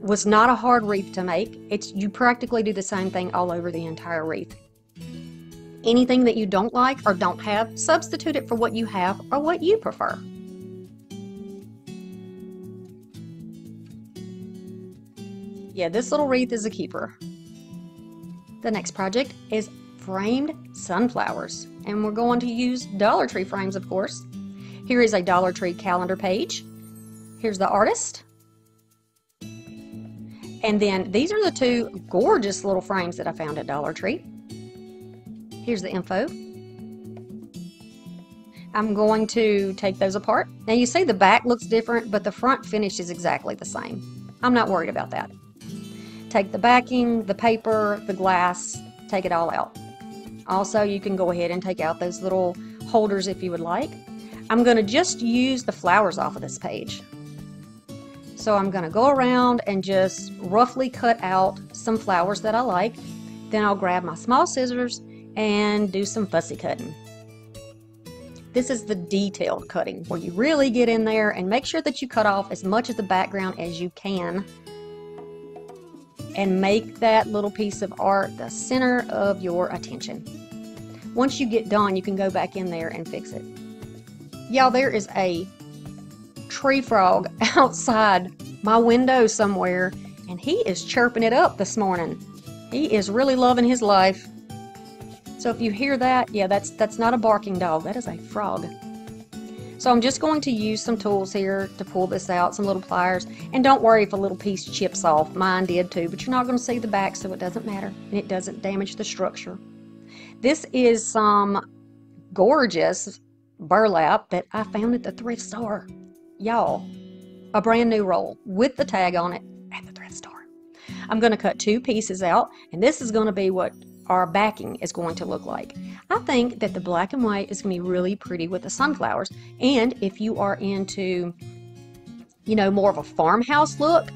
was not a hard wreath to make. You practically do the same thing all over the entire wreath. Anything that you don't like or don't have, substitute it for what you have or what you prefer. Yeah, this little wreath is a keeper. The next project is framed sunflowers, and we're going to use Dollar Tree frames, of course. Here is a Dollar Tree calendar page. Here's the artist. And then these are the 2 gorgeous little frames that I found at Dollar Tree. Here's the info. I'm going to take those apart. Now you see the back looks different, but the front finish is exactly the same. I'm not worried about that. Take the backing, the paper, the glass, take it all out. Also, you can go ahead and take out those little holders if you would like. I'm going to just use the flowers off of this page. So I'm going to go around and just roughly cut out some flowers that I like. Then I'll grab my small scissors and do some fussy cutting. This is the detailed cutting where you really get in there and make sure that you cut off as much of the background as you can and make that little piece of art the center of your attention. Once you get done, you can go back in there and fix it. Y'all, there is a tree frog outside my window somewhere, and he is chirping it up this morning. He is really loving his life. So if you hear that, yeah, that's not a barking dog, that is a frog. So I'm just going to use some tools here to pull this out, some little pliers. And don't worry if a little piece chips off. Mine did too, but you're not going to see the back, so it doesn't matter. And it doesn't damage the structure. This is some gorgeous burlap that I found at the thrift store. Y'all, a brand new roll with the tag on it at the thrift store. I'm going to cut 2 pieces out, and this is going to be what our backing is going to look like. I think that the black and white is going to be really pretty with the sunflowers, and if you are into, you know, more of a farmhouse look,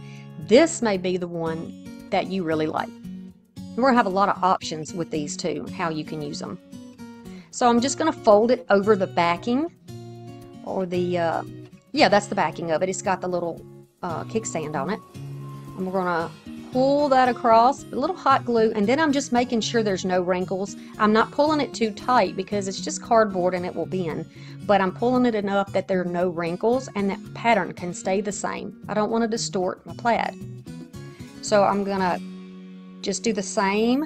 this may be the one that you really like. We're going to have a lot of options with these too, how you can use them. So I'm just going to fold it over the backing, or the, yeah, that's the backing of it. It's got the little kickstand on it. And we're going to pull that across, a little hot glue, and then I'm just making sure there's no wrinkles. I'm not pulling it too tight because it's just cardboard and it will bend, but I'm pulling it enough that there are no wrinkles and that pattern can stay the same. I don't want to distort my plaid. So I'm gonna just do the same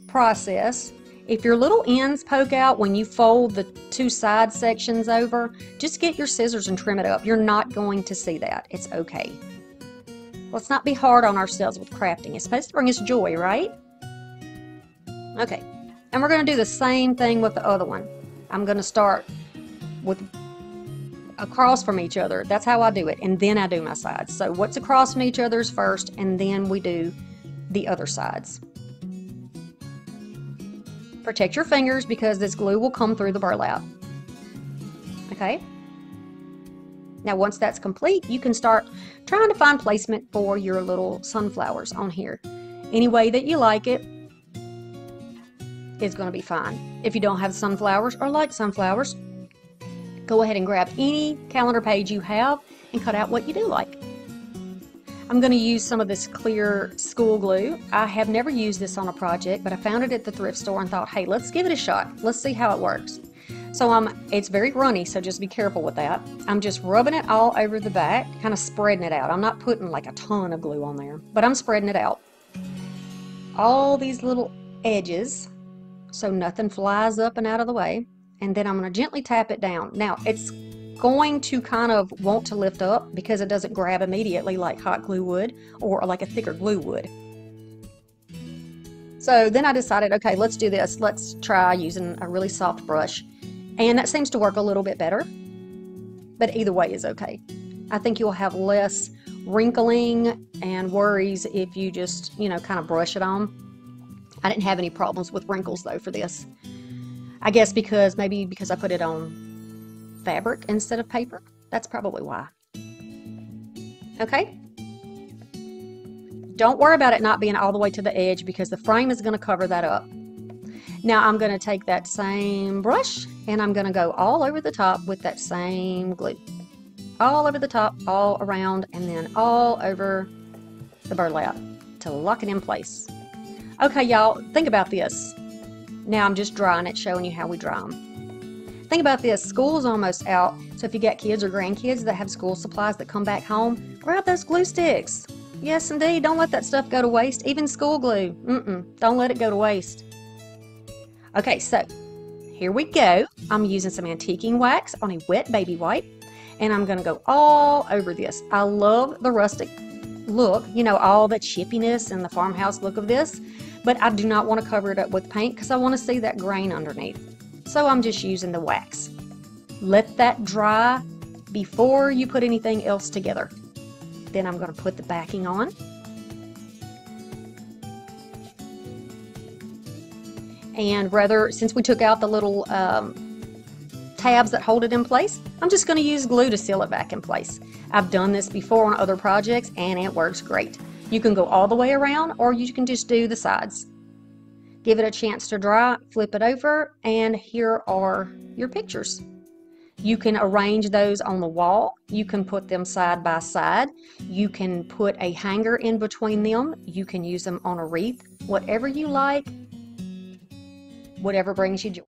process. If your little ends poke out when you fold the 2 side sections over, just get your scissors and trim it up. You're not going to see that. It's okay. Let's not be hard on ourselves with crafting. It's supposed to bring us joy, right? Okay, and we're going to do the same thing with the other one. I'm going to start with across from each other. That's how I do it, and then I do my sides. So what's across from each other's first, and then we do the other sides. Protect your fingers because this glue will come through the burlap. Okay? Now once that's complete, you can start trying to find placement for your little sunflowers on here. Any way that you like it is going to be fine. If you don't have sunflowers or like sunflowers, go ahead and grab any calendar page you have and cut out what you do like. I'm going to use some of this clear school glue. I have never used this on a project, but I found it at the thrift store and thought, hey, let's give it a shot. Let's see how it works. So it's very runny, so just be careful with that. I'm just rubbing it all over the back, kind of spreading it out. I'm not putting like a ton of glue on there, but I'm spreading it out. All these little edges, so nothing flies up and out of the way. And then I'm going to gently tap it down. Now, it's going to kind of want to lift up because it doesn't grab immediately like hot glue would or like a thicker glue would. So then I decided, okay, let's do this. Let's try using a really soft brush. And that seems to work a little bit better, but either way is okay. I think you'll have less wrinkling and worries if you just, you know, kind of brush it on. I didn't have any problems with wrinkles though for this. I guess maybe because I put it on fabric instead of paper. That's probably why. Okay. Don't worry about it not being all the way to the edge because the frame is going to cover that up. Now I'm going to take that same brush and I'm going to go all over the top with that same glue. All over the top, all around, and then all over the burlap to lock it in place. Okay, y'all, think about this. Now I'm just drying it, showing you how we dry them. Think about this. School's almost out, so if you got kids or grandkids that have school supplies that come back home, grab those glue sticks. Yes, indeed. Don't let that stuff go to waste. Even school glue. Don't let it go to waste. Okay, so here we go. I'm using some antiquing wax on a wet baby wipe, and I'm going to go all over this. I love the rustic look, you know, all the chippiness and the farmhouse look of this, but I do not want to cover it up with paint because I want to see that grain underneath. So I'm just using the wax. Let that dry before you put anything else together. Then I'm going to put the backing on. And since we took out the little tabs that hold it in place, I'm just going to use glue to seal it back in place. I've done this before on other projects and it works great. You can go all the way around or you can just do the sides. give it a chance to dry, flip it over, and here are your pictures. You can arrange those on the wall. You can put them side by side. You can put a hanger in between them. You can use them on a wreath. Whatever you like, whatever brings you joy.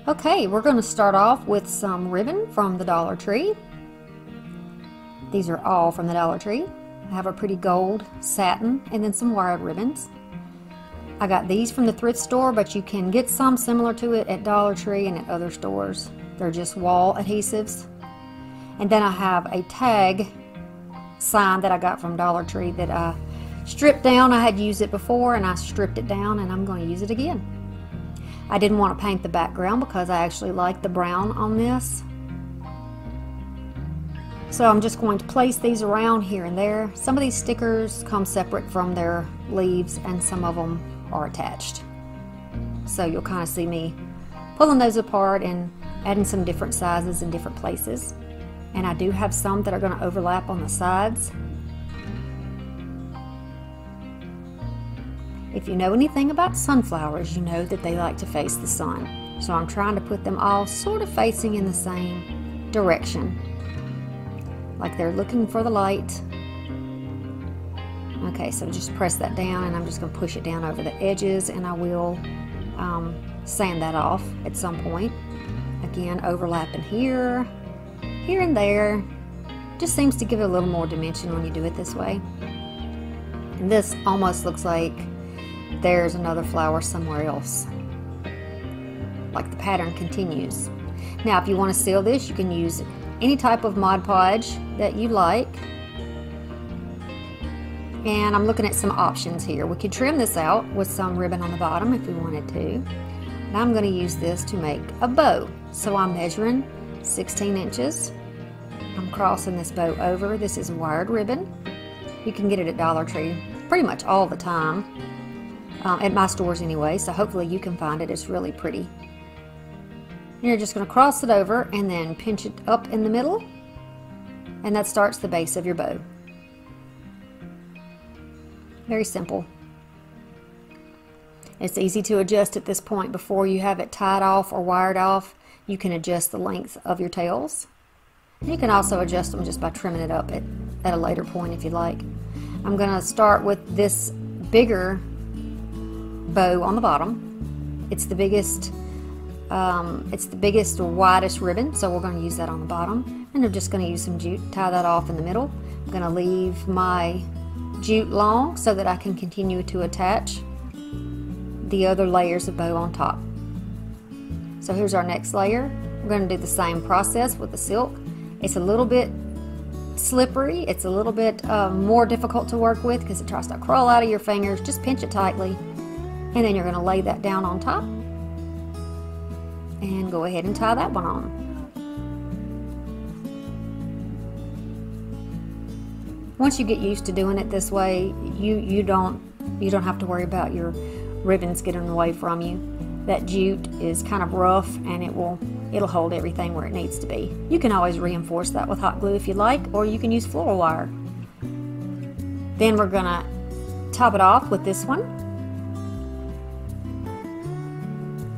Okay, we're going to start off with some ribbon from the Dollar Tree. These are all from the Dollar Tree. I have a pretty gold satin and then some wired ribbons. I got these from the thrift store, but you can get some similar to it at Dollar Tree and at other stores. They're just wall adhesives. And then I have a tag sign that I got from Dollar Tree that I stripped down. I had used it before and I stripped it down, and I'm going to use it again. I didn't want to paint the background because I actually like the brown on this. So I'm just going to place these around here and there. Some of these stickers come separate from their leaves and some of them are attached. So you'll kind of see me pulling those apart and adding some different sizes in different places. And I do have some that are going to overlap on the sides. If you know anything about sunflowers, you know that they like to face the sun. So I'm trying to put them all sort of facing in the same direction, like they're looking for the light. Okay, so just press that down, and I'm just going to push it down over the edges, and I will sand that off at some point. Again, overlapping here, here and there. Just seems to give it a little more dimension when you do it this way. And this almost looks like there's another flower somewhere else, like the pattern continues. Now if you want to seal this, you can use any type of Mod Podge that you like, and I'm looking at some options here. We could trim this out with some ribbon on the bottom if we wanted to, and I'm going to use this to make a bow. So I'm measuring 16 inches. I'm crossing this bow over. This is wired ribbon. You can get it at Dollar Tree pretty much all the time. At my stores anyway, so hopefully you can find it. It's really pretty. And you're just going to cross it over and then pinch it up in the middle, and that starts the base of your bow. Very simple. It's easy to adjust at this point before you have it tied off or wired off. You can adjust the length of your tails. You can also adjust them just by trimming it up at a later point if you like. I'm going to start with this bigger bow on the bottom. It's the biggest or widest ribbon, so we're going to use that on the bottom, and I'm just going to use some jute, tie that off in the middle. I'm going to leave my jute long so that I can continue to attach the other layers of bow on top. So here's our next layer. We're going to do the same process with the silk. It's a little bit slippery. It's a little bit more difficult to work with because it tries to crawl out of your fingers. Just pinch it tightly, and then you're going to lay that down on top and go ahead and tie that one on. Once you get used to doing it this way, you don't have to worry about your ribbons getting away from you. That jute is kind of rough, and it'll hold everything where it needs to be. You can always reinforce that with hot glue if you like, or you can use floral wire. Then we're gonna top it off with this one.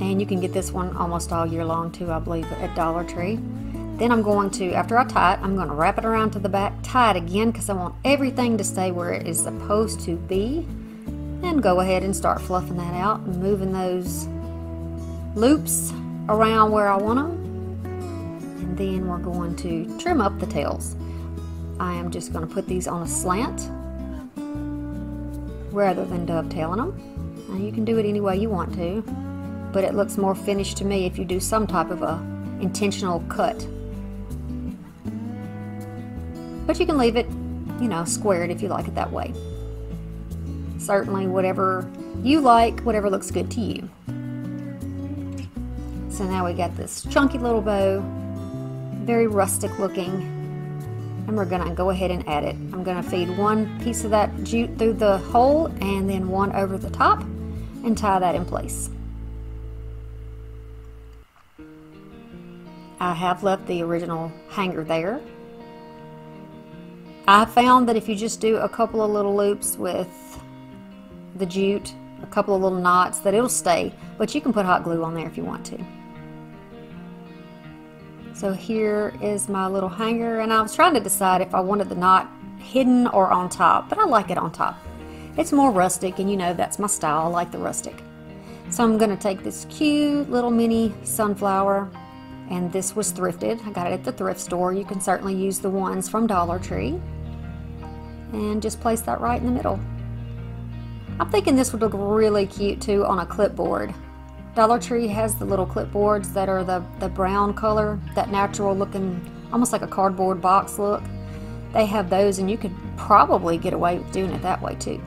And you can get this one almost all year long too, I believe, at Dollar Tree. Then I'm going to, after I tie it, I'm going to wrap it around to the back, tie it again because I want everything to stay where it is supposed to be. And go ahead and start fluffing that out and moving those loops around where I want them. And then we're going to trim up the tails. I am just going to put these on a slant rather than dovetailing them. Now you can do it any way you want to, but it looks more finished to me if you do some type of a intentional cut. But you can leave it, you know, squared if you like it that way. Certainly whatever you like, whatever looks good to you. So now we got this chunky little bow, very rustic looking, and we're gonna go ahead and add it. I'm gonna feed one piece of that jute through the hole and then one over the top and tie that in place. I have left the original hanger there. I found that if you just do a couple of little loops with the jute, a couple of little knots, that it'll stay, but you can put hot glue on there if you want to. So here is my little hanger, and I was trying to decide if I wanted the knot hidden or on top, but I like it on top. It's more rustic, and you know that's my style. I like the rustic. So I'm going to take this cute little mini sunflower, and this was thrifted. I got it at the thrift store. You can certainly use the ones from Dollar Tree. And just place that right in the middle. I'm thinking this would look really cute too on a clipboard. Dollar Tree has the little clipboards that are the brown color, that natural looking, almost like a cardboard box look. They have those, and you could probably get away with doing it that way too.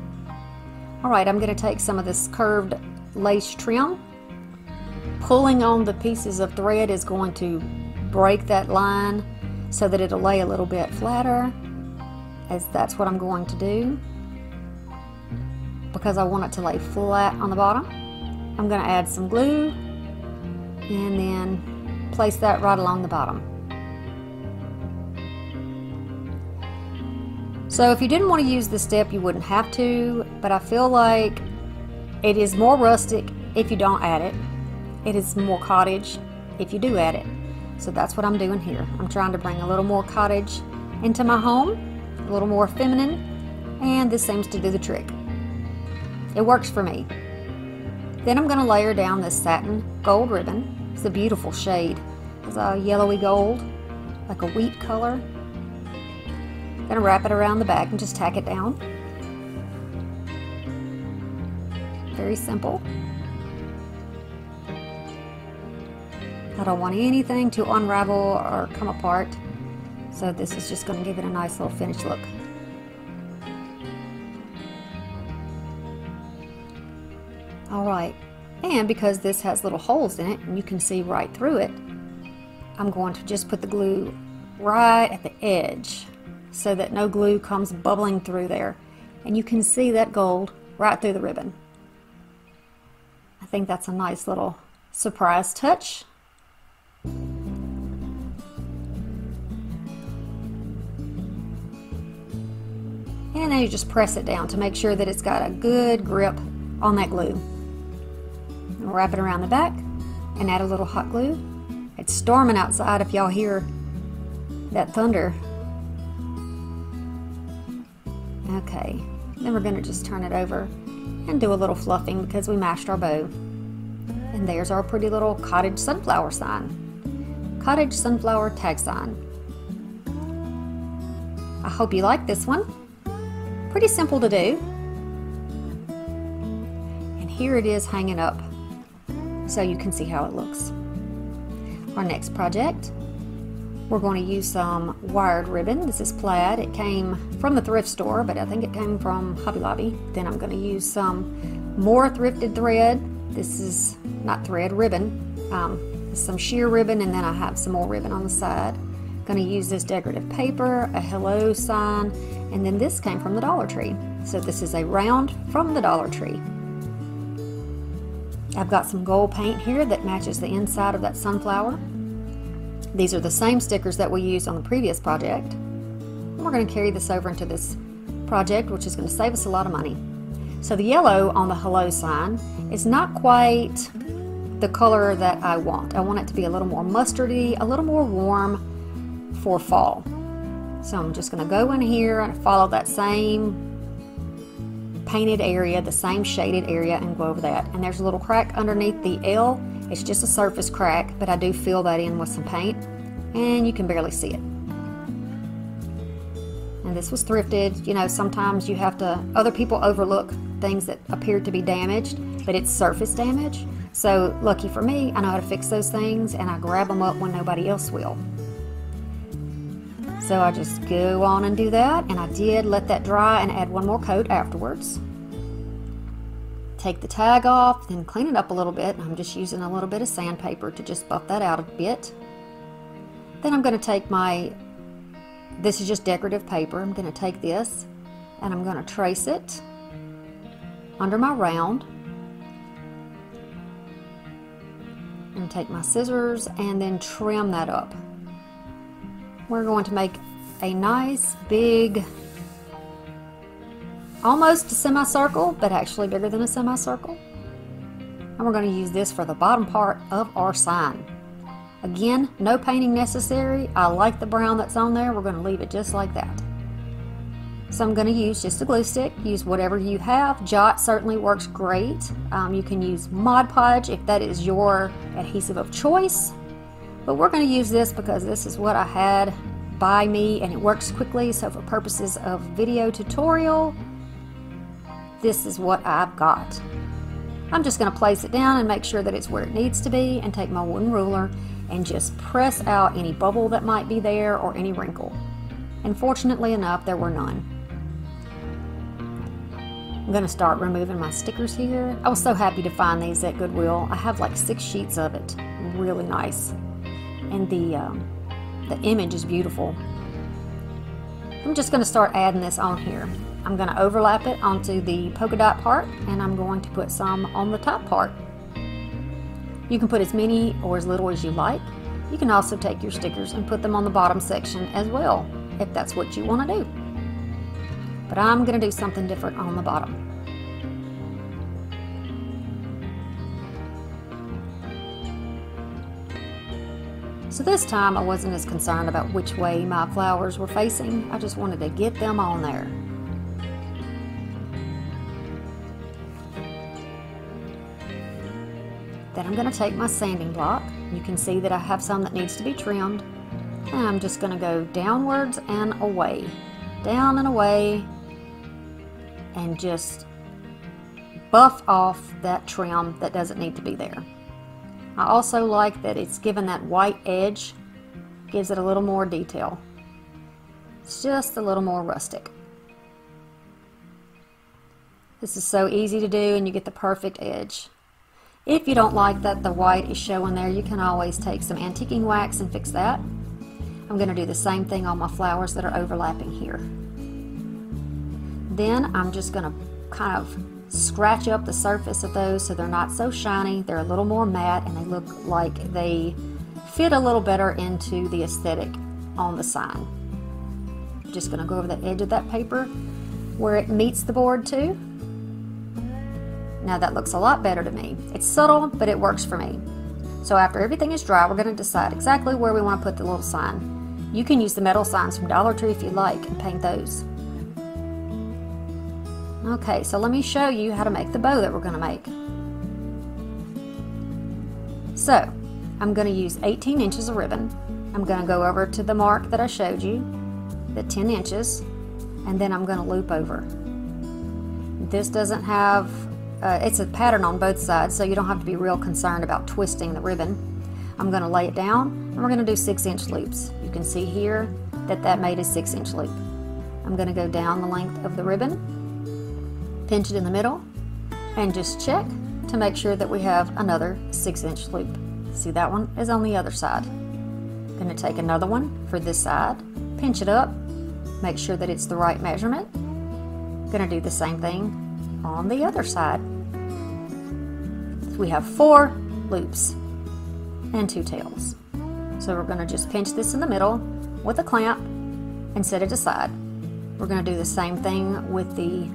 Alright, I'm going to take some of this curved lace trim. Pulling on the pieces of thread is going to break that line so that it'll lay a little bit flatter, as that's what I'm going to do because I want it to lay flat on the bottom. I'm going to add some glue and then place that right along the bottom. So if you didn't want to use this step, you wouldn't have to, but I feel like it is more rustic if you don't add it. It is more cottage if you do add it. So that's what I'm doing here. I'm trying to bring a little more cottage into my home, a little more feminine, and this seems to do the trick. It works for me. Then I'm going to layer down this satin gold ribbon. It's a beautiful shade. It's a yellowy gold, like a wheat color. Gonna wrap it around the back and just tack it down. Very simple. I don't want anything to unravel or come apart, so this is just going to give it a nice little finished look. Alright, and because this has little holes in it and you can see right through it, I'm going to just put the glue right at the edge so that no glue comes bubbling through there, and you can see that gold right through the ribbon. I think that's a nice little surprise touch. And now you just press it down to make sure that it's got a good grip on that glue. And wrap it around the back and add a little hot glue. It's storming outside if y'all hear that thunder. Okay, then we're going to just turn it over and do a little fluffing because we mashed our bow. And there's our pretty little cottage sunflower sign. Cottage sunflower tag sign. I hope you like this one. Pretty simple to do. And here it is hanging up so you can see how it looks. Our next project, we're going to use some wired ribbon. This is plaid. It came from the thrift store, but I think it came from Hobby Lobby. Then I'm going to use some more thrifted thread. This is not thread, ribbon. Some sheer ribbon, and then I have some more ribbon on the side. Going to use this decorative paper, a hello sign, and then this came from the Dollar Tree. So this is a round from the Dollar Tree. I've got some gold paint here that matches the inside of that sunflower. These are the same stickers that we used on the previous project. And we're going to carry this over into this project, which is going to save us a lot of money. So the yellow on the hello sign is not quite the color that I want. I want it to be a little more mustardy, a little more warm for fall. So I'm just going to go in here and follow that same painted area, the same shaded area, and go over that. And there's a little crack underneath the L. It's just a surface crack, but I do fill that in with some paint, and you can barely see it. And this was thrifted. You know, sometimes you have to, other people overlook things that appear to be damaged, but it's surface damage. So lucky for me, I know how to fix those things, and I grab them up when nobody else will. So I just go on and do that, and I did let that dry and add one more coat afterwards. Take the tag off, then clean it up a little bit. I'm just using a little bit of sandpaper to just buff that out a bit. Then I'm going to take this is just decorative paper. I'm going to take this and I'm going to trace it under my round. And take my scissors and then trim that up. We're going to make a nice big, almost a semicircle, but actually bigger than a semicircle. And we're going to use this for the bottom part of our sign. Again, no painting necessary. I like the brown that's on there. We're going to leave it just like that. So I'm going to use just a glue stick. Use whatever you have. Jot certainly works great. You can use Mod Podge if that is your adhesive of choice. But we're going to use this because this is what I had by me and it works quickly. So for purposes of video tutorial, this is what I've got. I'm just going to place it down and make sure that it's where it needs to be, and take my wooden ruler and just press out any bubble that might be there or any wrinkle. And fortunately enough, there were none. I'm going to start removing my stickers here. I was so happy to find these at Goodwill. I have like 6 sheets of it. Really nice. And the image is beautiful. I'm just going to start adding this on here. I'm going to overlap it onto the polka dot part, and I'm going to put some on the top part. You can put as many or as little as you like. You can also take your stickers and put them on the bottom section as well, if that's what you want to do. But I'm going to do something different on the bottom. So this time I wasn't as concerned about which way my flowers were facing. I just wanted to get them on there. Then I'm going to take my sanding block. You can see that I have some that needs to be trimmed. And I'm just going to go downwards and away. Down and away. And just buff off that trim that doesn't need to be there. I also like that it's given that white edge. Gives it a little more detail. It's just a little more rustic. This is so easy to do, and you get the perfect edge. If you don't like that the white is showing there, you can always take some antiquing wax and fix that. I'm going to do the same thing on my flowers that are overlapping here. Then I'm just going to kind of scratch up the surface of those so they're not so shiny. They're a little more matte, and they look like they fit a little better into the aesthetic on the sign. I'm just going to go over the edge of that paper where it meets the board too. Now that looks a lot better to me. It's subtle, but it works for me. So after everything is dry, we're going to decide exactly where we want to put the little sign. You can use the metal signs from Dollar Tree if you like and paint those. Okay, so let me show you how to make the bow that we're going to make. So I'm going to use 18 inches of ribbon. I'm going to go over to the mark that I showed you, the 10 inches, and then I'm going to loop over. This doesn't have it's a pattern on both sides, so you don't have to be real concerned about twisting the ribbon. I'm going to lay it down, and we're going to do 6-inch loops. You can see here that that made a 6-inch loop. I'm going to go down the length of the ribbon, pinch it in the middle, and just check to make sure that we have another 6-inch loop. See, that one is on the other side. I'm going to take another one for this side, pinch it up, make sure that it's the right measurement. I'm going to do the same thing on the other side. We have 4 loops and 2 tails. So we're going to just pinch this in the middle with a clamp and set it aside. We're going to do the same thing with the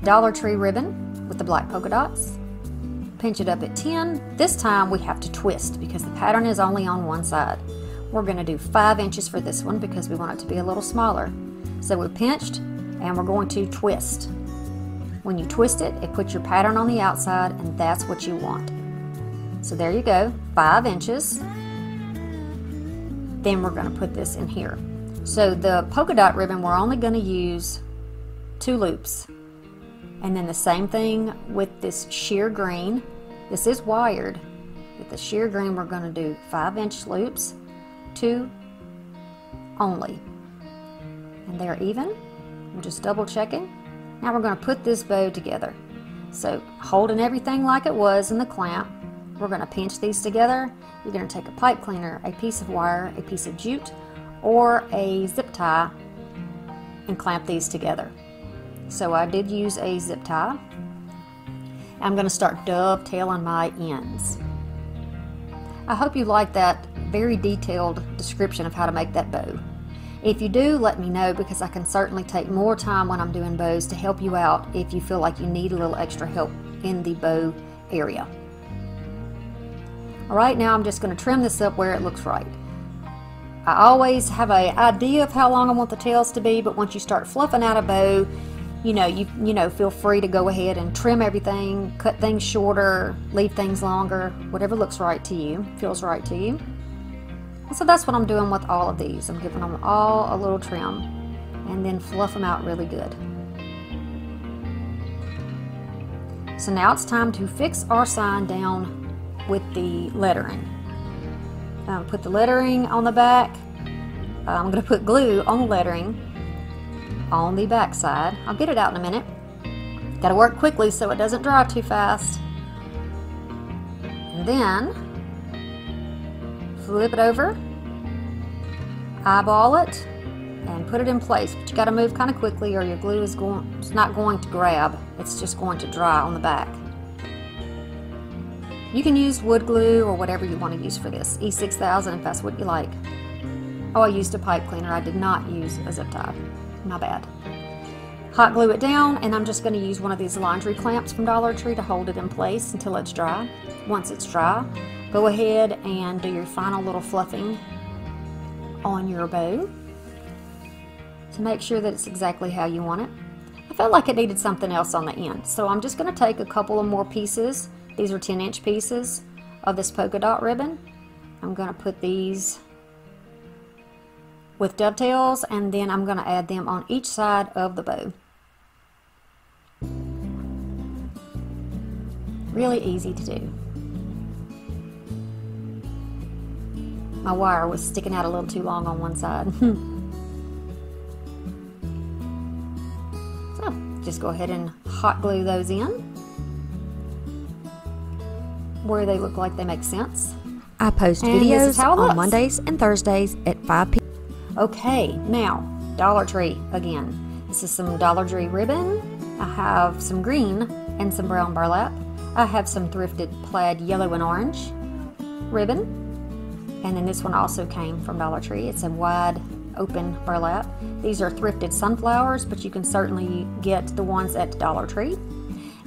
Dollar Tree ribbon with the black polka dots. Pinch it up at 10. This time we have to twist because the pattern is only on one side. We're going to do 5 inches for this one because we want it to be a little smaller. So we pinched and we're going to twist. When you twist it, it puts your pattern on the outside and that's what you want. So there you go, 5 inches. Then we're going to put this in here. So the polka dot ribbon, we're only going to use 2 loops. And then the same thing with this sheer green. This is wired. With the sheer green, we're going to do 5-inch loops, 2 only. And they're even. I'm just double checking. Now we're going to put this bow together. So holding everything like it was in the clamp, we're going to pinch these together. You're going to take a pipe cleaner, a piece of wire, a piece of jute, or a zip tie and clamp these together. So I did use a zip tie. I'm going to start dovetailing my ends. I hope you like that very detailed description of how to make that bow. If you do, let me know because I can certainly take more time when I'm doing bows to help you out if you feel like you need a little extra help in the bow area. Alright, now I'm just going to trim this up where it looks right. I always have an idea of how long I want the tails to be, but once you start fluffing out a bow, you know, feel free to go ahead and trim everything, cut things shorter, leave things longer, whatever looks right to you, feels right to you. So that's what I'm doing with all of these. I'm giving them all a little trim and then fluff them out really good. So now it's time to fix our sign down with the lettering. Put the lettering on the back. I'm going to put glue on the lettering on the back side. I'll get it out in a minute. Got to work quickly so it doesn't dry too fast. And then flip it over, eyeball it, and put it in place. But you got to move kind of quickly or your glue is not going to grab. It's just going to dry on the back. You can use wood glue or whatever you want to use for this. E6000 if that's what you like. Oh, I used a pipe cleaner. I did not use a zip tie. My bad. Hot glue it down, and I'm just going to use one of these laundry clamps from Dollar Tree to hold it in place until it's dry. Once it's dry, go ahead and do your final little fluffing on your bow to make sure that it's exactly how you want it. I felt like it needed something else on the end, so I'm just going to take a couple of more pieces. These are 10-inch pieces of this polka dot ribbon. I'm going to put these with dovetails, and then I'm going to add them on each side of the bow. Really easy to do. My wire was sticking out a little too long on one side. So just go ahead and hot glue those in where they look like they make sense. I post videos on Mondays and Thursdays at 5 p.m. Okay, now Dollar Tree again. This is some Dollar Tree ribbon. I have some green and some brown burlap. I have some thrifted plaid yellow and orange ribbon. And then this one also came from Dollar Tree. It's a wide open burlap. These are thrifted sunflowers, but you can certainly get the ones at Dollar Tree.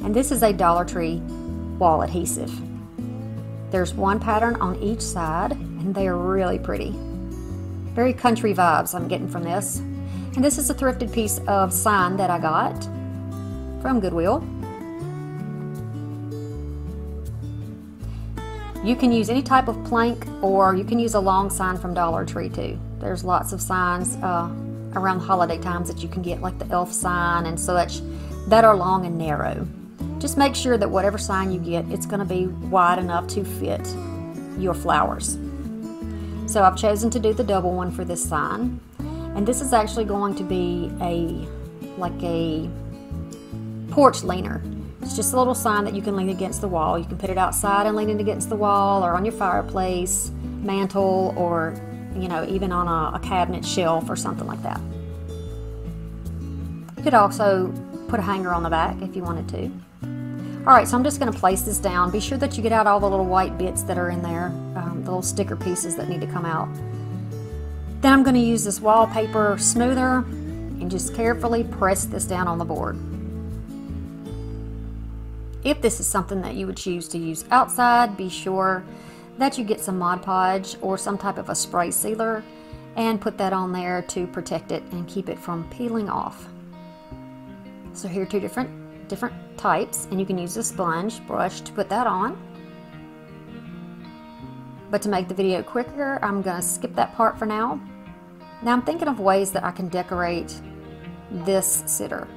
And this is a Dollar Tree wall adhesive. There's one pattern on each side, and they are really pretty. Very country vibes I'm getting from this. And this is a thrifted piece of sign that I got from Goodwill. You can use any type of plank, or you can use a long sign from Dollar Tree too. There's lots of signs around the holiday times that you can get, like the elf sign and such, that are long and narrow. Just make sure that whatever sign you get, it's going to be wide enough to fit your flowers. So I've chosen to do the double one for this sign, and this is actually going to be like a porch leaner. It's just a little sign that you can lean against the wall. You can put it outside and lean it against the wall, or on your fireplace, mantle, or even on a cabinet shelf or something like that. You could also put a hanger on the back if you wanted to. Alright, so I'm just going to place this down. Be sure that you get out all the little white bits that are in there, the little sticker pieces that need to come out. Then I'm going to use this wallpaper smoother and just carefully press this down on the board. If this is something that you would choose to use outside, be sure that you get some Mod Podge or some type of a spray sealer and put that on there to protect it and keep it from peeling off. So here are two different types, and you can use a sponge brush to put that on. But to make the video quicker, I'm going to skip that part for now. Now I'm thinking of ways that I can decorate this sitter.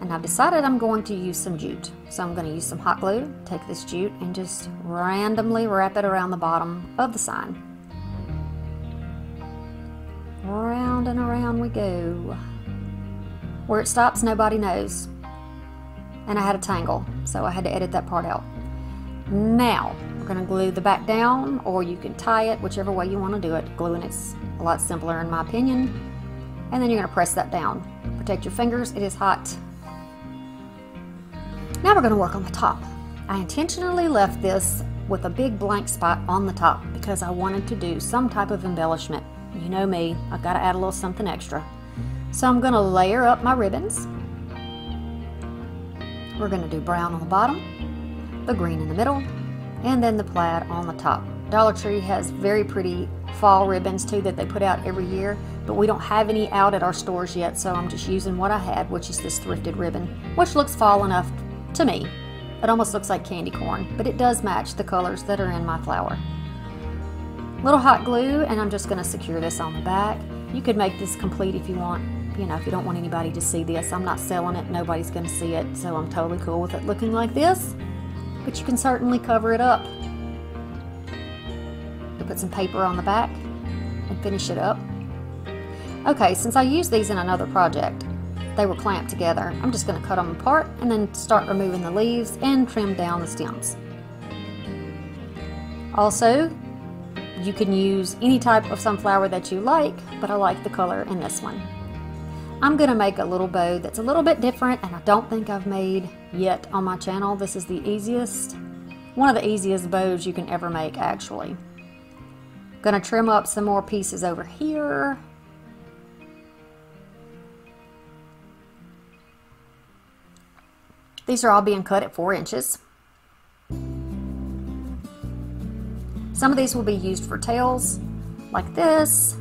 And I've decided I'm going to use some jute. So I'm going to use some hot glue, take this jute, and just randomly wrap it around the bottom of the sign. Around and around we go. Where it stops, nobody knows. And I had a tangle, so I had to edit that part out. Now, we're going to glue the back down, or you can tie it, whichever way you want to do it. Gluing it's a lot simpler in my opinion. And then you're going to press that down. Protect your fingers, it is hot. Now we're going to work on the top. I intentionally left this with a big blank spot on the top because I wanted to do some type of embellishment. You know me, I've got to add a little something extra. So I'm going to layer up my ribbons. We're going to do brown on the bottom, the green in the middle, and then the plaid on the top. Dollar Tree has very pretty fall ribbons too that they put out every year, but we don't have any out at our stores yet, so I'm just using what I had, which is this thrifted ribbon, which looks fall enough to me. It almost looks like candy corn, but it does match the colors that are in my flower. Little hot glue, and I'm just going to secure this on the back. You could make this complete if you want, you know, if you don't want anybody to see this. I'm not selling it, nobody's going to see it, so I'm totally cool with it looking like this, but you can certainly cover it up. You put some paper on the back and finish it up. Okay, since I used these in another project, they were clamped together. I'm just going to cut them apart and then start removing the leaves and trim down the stems. Also, you can use any type of sunflower that you like, but I like the color in this one. I'm going to make a little bow that's a little bit different, and I don't think I've made yet on my channel. This is the easiest, one of the easiest bows you can ever make, actually. Going to trim up some more pieces over here. These are all being cut at 4 inches. Some of these will be used for tails, like this,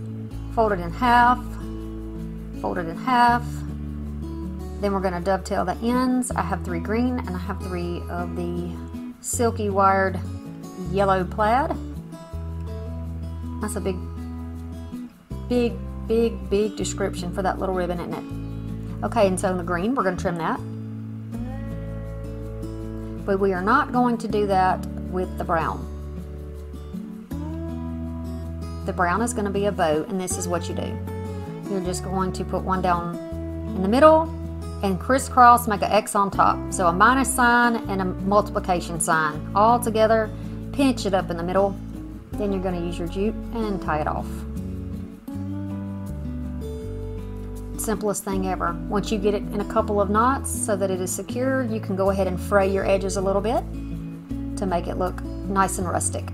folded in half, folded in half. Then we're going to dovetail the ends. I have 3 green and I have 3 of the silky wired yellow plaid. That's a big description for that little ribbon, isn't it? Okay, and so in the green, we're going to trim that. But we are not going to do that with the brown. The brown is going to be a bow, and this is what you do. You're just going to put one down in the middle and crisscross, make an X on top. So a minus sign and a multiplication sign all together, pinch it up in the middle. Then you're going to use your jute and tie it off. Simplest thing ever. Once you get it in a couple of knots so that it is secure, you can go ahead and fray your edges a little bit to make it look nice and rustic.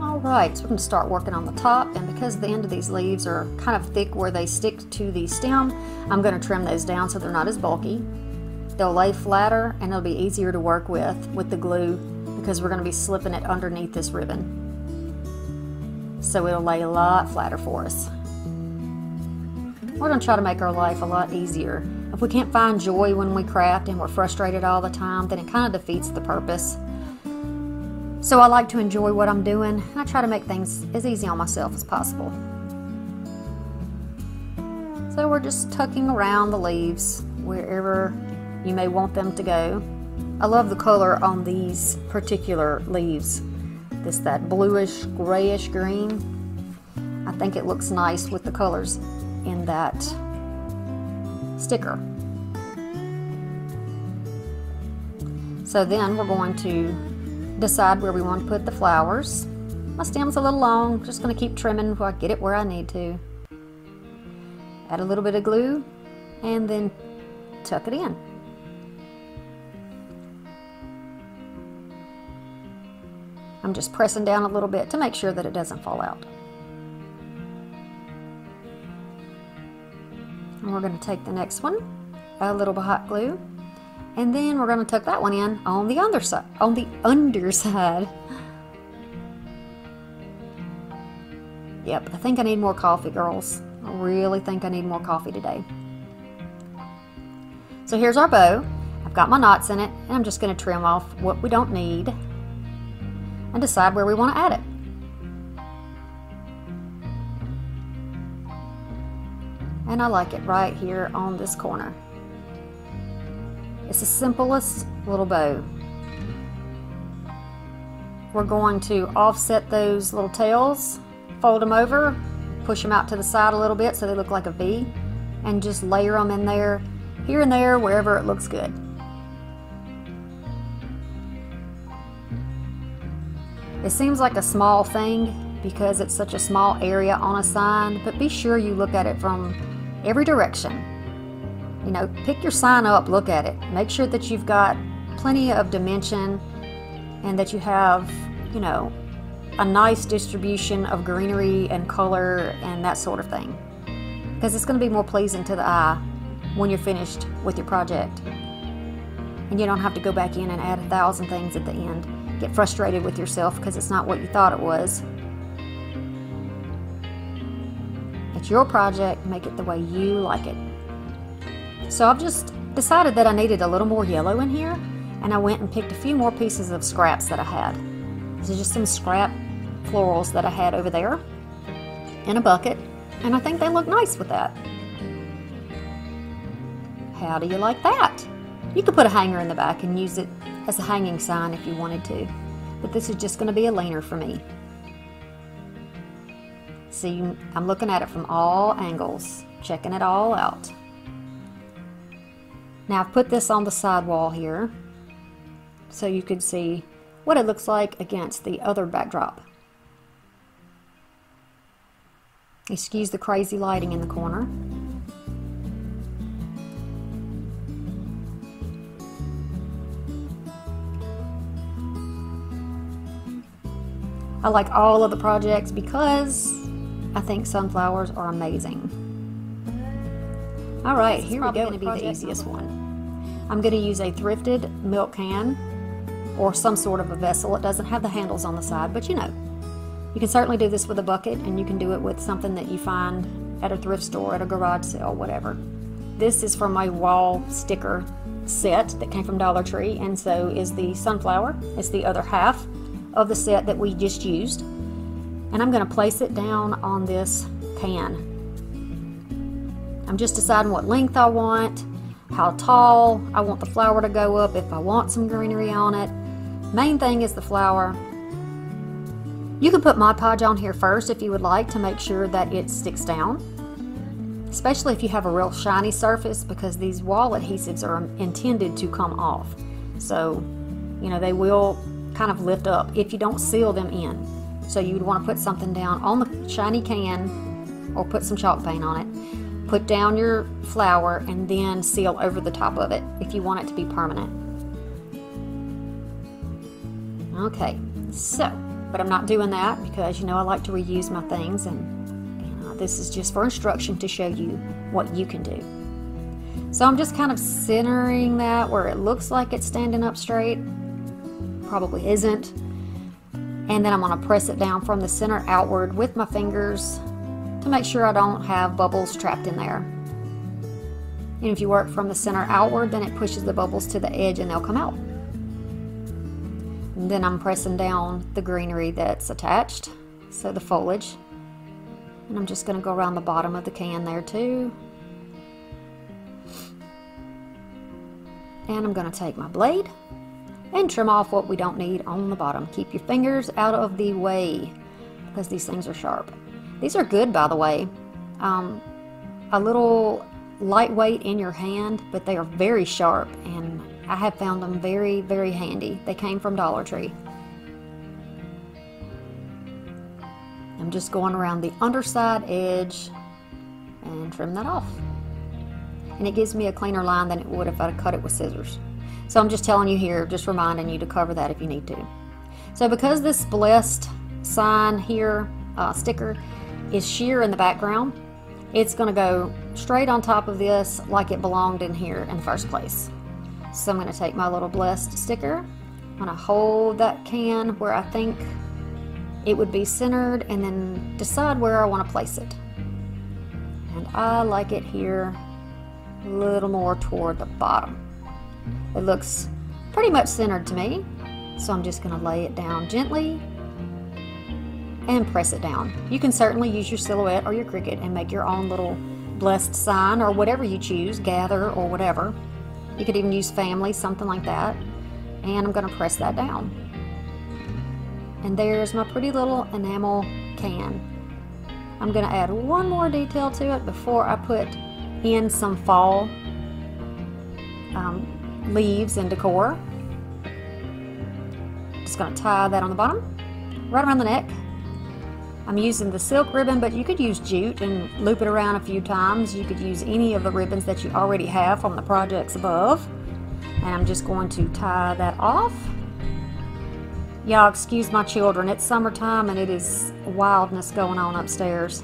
Alright, so we're going to start working on the top, and because the end of these leaves are kind of thick where they stick to the stem, I'm going to trim those down so they're not as bulky. They'll lay flatter and it'll be easier to work with the glue because we're going to be slipping it underneath this ribbon. So it'll lay a lot flatter for us. We're going to try to make our life a lot easier. If we can't find joy when we craft and we're frustrated all the time, then it kind of defeats the purpose. So I like to enjoy what I'm doing, and I try to make things as easy on myself as possible. So we're just tucking around the leaves wherever you may want them to go. I love the color on these particular leaves. That bluish, grayish green. I think it looks nice with the colors in that sticker. So then we're going to decide where we want to put the flowers. My stem's a little long, just going to keep trimming until I get it where I need to. Add a little bit of glue and then tuck it in. I'm just pressing down a little bit to make sure that it doesn't fall out. And we're going to take the next one, a little bit of hot glue, and then we're going to tuck that one in on the underside. Yep, I think I need more coffee, girls. I really think I need more coffee today. So here's our bow. I've got my knots in it, and I'm just going to trim off what we don't need and decide where we want to add it. And I like it right here on this corner. It's the simplest little bow. We're going to offset those little tails, fold them over, push them out to the side a little bit so they look like a V, and just layer them in there, here and there, wherever it looks good. It seems like a small thing because it's such a small area on a sign, but be sure you look at it from every direction. You know, pick your sign up, look at it. Make sure that you've got plenty of dimension and that you have, you know, a nice distribution of greenery and color and that sort of thing. Because it's going to be more pleasing to the eye when you're finished with your project. And you don't have to go back in and add 1,000 things at the end. Get frustrated with yourself because it's not what you thought it was. It's your project, make it the way you like it. So I've just decided that I needed a little more yellow in here, and I went and picked a few more pieces of scraps that I had. This is just some scrap florals that I had over there in a bucket, and I think they look nice with that. How do you like that? You could put a hanger in the back and use it as a hanging sign if you wanted to, but this is just going to be a leaner for me. See, I'm looking at it from all angles, checking it all out. Now I've put this on the side wall here so you could see what it looks like against the other backdrop. Excuse the crazy lighting in the corner. I like all of the projects because I think sunflowers are amazing. All right, here we go. Going to be the easiest one. I'm going to use a thrifted milk can or some sort of a vessel. It doesn't have the handles on the side, but you know, you can certainly do this with a bucket, and you can do it with something that you find at a thrift store, at a garage sale, whatever. This is from my wall sticker set that came from Dollar Tree, and so is the sunflower. It's the other half of the set that we just used. And I'm going to place it down on this can. I'm just deciding what length I want, how tall I want the flower to go up, if I want some greenery on it. Main thing is the flower. You can put Mod Podge on here first if you would like to make sure that it sticks down, especially if you have a real shiny surface, because these wall adhesives are intended to come off. So, you know, they will kind of lift up if you don't seal them in. So you would want to put something down on the shiny can or put some chalk paint on it. Put down your flower and then seal over the top of it if you want it to be permanent. Okay, so, but I'm not doing that because, you know, I like to reuse my things, and this is just for instruction to show you what you can do. So I'm just kind of centering that where it looks like it's standing up straight. Probably isn't. And then I'm going to press it down from the center outward with my fingers to make sure I don't have bubbles trapped in there. And if you work from the center outward, then it pushes the bubbles to the edge and they'll come out. And then I'm pressing down the greenery that's attached, so the foliage. And I'm just going to go around the bottom of the can there too. And I'm going to take my blade and trim off what we don't need on the bottom. Keep your fingers out of the way because these things are sharp. These are good, by the way. A little lightweight in your hand, but they are very sharp, and I have found them very, very handy. They came from Dollar Tree. I'm just going around the underside edge and trim that off. And it gives me a cleaner line than it would if I'd cut it with scissors. So I'm just telling you here, just reminding you to cover that if you need to. So because this blessed sign here, sticker, is sheer in the background, it's going to go straight on top of this like it belonged in here in the first place. So I'm going to take my little blessed sticker. I'm going to hold that can where I think it would be centered and then decide where I want to place it. And I like it here a little more toward the bottom. It looks pretty much centered to me. So I'm just going to lay it down gently and press it down. You can certainly use your silhouette or your Cricut and make your own little blessed sign or whatever you choose, gather or whatever. You could even use family, something like that. And I'm going to press that down. And there's my pretty little enamel can. I'm going to add one more detail to it before I put in some fall leaves and decor. Just going to tie that on the bottom, right around the neck. I'm using the silk ribbon, but you could use jute and loop it around a few times. You could use any of the ribbons that you already have from the projects above. And I'm just going to tie that off. Y'all excuse my children, it's summertime and it is wildness going on upstairs.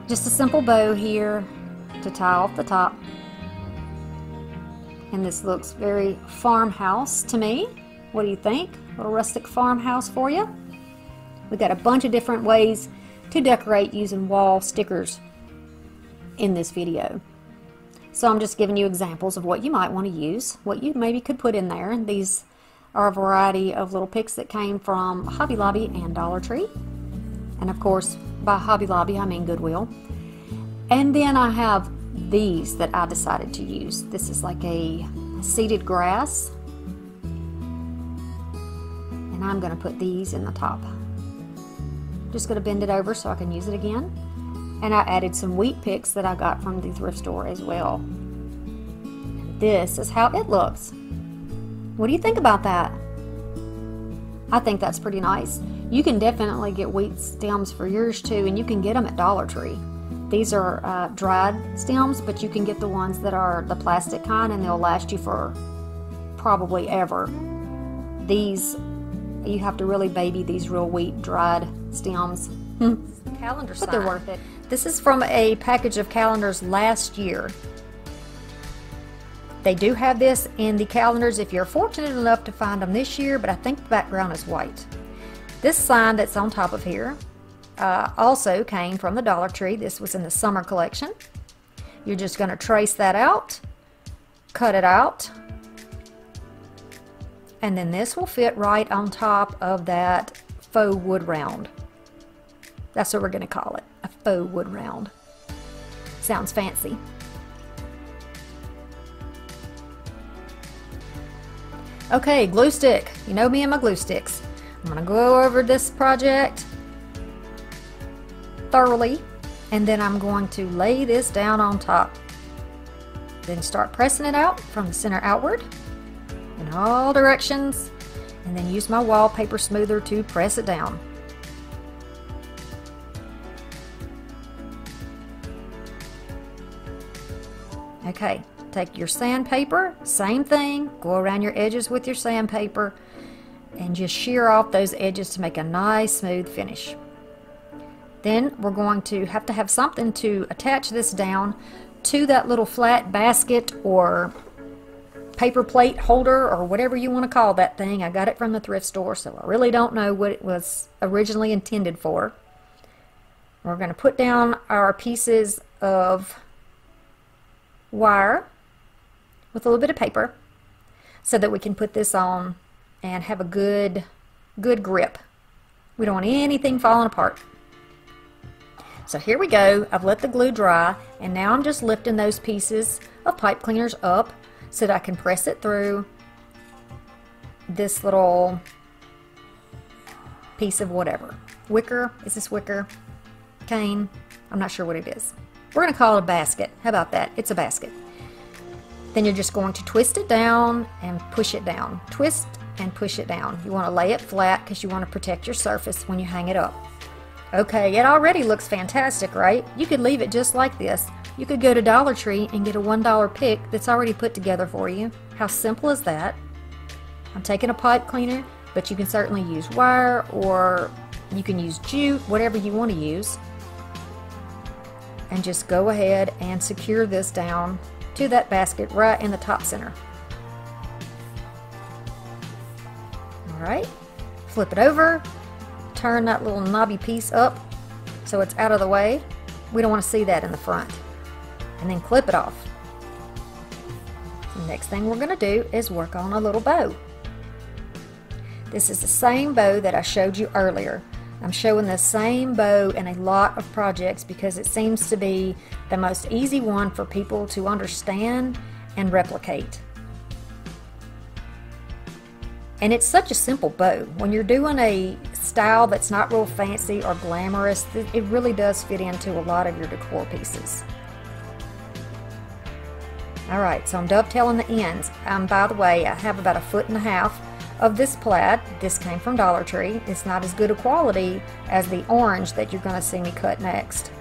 Just a simple bow here to tie off the top. And this looks very farmhouse to me. What do you think? A little rustic farmhouse for you. We've got a bunch of different ways to decorate using wall stickers in this video. So I'm just giving you examples of what you might want to use, what you maybe could put in there. These are a variety of little picks that came from Hobby Lobby and Dollar Tree. And of course, by Hobby Lobby, I mean Goodwill. And then I have these that I decided to use. This is like a seeded grass. And I'm going to put these in the top. Just going to bend it over so I can use it again. And I added some wheat picks that I got from the thrift store as well. And this is how it looks. What do you think about that? I think that's pretty nice. You can definitely get wheat stems for yours too, and you can get them at Dollar Tree. These are dried stems, but you can get the ones that are the plastic kind and they'll last you for probably ever. These, you have to really baby these real wheat dried stems. Calendar sign. But they're worth it. This is from a package of calendars last year. They do have this in the calendars if you're fortunate enough to find them this year, but I think the background is white. This sign that's on top of here also came from the Dollar Tree. This was in the summer collection. You're just going to trace that out, cut it out, and then this will fit right on top of that faux wood round. That's what we're going to call it, a faux wood round. Sounds fancy. Okay, glue stick. You know me and my glue sticks. I'm going to go over this project thoroughly, and then I'm going to lay this down on top. Then start pressing it out from the center outward in all directions, and then use my wallpaper smoother to press it down. Okay, take your sandpaper, same thing, go around your edges with your sandpaper and just shear off those edges to make a nice smooth finish. Then we're going to have something to attach this down to that little flat basket or paper plate holder or whatever you want to call that thing. I got it from the thrift store, so I really don't know what it was originally intended for. We're going to put down our pieces of wire with a little bit of paper so that we can put this on and have a good grip. We don't want anything falling apart. So here we go. I've let the glue dry, and now I'm just lifting those pieces of pipe cleaners up so that I can press it through this little piece of whatever. Wicker? Is this wicker? Cane? I'm not sure what it is. We're going to call it a basket. How about that? It's a basket. Then you're just going to twist it down and push it down. Twist and push it down. You want to lay it flat because you want to protect your surface when you hang it up. Okay, it already looks fantastic, right? You could leave it just like this. You could go to Dollar Tree and get a $1 pick that's already put together for you. How simple is that? I'm taking a pipe cleaner, but you can certainly use wire or you can use jute, whatever you want to use. and just go ahead and secure this down to that basket right in the top center. Alright, flip it over, turn that little knobby piece up so it's out of the way. We don't want to see that in the front. And then clip it off. The next thing we're going to do is work on a little bow. This is the same bow that I showed you earlier. I'm showing the same bow in a lot of projects because it seems to be the most easy one for people to understand and replicate. And it's such a simple bow. When you're doing a style that's not real fancy or glamorous, it really does fit into a lot of your decor pieces. Alright, so I'm dovetailing the ends. By the way, I have about 1.5 feet of this plaid. This came from Dollar Tree. It's not as good a quality as the orange that you're going to see me cut next.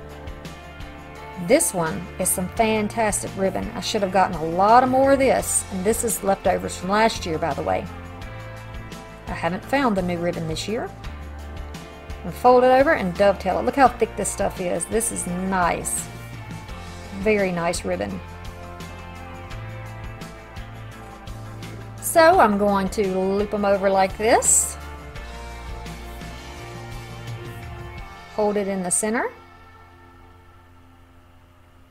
This one is some fantastic ribbon. I should have gotten a lot more of this, and this is leftovers from last year, by the way. I haven't found the new ribbon this year. I'm gonna fold it over and dovetail it. Look how thick this stuff is. This is nice. Very nice ribbon. So I'm going to loop them over like this. Hold it in the center.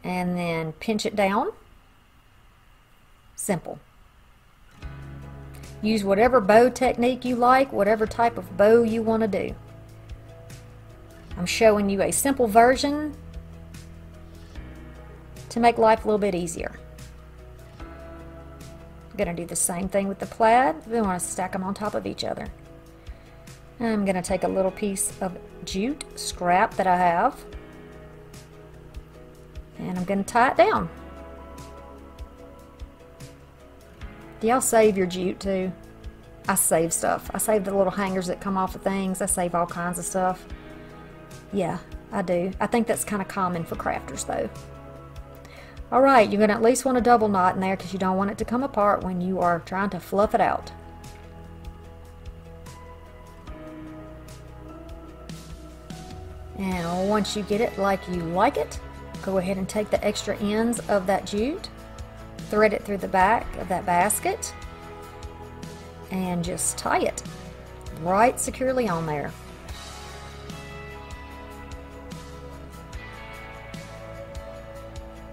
And then pinch it down. Simple. Use whatever bow technique you like, whatever type of bow you want to do. I'm showing you a simple version to make life a little bit easier. I'm going to do the same thing with the plaid. We want to stack them on top of each other. I'm going to take a little piece of jute scrap that I have, and I'm going to tie it down. Do y'all save your jute too? I save stuff. I save the little hangers that come off of things. I save all kinds of stuff. Yeah, I do. I think that's kind of common for crafters though. Alright, you're going to at least want a double knot in there because you don't want it to come apart when you are trying to fluff it out. And once you get it like you like it, go ahead and take the extra ends of that jute, thread it through the back of that basket, and just tie it right securely on there.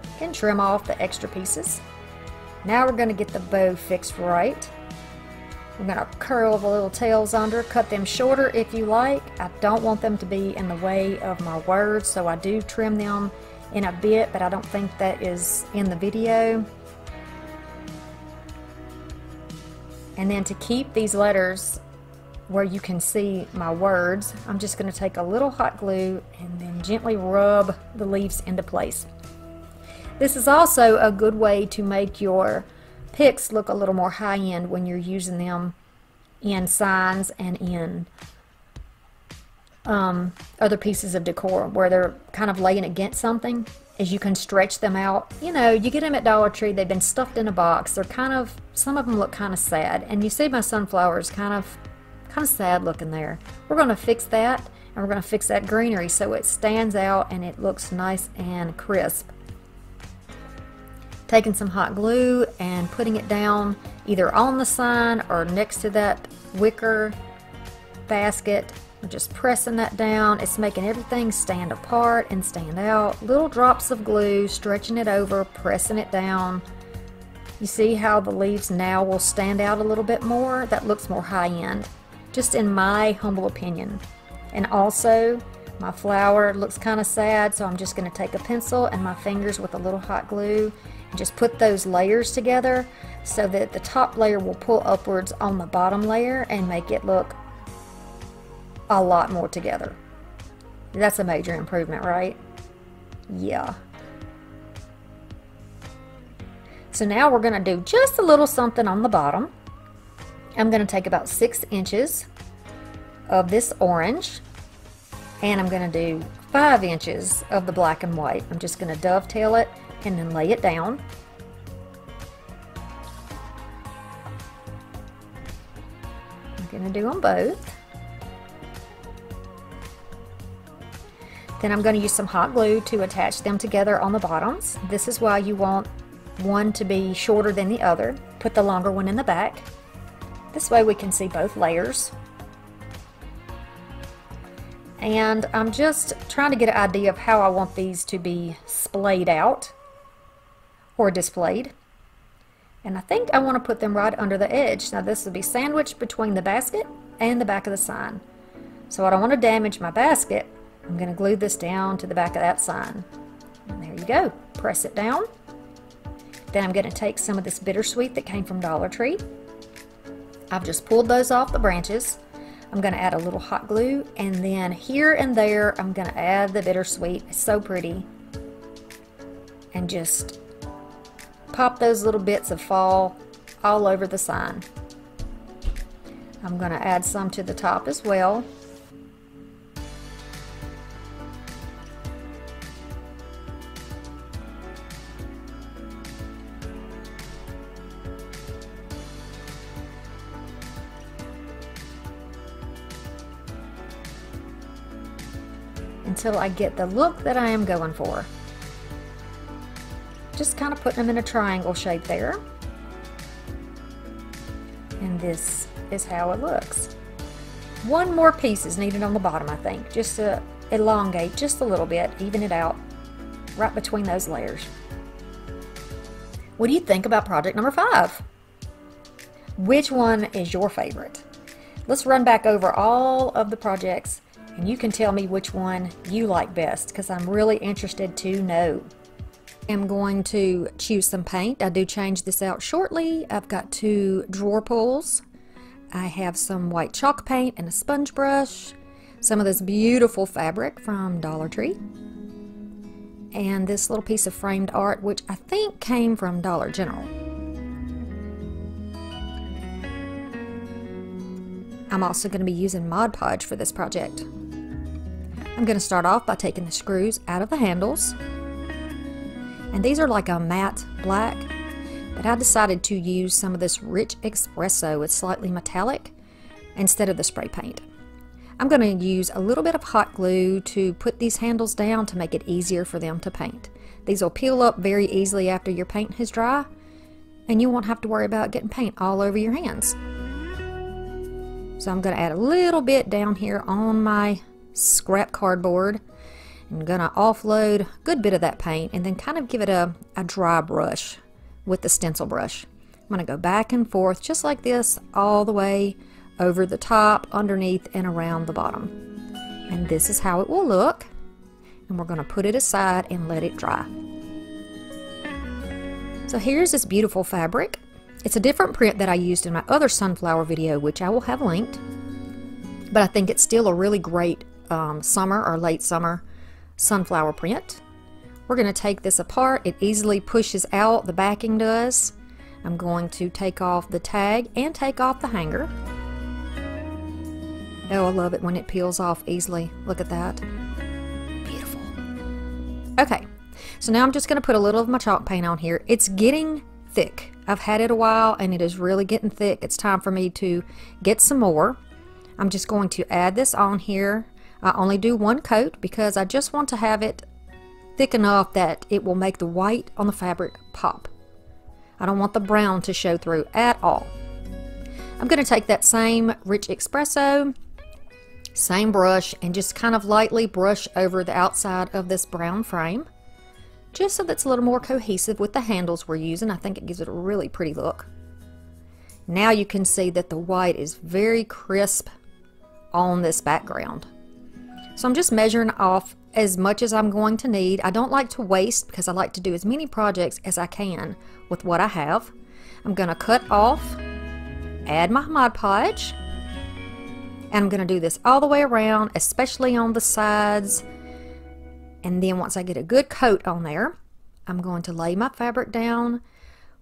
You can trim off the extra pieces. Now we're going to get the bow fixed right. I'm going to curl the little tails under, cut them shorter if you like. I don't want them to be in the way of my words, so I do trim them in a bit, but I don't think that is in the video. And then to keep these letters where you can see my words, I'm just going to take a little hot glue and then gently rub the leaves into place. This is also a good way to make your picks look a little more high-end when you're using them in signs and in other pieces of decor where they're kind of laying against something. As you can stretch them out. You know, you get them at Dollar Tree, they've been stuffed in a box. They're kind of, some of them look kind of sad. And you see my sunflowers kind of sad looking there. We're going to fix that, and we're going to fix that greenery so it stands out and it looks nice and crisp. Taking some hot glue and putting it down either on the sign or next to that wicker basket. I'm just pressing that down. It's making everything stand apart and stand out. Little drops of glue, stretching it over, pressing it down. You see how the leaves now will stand out a little bit more? That looks more high-end, just in my humble opinion. And also, my flower looks kind of sad, so I'm just going to take a pencil and my fingers with a little hot glue and just put those layers together so that the top layer will pull upwards on the bottom layer and make it look a lot more together. That's a major improvement, right? Yeah. So now we're going to do just a little something on the bottom. I'm going to take about 6 inches of this orange, and I'm going to do 5 inches of the black and white. I'm just going to dovetail it and then lay it down. I'm going to do them both. Then I'm going to use some hot glue to attach them together on the bottoms. This is why you want one to be shorter than the other. Put the longer one in the back. This way we can see both layers. And I'm just trying to get an idea of how I want these to be splayed out or displayed. And I think I want to put them right under the edge. Now this will be sandwiched between the basket and the back of the sign. So I don't want to damage my basket. I'm going to glue this down to the back of that sign. And there you go. Press it down. Then I'm going to take some of this bittersweet that came from Dollar Tree. I've just pulled those off the branches. I'm going to add a little hot glue, and then here and there I'm going to add the bittersweet. It's so pretty. And just pop those little bits of fall all over the sign. I'm going to add some to the top as well. Until I get the look that I am going for. Just kind of putting them in a triangle shape there. And this is how it looks. One more piece is needed on the bottom, I think, just to elongate just a little bit, even it out right between those layers. What do you think about project number 5? Which one is your favorite? Let's run back over all of the projects and you can tell me which one you like best, because I'm really interested to know. I'm going to choose some paint. I do change this out shortly. I've got 2 drawer pulls. I have some white chalk paint and a sponge brush, some of this beautiful fabric from Dollar Tree, and this little piece of framed art, which I think came from Dollar General. I'm also going to be using Mod Podge for this project. I'm going to start off by taking the screws out of the handles. And these are like a matte black, but I decided to use some of this rich espresso. It's slightly metallic instead of the spray paint. I'm going to use a little bit of hot glue to put these handles down to make it easier for them to paint. These will peel up very easily after your paint is dry, and you won't have to worry about getting paint all over your hands. So I'm going to add a little bit down here on my scrap cardboard. I'm going to offload a good bit of that paint and then kind of give it a dry brush with the stencil brush. I'm going to go back and forth just like this all the way over the top, underneath, and around the bottom. And this is how it will look. And we're going to put it aside and let it dry. So here's this beautiful fabric. It's a different print that I used in my other sunflower video, which I will have linked. But I think it's still a really great summer or late summer sunflower print. We're going to take this apart. It easily pushes out, the backing does. I'm going to take off the tag and take off the hanger. Oh, I love it when it peels off easily. Look at that. Beautiful. Okay, so now I'm just going to put a little of my chalk paint on here. It's getting thick. I've had it a while and it is really getting thick. It's time for me to get some more. I'm just going to add this on here. I only do 1 coat because I just want to have it thick enough that it will make the white on the fabric pop. I don't want the brown to show through at all. I'm going to take that same rich espresso, same brush, and just kind of lightly brush over the outside of this brown frame, just so that's a little more cohesive with the handles we're using. I think it gives it a really pretty look. Now you can see that the white is very crisp on this background. So I'm just measuring off as much as I'm going to need. I don't like to waste because I like to do as many projects as I can with what I have. I'm going to cut off, add my Mod Podge, and I'm going to do this all the way around, especially on the sides. And then once I get a good coat on there, I'm going to lay my fabric down,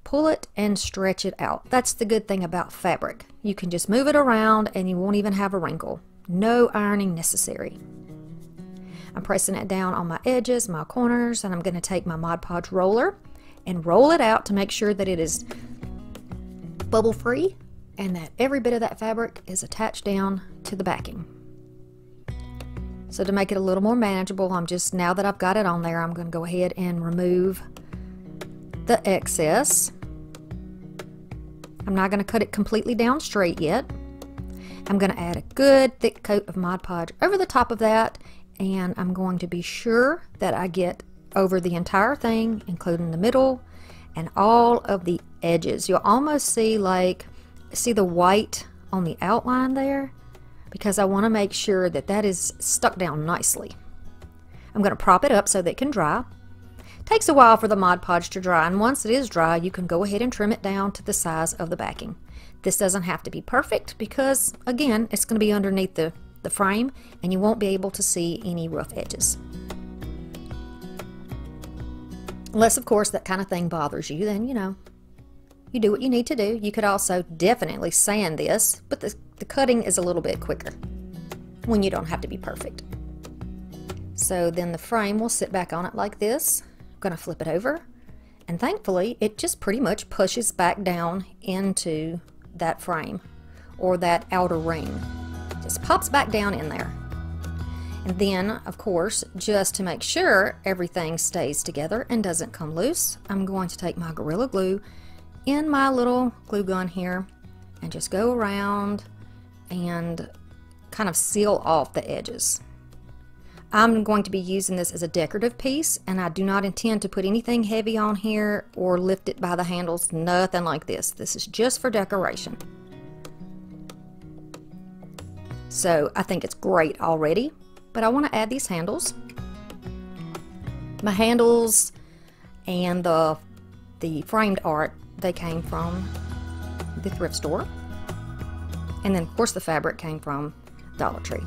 pull it, and stretch it out. That's the good thing about fabric. You can just move it around and you won't even have a wrinkle. No ironing necessary. I'm pressing it down on my edges, my corners, and I'm going to take my Mod Podge roller and roll it out to make sure that it is bubble free and that every bit of that fabric is attached down to the backing. So to make it a little more manageable, now that I've got it on there, I'm going to go ahead and remove the excess. I'm not going to cut it completely down straight yet. I'm going to add a good thick coat of Mod Podge over the top of that, and I'm going to be sure that I get over the entire thing, including the middle and all of the edges. You'll almost see the white on the outline there, because I want to make sure that that is stuck down nicely. I'm going to prop it up so that it can dry. Takes a while for the Mod Podge to dry, and once it is dry, you can go ahead and trim it down to the size of the backing. This doesn't have to be perfect because, again, it's going to be underneath the frame, and you won't be able to see any rough edges. Unless, of course, that kind of thing bothers you, then, you do what you need to do. You could also definitely sand this, but the cutting is a little bit quicker when you don't have to be perfect. So then the frame will sit back on it like this. I'm going to flip it over, and thankfully it just pretty much pushes back down into that frame, or that outer ring. Just pops back down in there. And then, of course, just to make sure everything stays together and doesn't come loose, I'm going to take my Gorilla Glue in my little glue gun here and just go around and kind of seal off the edges. I'm going to be using this as a decorative piece, and I do not intend to put anything heavy on here or lift it by the handles, nothing like this. This is just for decoration. So I think it's great already, but I want to add these handles. My handles and the framed art, they came from the thrift store. And then, of course, the fabric came from Dollar Tree.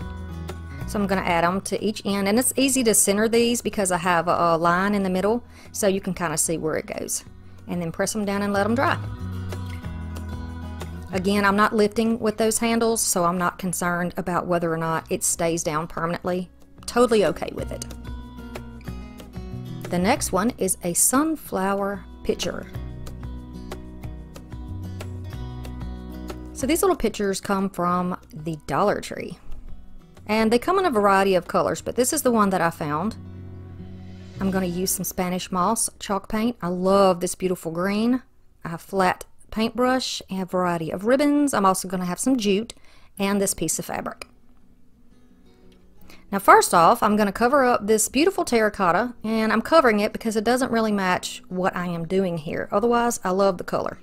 So I'm going to add them to each end, and it's easy to center these because I have a line in the middle, so you can kind of see where it goes. And then press them down and let them dry. Again, I'm not lifting with those handles, so I'm not concerned about whether or not it stays down permanently. Totally okay with it. The next one is a sunflower pitcher. So these little pitchers come from the Dollar Tree. And they come in a variety of colors, but this is the one that I found. I'm going to use some Spanish moss chalk paint. I love this beautiful green. I have flat paintbrush and a variety of ribbons. I'm also going to have some jute and this piece of fabric. Now first off, I'm going to cover up this beautiful terracotta, and I'm covering it because it doesn't really match what I am doing here. Otherwise, I love the color.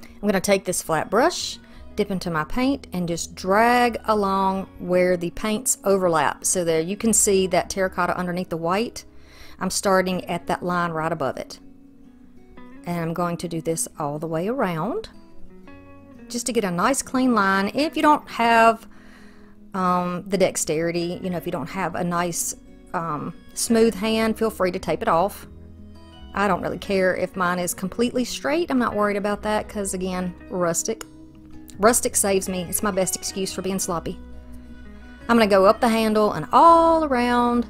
I'm going to take this flat brush, dip into my paint, and just drag along where the paints overlap. So there you can see that terracotta underneath the white. I'm starting at that line right above it. And I'm going to do this all the way around just to get a nice clean line. If you don't have the dexterity, if you don't have a nice smooth hand, feel free to tape it off. I don't really care if mine is completely straight. I'm not worried about that because, again, rustic. Rustic saves me. It's my best excuse for being sloppy. I'm going to go up the handle and all around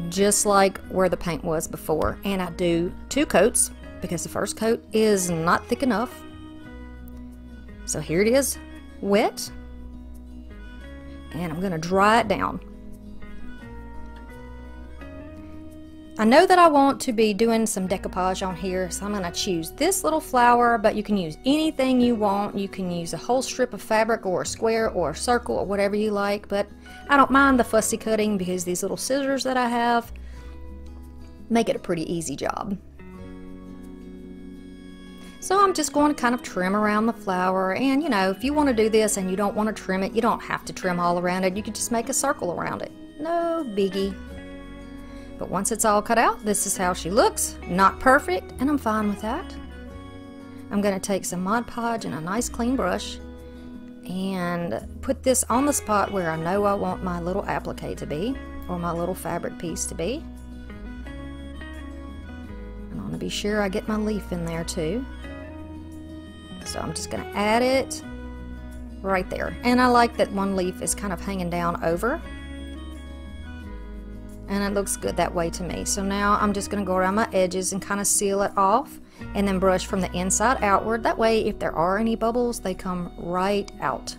just like where the paint was before. And I do 2 coats because the first coat is not thick enough. So here it is, wet. And I'm going to dry it down. I know that I want to be doing some decoupage on here, so I'm going to choose this little flower, but you can use anything you want. You can use a whole strip of fabric or a square or a circle or whatever you like, but I don't mind the fussy cutting because these little scissors that I have make it a pretty easy job. So I'm just going to kind of trim around the flower, and if you want to do this and you don't want to trim it, you don't have to trim all around it. You can just make a circle around it. No biggie. But once it's all cut out, this is how she looks. Not perfect, and I'm fine with that. I'm going to take some Mod Podge and a nice clean brush and put this on the spot where I know I want my little applique to be, or my little fabric piece to be. I want to be sure I get my leaf in there too. So I'm just going to add it right there. And I like that one leaf is kind of hanging down over. And it looks good that way to me. So now I'm just going to go around my edges and kind of seal it off, and then brush from the inside outward. That way, if there are any bubbles, they come right out.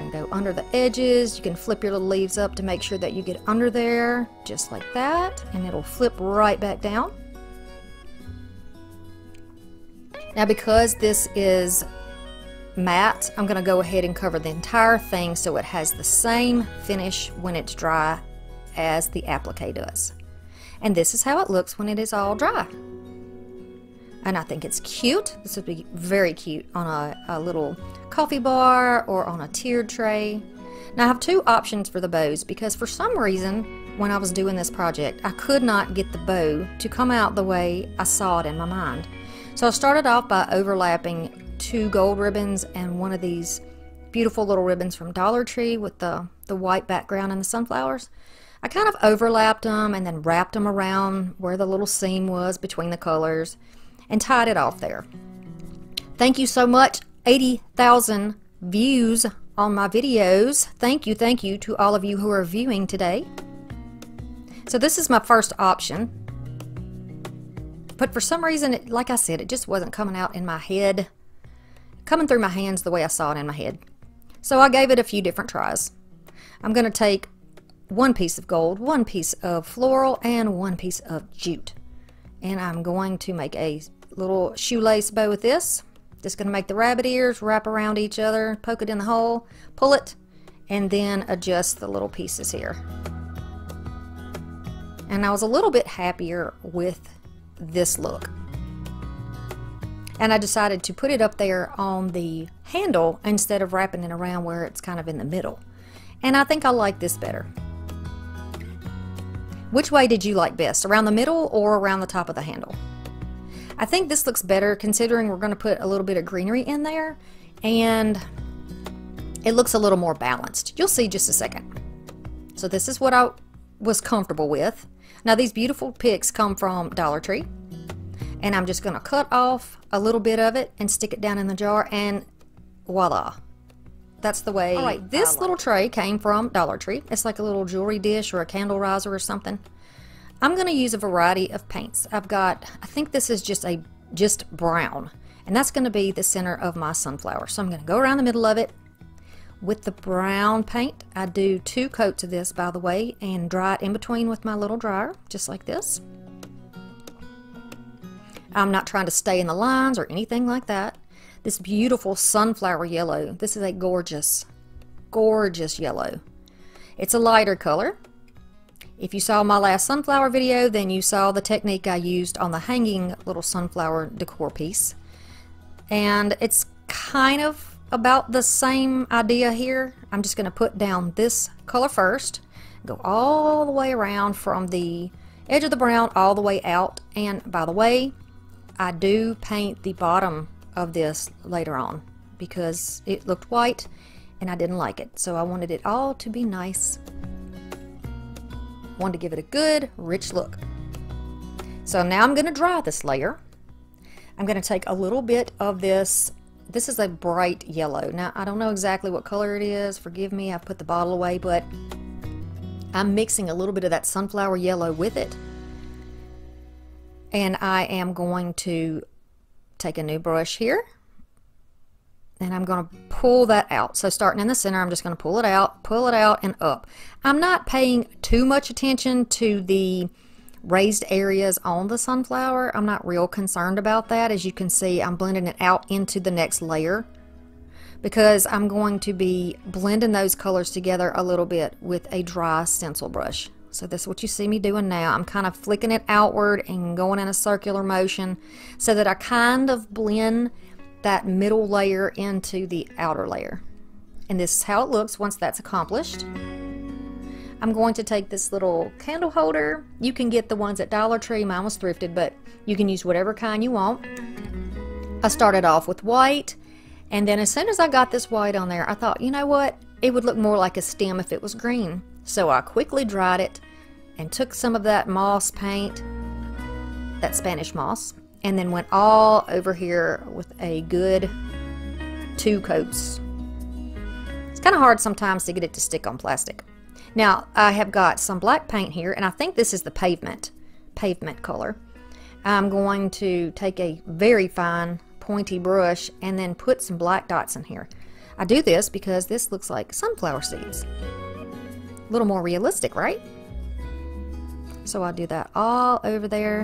can go under the edges. You can flip your little leaves up to make sure that you get under there, just like that, and it'll flip right back down. Now because this is matte, I'm going to go ahead and cover the entire thing so it has the same finish when it's dry as the applique does. And this is how it looks when it is all dry. And I think it's cute. This would be very cute on a little coffee bar or on a tiered tray. Now I have two options for the bows because for some reason when I was doing this project I could not get the bow to come out the way I saw it in my mind. So I started off by overlapping two gold ribbons and one of these beautiful little ribbons from Dollar Tree with the white background and the sunflowers. I kind of overlapped them and then wrapped them around where the little seam was between the colors and tied it off there. Thank you so much. 80,000 views on my videos. Thank you to all of you who are viewing today. So this is my first option. But for some reason, like I said, it just wasn't coming out in my head, coming through my hands the way I saw it in my head. So I gave it a few different tries. I'm going to take one piece of gold, one piece of floral, and one piece of jute. And I'm going to make a little shoelace bow with this. Just going to make the rabbit ears wrap around each other, poke it in the hole, pull it, and then adjust the little pieces here. And I was a little bit happier with this look. And I decided to put it up there on the handle instead of wrapping it around where it's kind of in the middle. And I think I like this better. Which way did you like best? Around the middle or around the top of the handle? I think this looks better considering we're going to put a little bit of greenery in there and it looks a little more balanced. You'll see just a second. So this is what I was comfortable with. Now these beautiful picks come from Dollar Tree and I'm just going to cut off a little bit of it and stick it down in the jar and voila. That's the way. Alright, this little tray came from Dollar Tree. It's like a little jewelry dish or a candle riser or something. I'm going to use a variety of paints. I've got, I think this is just brown, and that's going to be the center of my sunflower. So I'm going to go around the middle of it with the brown paint. I do 2 coats of this, by the way, and dry it in between with my little dryer, just like this. I'm not trying to stay in the lines or anything like that. This beautiful sunflower yellow. This is a gorgeous, gorgeous yellow. It's a lighter color. If you saw my last sunflower video, then you saw the technique I used on the hanging little sunflower decor piece. And it's kind of about the same idea here. I'm just going to put down this color first, go all the way around from the edge of the brown all the way out. And by the way, I do paint the bottom of this later on because it looked white and I didn't like it. So I wanted it all to be nice. Wanted to give it a good rich look. So now I'm going to dry this layer. I'm going to take a little bit of this. This is a bright yellow. Now I don't know exactly what color it is. Forgive me, I've put the bottle away, but I'm mixing a little bit of that sunflower yellow with it. And I am going to take a new brush here and I'm going to pull that out. So starting in the center, I'm just going to pull it out and up. I'm not paying too much attention to the raised areas on the sunflower. I'm not real concerned about that. As you can see, I'm blending it out into the next layer because I'm going to be blending those colors together a little bit with a dry stencil brush. So this is what you see me doing now. I'm kind of flicking it outward and going in a circular motion so that I kind of blend that middle layer into the outer layer. And this is how it looks once that's accomplished. I'm going to take this little candle holder. You can get the ones at Dollar Tree. Mine was thrifted, but you can use whatever kind you want. I started off with white, and then as soon as I got this white on there, I thought, you know what? It would look more like a stem if it was green. So I quickly dried it and took some of that moss paint, that Spanish moss, and then went all over here with a good 2 coats. It's kind of hard sometimes to get it to stick on plastic. Now I have got some black paint here, and I think this is the pavement color. I'm going to take a very fine pointy brush and then put some black dots in here. I do this because this looks like sunflower seeds. A little more realistic, right? So I'll do that all over there.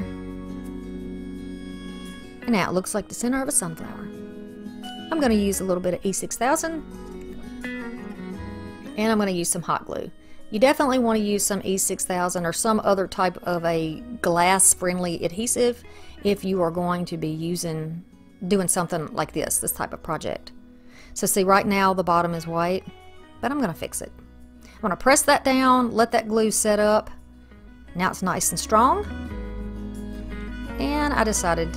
And now it looks like the center of a sunflower. I'm going to use a little bit of E6000. And I'm going to use some hot glue. You definitely want to use some E6000 or some other type of a glass-friendly adhesive if you are going to be doing something like this type of project. So see, right now the bottom is white, but I'm going to fix it. I'm going to press that down, let that glue set up. Now it's nice and strong. And I decided,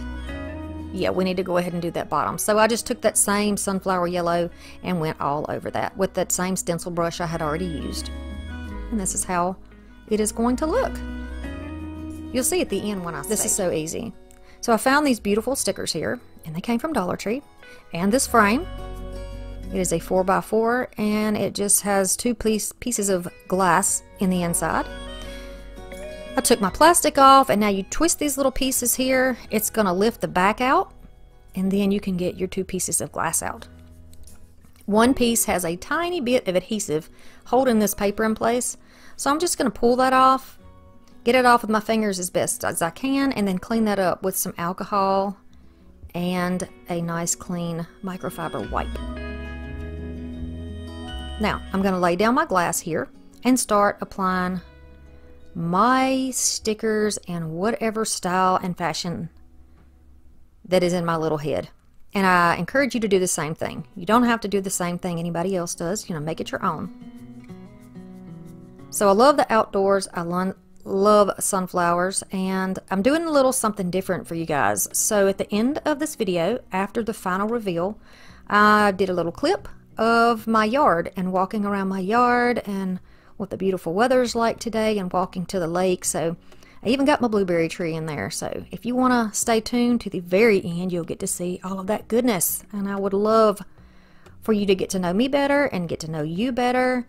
yeah, we need to go ahead and do that bottom. So I just took that same sunflower yellow and went all over that with that same stencil brush I had already used. And this is how it is going to look. You'll see at the end when I say. This is so easy. So I found these beautiful stickers here, and they came from Dollar Tree. And this frame, it is a 4x4, and it just has two pieces of glass in the inside. I took my plastic off, and now you twist these little pieces here. It's going to lift the back out, and then you can get your two pieces of glass out. One piece has a tiny bit of adhesive holding this paper in place, so I'm just going to pull that off, get it off with my fingers as best as I can, and then clean that up with some alcohol and a nice clean microfiber wipe. Now I'm going to lay down my glass here and start applying my stickers in whatever style and fashion that is in my little head. And I encourage you to do the same thing. You don't have to do the same thing anybody else does. You know, make it your own. So I love the outdoors. I love sunflowers, and I'm doing a little something different for you guys. So at the end of this video, after the final reveal, I did a little clip of my yard and walking around my yard and what the beautiful weather's like today and walking to the lake. So I even got my blueberry tree in there. So if you want to stay tuned to the very end, you'll get to see all of that goodness. And I would love for you to get to know me better and get to know you better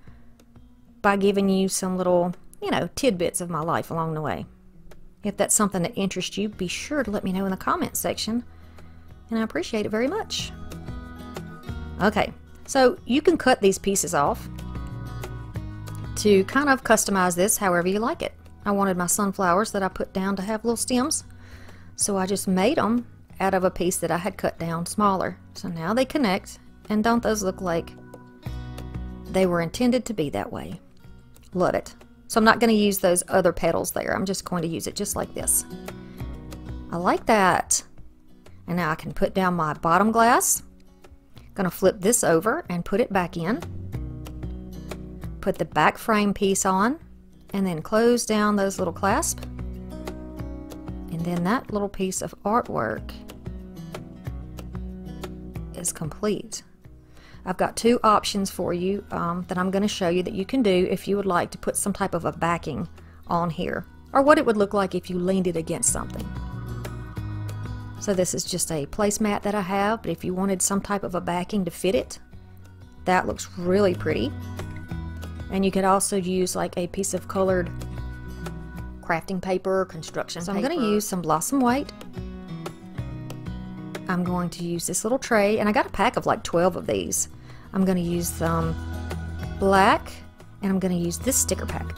by giving you some little, you know, tidbits of my life along the way. If that's something that interests you, be sure to let me know in the comments section. And I appreciate it very much. Okay, so you can cut these pieces off to kind of customize this however you like it. I wanted my sunflowers that I put down to have little stems, so I just made them out of a piece that I had cut down smaller. So now they connect, and don't those look like they were intended to be that way? Love it. So I'm not going to use those other petals there. I'm just going to use it just like this. I like that. And now I can put down my bottom glass. Going to flip this over and put it back in. Put the back frame piece on, and then close down those little clasps, and then that little piece of artwork is complete. I've got two options for you that I'm going to show you that you can do if you would like to put some type of a backing on here, or what it would look like if you leaned it against something. So this is just a placemat that I have, but if you wanted some type of a backing to fit it, that looks really pretty. And you could also use like a piece of colored crafting paper, construction paper. I'm going to use some Blossom White. I'm going to use this little tray, and I got a pack of like 12 of these. I'm going to use some black, and I'm going to use this sticker pack.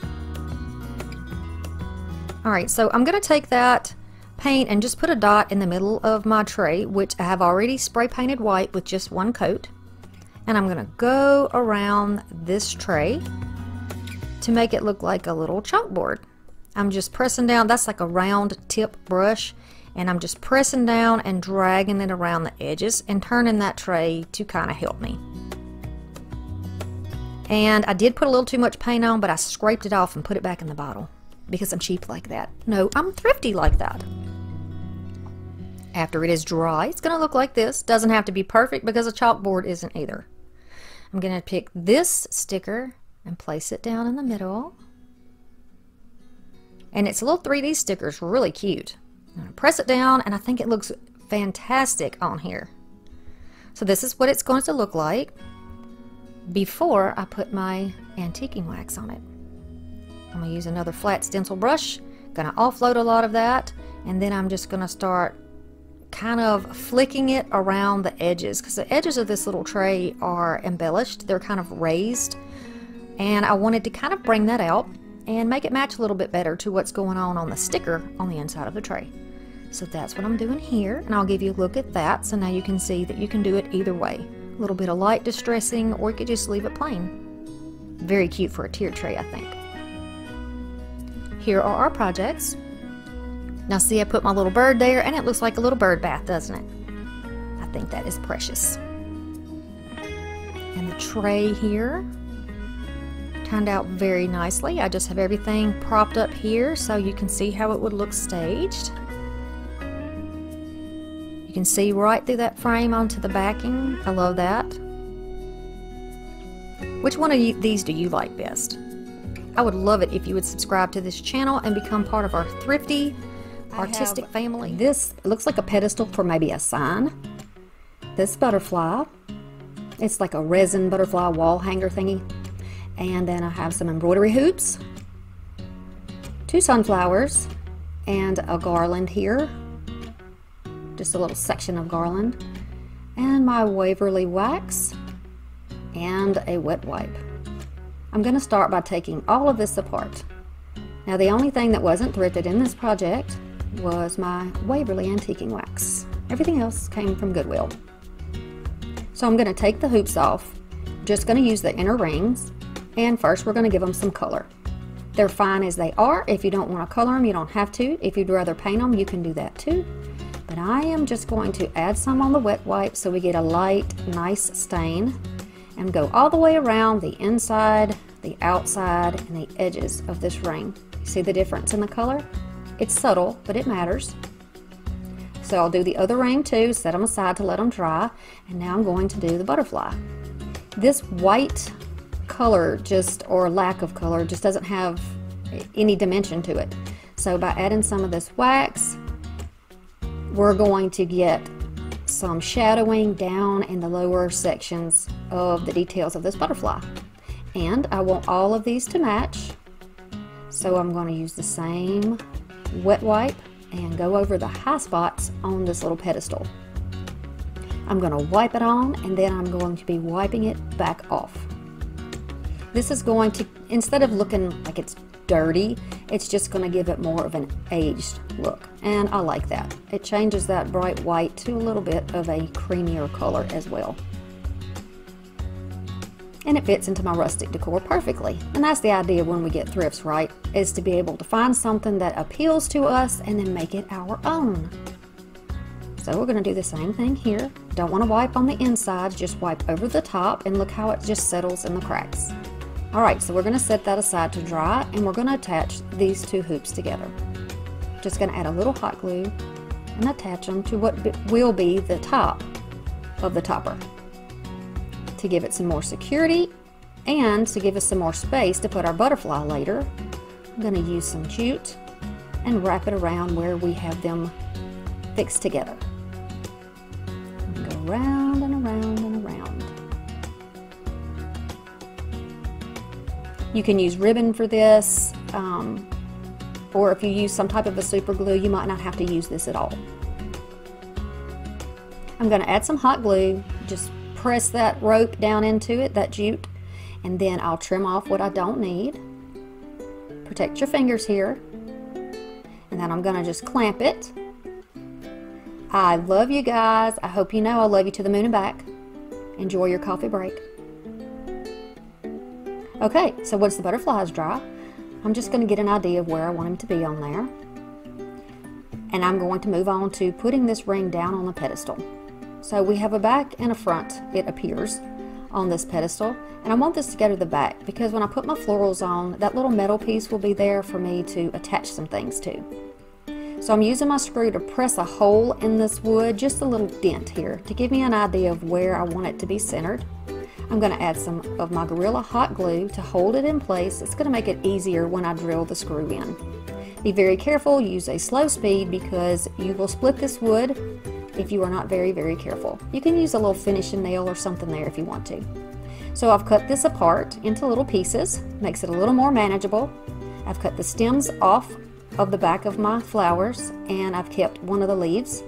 Alright, so I'm going to take that paint and just put a dot in the middle of my tray, which I have already spray painted white with just one coat. And I'm going to go around this tray to make it look like a little chalkboard. I'm just pressing down. That's like a round tip brush, and I'm just pressing down and dragging it around the edges and turning that tray to kind of help me. And I did put a little too much paint on, but I scraped it off and put it back in the bottle because I'm cheap like that. No, I'm thrifty like that. After it is dry, it's going to look like this. Doesn't have to be perfect because a chalkboard isn't either. I'm going to pick this sticker and place it down in the middle. And it's a little 3D sticker. It's really cute. I'm going to press it down, and I think it looks fantastic on here. So this is what it's going to look like before I put my antiquing wax on it. I'm going to use another flat stencil brush. Going to offload a lot of that, and then I'm just going to start kind of flicking it around the edges, because the edges of this little tray are embellished. They're kind of raised, and I wanted to kind of bring that out and make it match a little bit better to what's going on the sticker on the inside of the tray. So that's what I'm doing here, and I'll give you a look at that so now you can see that you can do it either way. A little bit of light distressing, or you could just leave it plain. Very cute for a tier tray, I think. Here are our projects. Now see, I put my little bird there, and it looks like a little bird bath, doesn't it? I think that is precious. And the tray here turned out very nicely. I just have everything propped up here so you can see how it would look staged. You can see right through that frame onto the backing. I love that. Which one of these do you like best? I would love it if you would subscribe to this channel and become part of our thrifty artistic family. This looks like a pedestal for maybe a sign. This butterfly, it's like a resin butterfly wall hanger thingy. And then I have some embroidery hoops, 2 sunflowers, and a garland here. Just a little section of garland. And my Waverly wax and a wet wipe. I'm going to start by taking all of this apart. Now the only thing that wasn't thrifted in this project was my Waverly antiquing wax. Everything else came from Goodwill. So I'm going to take the hoops off. Just going to use the inner rings, and first we're going to give them some color. They're fine as they are. If you don't want to color them, you don't have to. If you'd rather paint them, you can do that too. But I am just going to add some on the wet wipe so we get a light, nice stain, and go all the way around the inside, the outside, and the edges of this ring. See the difference in the color? It's subtle, but it matters. So I'll do the other ring too, set them aside to let them dry, and now I'm going to do the butterfly. This white color or lack of color just doesn't have any dimension to it. So by adding some of this wax, we're going to get some shadowing down in the lower sections of the details of this butterfly. And I want all of these to match, so I'm going to use the same wet wipe and go over the high spots on this little pedestal. I'm going to wipe it on, and then I'm going to be wiping it back off. This is going to, instead of looking like it's dirty, it's just going to give it more of an aged look, and I like that. It changes that bright white to a little bit of a creamier color as well. And it fits into my rustic decor perfectly. And that's the idea when we get thrifts, right? Is to be able to find something that appeals to us and then make it our own. So we're going to do the same thing here. Don't want to wipe on the insides, just wipe over the top, and look how it just settles in the cracks. Alright, so we're going to set that aside to dry, and we're going to attach these 2 hoops together. Just going to add a little hot glue and attach them to what will be the top of the topper, to give it some more security and to give us some more space to put our butterfly later. I'm going to use some jute and wrap it around where we have them fixed together. Go round and around and around. You can use ribbon for this, or if you use some type of a super glue, you might not have to use this at all. I'm going to add some hot glue, just press that rope down into it, that jute, and then I'll trim off what I don't need. Protect your fingers here, and then I'm going to just clamp it. I love you guys. I hope you know I love you to the moon and back. Enjoy your coffee break. Okay, so once the butterflies dry, I'm just going to get an idea of where I want them to be on there. And I'm going to move on to putting this ring down on the pedestal. So we have a back and a front, it appears, on this pedestal. And I want this to go to the back because when I put my florals on, that little metal piece will be there for me to attach some things to. So I'm using my screw to press a hole in this wood, just a little dent here, to give me an idea of where I want it to be centered. I'm going to add some of my Gorilla hot glue to hold it in place. It's going to make it easier when I drill the screw in. Be very careful, use a slow speed because you will split this wood if you are not very, very careful. You can use a little finishing nail or something there if you want to. So I've cut this apart into little pieces, makes it a little more manageable. I've cut the stems off of the back of my flowers, and I've kept one of the leaves.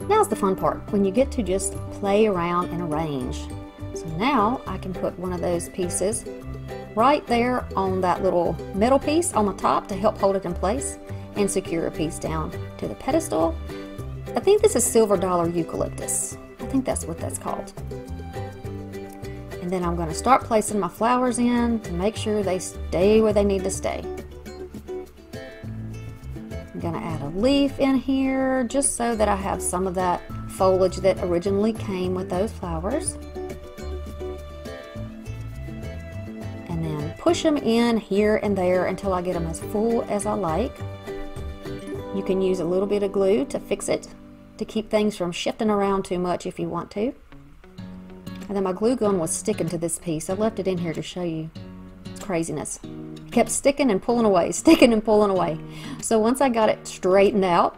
Now's the fun part, when you get to just play around and arrange. So now I can put one of those pieces right there on that little metal piece on the top to help hold it in place, and secure a piece down to the pedestal. I think this is silver dollar eucalyptus. I think that's what that's called. And then I'm going to start placing my flowers in to make sure they stay where they need to stay. I'm going to add a leaf in here just so that I have some of that foliage that originally came with those flowers. And then push them in here and there until I get them as full as I like. You can use a little bit of glue to fix it, to keep things from shifting around too much if you want to. And then my glue gun was sticking to this piece. I left it in here to show you. It's craziness. It kept sticking and pulling away, sticking and pulling away. So once I got it straightened out,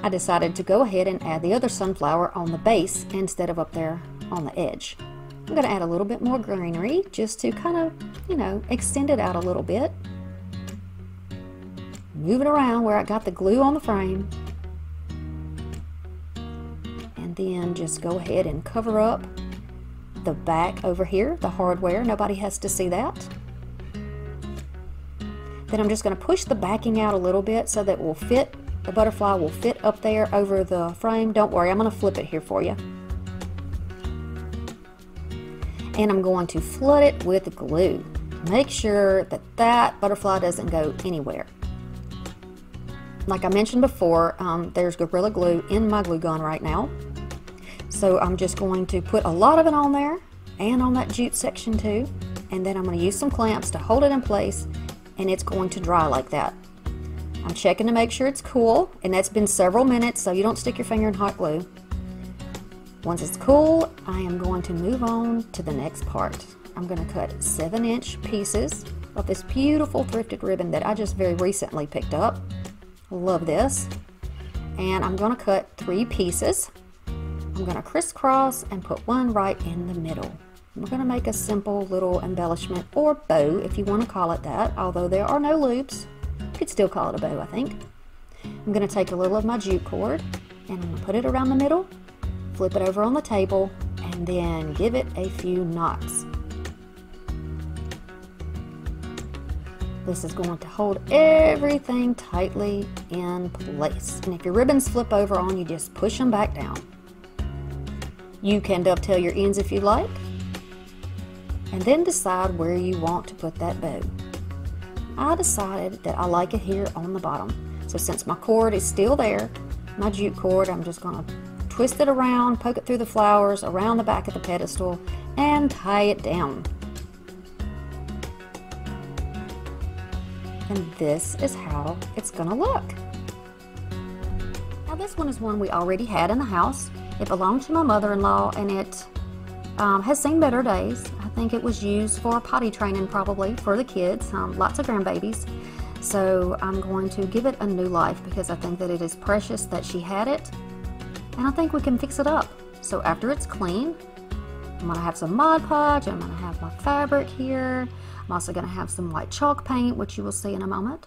I decided to go ahead and add the other sunflower on the base instead of up there on the edge. I'm going to add a little bit more greenery just to kind of, you know, extend it out a little bit. Move it around where I got the glue on the frame. And then just go ahead and cover up the back over here, the hardware. Nobody has to see that. Then I'm just going to push the backing out a little bit so that it will fit, the butterfly will fit up there over the frame. Don't worry, I'm going to flip it here for you. And I'm going to flood it with glue. Make sure that that butterfly doesn't go anywhere. Like I mentioned before, there's Gorilla Glue in my glue gun right now. So I'm just going to put a lot of it on there and on that jute section too. And then I'm going to use some clamps to hold it in place, and it's going to dry like that. I'm checking to make sure it's cool, and that's been several minutes, so you don't stick your finger in hot glue. Once it's cool, I am going to move on to the next part. I'm going to cut 7-inch pieces of this beautiful thrifted ribbon that I just very recently picked up. Love this. And I'm going to cut 3 pieces. I'm going to crisscross and put one right in the middle. We're going to make a simple little embellishment, or bow if you want to call it that, although there are no loops. You could still call it a bow, I think. I'm going to take a little of my jute cord and I'm going to put it around the middle, flip it over on the table, and then give it a few knots. This is going to hold everything tightly in place. And if your ribbons flip over on you, just push them back down. You can dovetail your ends if you like, and then decide where you want to put that bow. I decided that I like it here on the bottom. So since my cord is still there, my jute cord, I'm just going to twist it around, poke it through the flowers, around the back of the pedestal, and tie it down. And this is how it's gonna look. Now this one is one we already had in the house. It belonged to my mother-in-law, and it has seen better days. I think it was used for potty training, probably for the kids, lots of grandbabies. So I'm going to give it a new life because I think that it is precious that she had it, and I think we can fix it up. So after it's clean, I'm gonna have some Mod Podge, I'm gonna have my fabric here. I'm also going to have some white chalk paint, which you will see in a moment.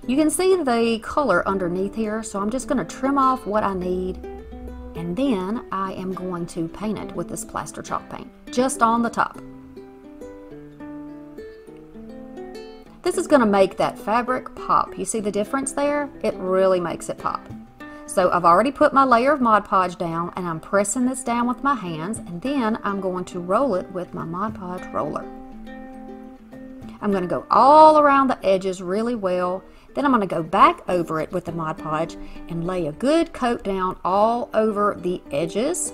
You can see the color underneath here, so I'm just going to trim off what I need, and then I am going to paint it with this plaster chalk paint, just on the top. This is going to make that fabric pop. You see the difference there? It really makes it pop. So I've already put my layer of Mod Podge down, and I'm pressing this down with my hands, and then I'm going to roll it with my Mod Podge roller. I'm going to go all around the edges really well. Then I'm going to go back over it with the Mod Podge and lay a good coat down all over the edges,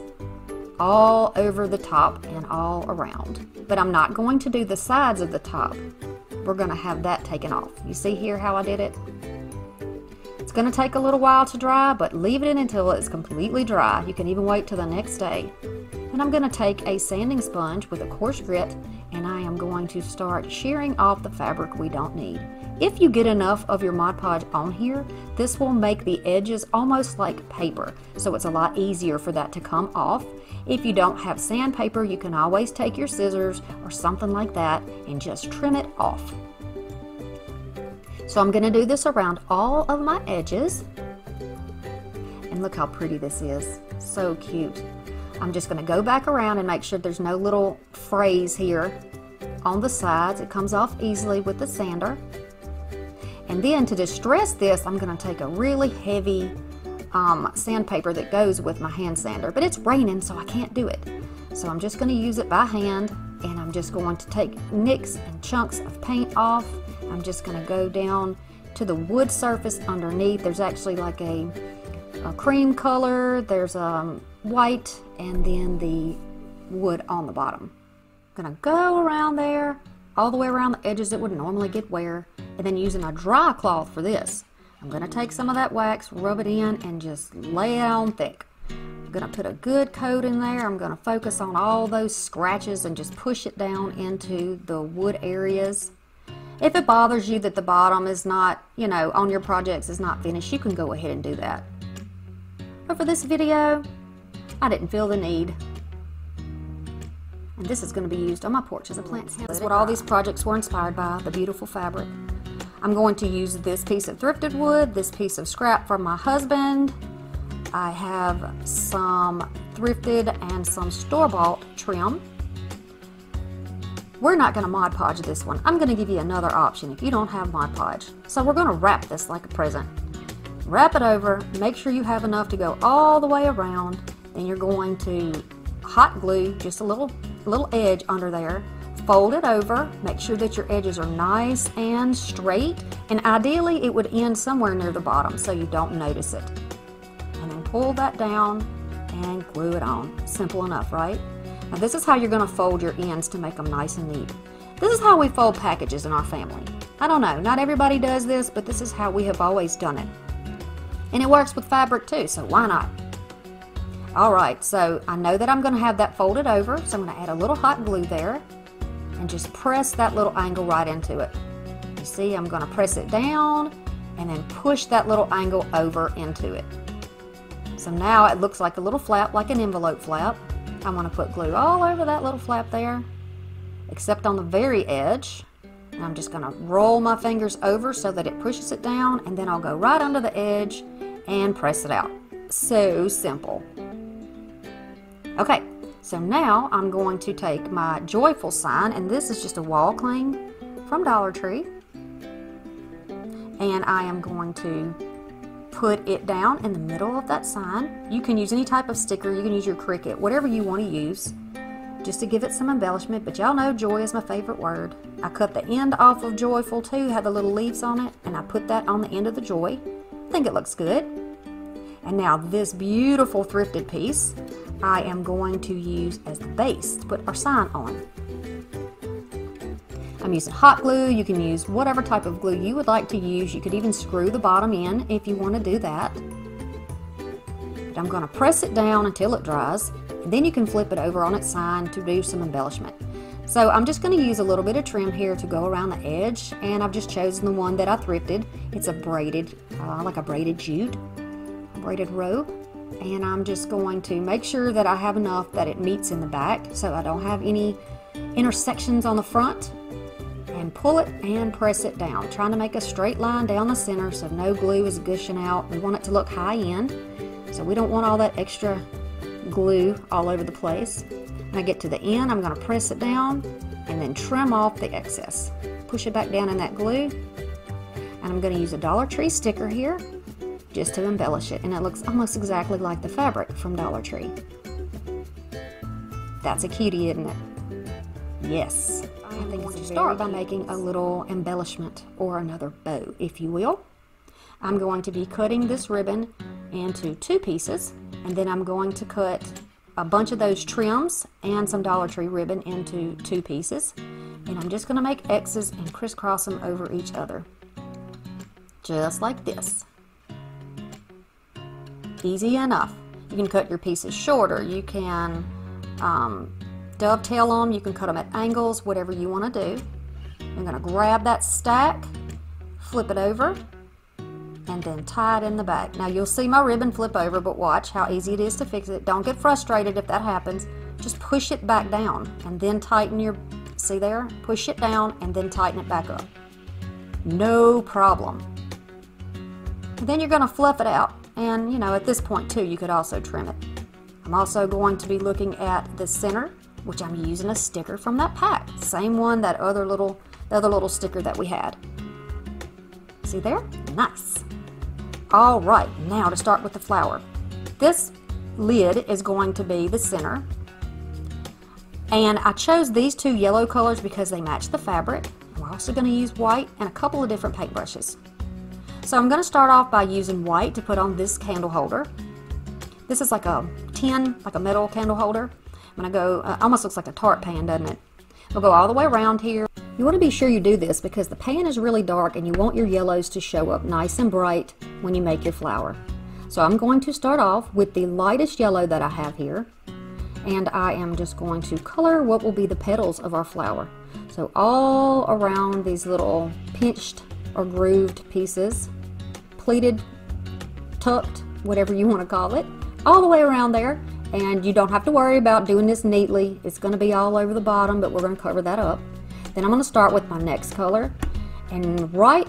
all over the top, and all around. But I'm not going to do the sides of the top. We're going to have that taken off. You see here how I did it? It's going to take a little while to dry, but leave it until it's completely dry. You can even wait till the next day. And I'm going to take a sanding sponge with a coarse grit, and I am going to start shearing off the fabric we don't need. If you get enough of your Mod Podge on here, this will make the edges almost like paper, so it's a lot easier for that to come off. If you don't have sandpaper, you can always take your scissors or something like that and just trim it off. So I'm going to do this around all of my edges. And And look how pretty this is. So cute. I'm just going to go back around and make sure there's no little frays here on the sides. It comes off easily with the sander. And then to distress this, I'm going to take a really heavy sandpaper that goes with my hand sander. But it's raining, so I can't do it. So I'm just going to use it by hand, and I'm just going to take nicks and chunks of paint off. I'm just going to go down to the wood surface underneath. There's actually like a cream color, there's white, and then the wood on the bottom. I'm going to go around there, all the way around the edges that would normally get wear, and then using a dry cloth for this, I'm going to take some of that wax, rub it in, and just lay it on thick. I'm going to put a good coat in there. I'm going to focus on all those scratches and just push it down into the wood areas. If it bothers you that the bottom is not, you know, on your projects is not finished, you can go ahead and do that. But for this video, I didn't feel the need. And this is going to be used on my porch as a plant stand. That's what all these projects were inspired by, the beautiful fabric. I'm going to use this piece of thrifted wood, this piece of scrap from my husband. I have some thrifted and some store-bought trim. We're not going to Mod Podge this one. I'm going to give you another option if you don't have Mod Podge. So we're going to wrap this like a present. Wrap it over, make sure you have enough to go all the way around. Then you're going to hot glue just a little edge under there. Fold it over, make sure that your edges are nice and straight, and ideally it would end somewhere near the bottom so you don't notice it. And then pull that down and glue it on. Simple enough, right? Now this is how you're going to fold your ends to make them nice and neat. This is how we fold packages in our family. I don't know, not everybody does this, but this is how we have always done it. And it works with fabric too, so why not? Alright, so I know that I'm going to have that folded over, so I'm going to add a little hot glue there and just press that little angle right into it. You see, I'm going to press it down and then push that little angle over into it. So now it looks like a little flap, like an envelope flap. I'm going to put glue all over that little flap there, except on the very edge. And I'm just going to roll my fingers over so that it pushes it down, and then I'll go right under the edge and press it out. So simple. Okay, so now I'm going to take my joyful sign, and this is just a wall cling from Dollar Tree, and I am going to put it down in the middle of that sign. You can use any type of sticker, you can use your Cricut, whatever you want to use, just to give it some embellishment, but y'all know joy is my favorite word. I cut the end off of joyful too, had the little leaves on it, and I put that on the end of the joy. I think it looks good. And now this beautiful thrifted piece, I am going to use as the base to put our sign on. I'm using hot glue. You can use whatever type of glue you would like to use. You could even screw the bottom in if you want to do that. But I'm going to press it down until it dries, and then you can flip it over on its side to do some embellishment. So I'm just going to use a little bit of trim here to go around the edge, and I've just chosen the one that I thrifted. It's a braided, like a braided jute, braided robe. And I'm just going to make sure that I have enough that it meets in the back so I don't have any intersections on the front, and pull it and press it down, trying to make a straight line down the center so no glue is gushing out. We want it to look high end, so we don't want all that extra glue all over the place. When I get to the end, I'm going to press it down and then trim off the excess. Push it back down in that glue, and I'm going to use a Dollar Tree sticker here just to embellish it, and it looks almost exactly like the fabric from Dollar Tree. That's a cutie, isn't it? Yes. I think it's start by making a little embellishment or another bow, if you will. I'm going to be cutting this ribbon into 2 pieces, and then I'm going to cut a bunch of those trims and some Dollar Tree ribbon into 2 pieces, and I'm just going to make X's and crisscross them over each other, just like this. Easy enough. You can cut your pieces shorter, you can dovetail them, you can cut them at angles, whatever you want to do. I'm going to grab that stack, flip it over, and then tie it in the back. Now you'll see my ribbon flip over, but watch how easy it is to fix it. Don't get frustrated if that happens. Just push it back down and then tighten your, see there? Push it down and then tighten it back up. No problem. And then you're going to fluff it out. And you know, at this point too, you could also trim it. I'm also going to be looking at the center, which I'm using a sticker from that pack. Same one, the other little sticker that we had. See there? Nice. All right, now to start with the flower. This lid is going to be the center. And I chose these two yellow colors because they match the fabric. We're also going to use white and a couple of different paintbrushes. So I'm going to start off by using white to put on this candle holder. This is like a tin, like a metal candle holder. I'm going to go, almost looks like a tart pan, doesn't it? We'll go all the way around here. You want to be sure you do this because the pan is really dark and you want your yellows to show up nice and bright when you make your flower. So I'm going to start off with the lightest yellow that I have here. And I am just going to color what will be the petals of our flower. So all around these little pinched or grooved pieces, pleated, tucked, whatever you want to call it, all the way around there. And you don't have to worry about doing this neatly. It's going to be all over the bottom, but we're going to cover that up. Then I'm going to start with my next color. And right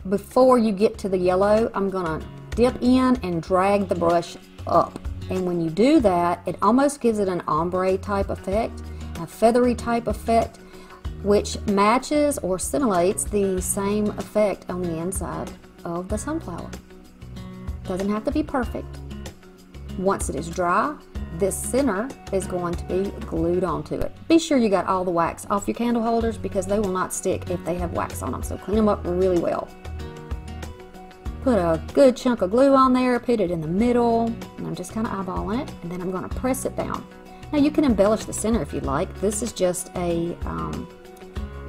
before you get to the yellow, I'm going to dip in and drag the brush up. And when you do that, it almost gives it an ombre type effect, a feathery type effect, which matches or simulates the same effect on the inside of the sunflower. Doesn't have to be perfect. Once it is dry, this center is going to be glued onto it. Be sure you got all the wax off your candle holders because they will not stick if they have wax on them, so clean them up really well. Put a good chunk of glue on there, put it in the middle, and I'm just kind of eyeballing it, and then I'm going to press it down. Now you can embellish the center if you like. This is just a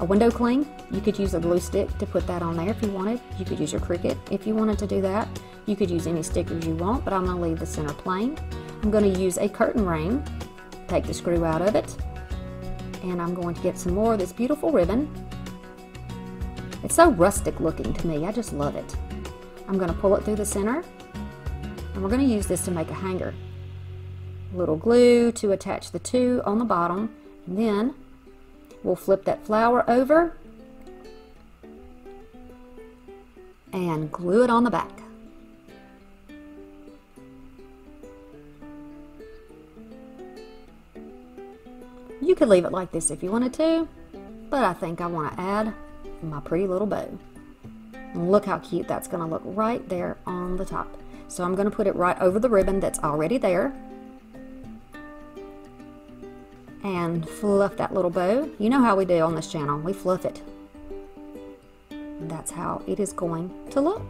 window cling. You could use a glue stick to put that on there if you wanted. You could use your Cricut if you wanted to do that. You could use any stickers you want, but I'm going to leave the center plain. I'm going to use a curtain ring, take the screw out of it, and I'm going to get some more of this beautiful ribbon. It's so rustic looking to me. I just love it. I'm going to pull it through the center, and we're going to use this to make a hanger. A little glue to attach the two on the bottom, and then we'll flip that flower over and glue it on the back. You could leave it like this if you wanted to, but I think I want to add my pretty little bow. And look how cute that's going to look right there on the top. So I'm going to put it right over the ribbon that's already there. And fluff that little bow. You know how we do on this channel. We fluff it. And that's how it is going to look.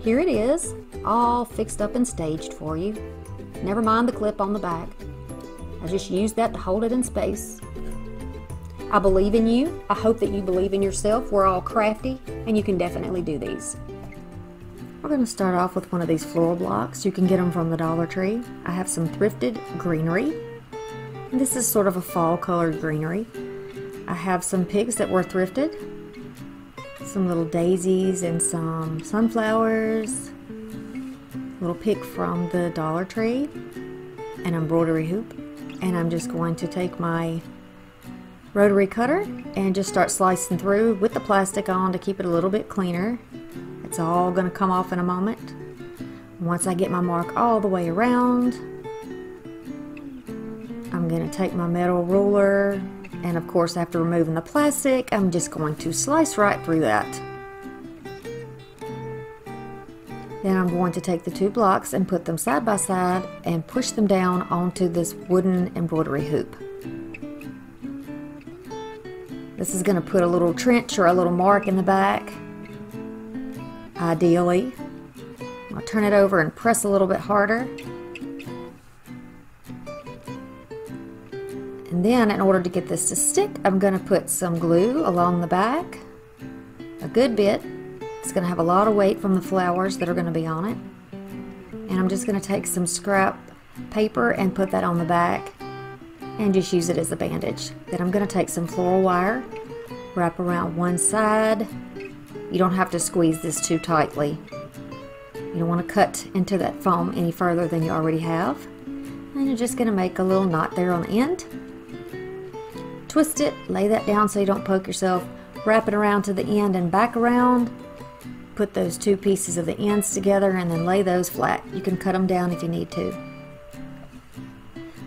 Here it is, all fixed up and staged for you. Never mind the clip on the back. I just used that to hold it in space. I believe in you. I hope that you believe in yourself. We're all crafty, and you can definitely do these. We're going to start off with one of these floral blocks. You can get them from the Dollar Tree. I have some thrifted greenery. And this is sort of a fall colored greenery. I have some pigs that were thrifted. Some little daisies and some sunflowers. A little pick from the Dollar Tree. An embroidery hoop. And I'm just going to take my rotary cutter and just start slicing through with the plastic on to keep it a little bit cleaner. It's all going to come off in a moment. Once I get my mark all the way around, I'm going to take my metal ruler, and of course after removing the plastic, I'm just going to slice right through that. Then I'm going to take the two blocks and put them side by side and push them down onto this wooden embroidery hoop. This is going to put a little trench or a little mark in the back, ideally. I'll turn it over and press a little bit harder. And then in order to get this to stick, I'm going to put some glue along the back, a good bit. It's going to have a lot of weight from the flowers that are going to be on it. And I'm just going to take some scrap paper and put that on the back and just use it as a bandage. Then I'm going to take some floral wire, wrap around one side. You don't have to squeeze this too tightly. You don't want to cut into that foam any further than you already have. And you're just going to make a little knot there on the end. Twist it, lay that down so you don't poke yourself, wrap it around to the end and back around, put those two pieces of the ends together, and then lay those flat. You can cut them down if you need to.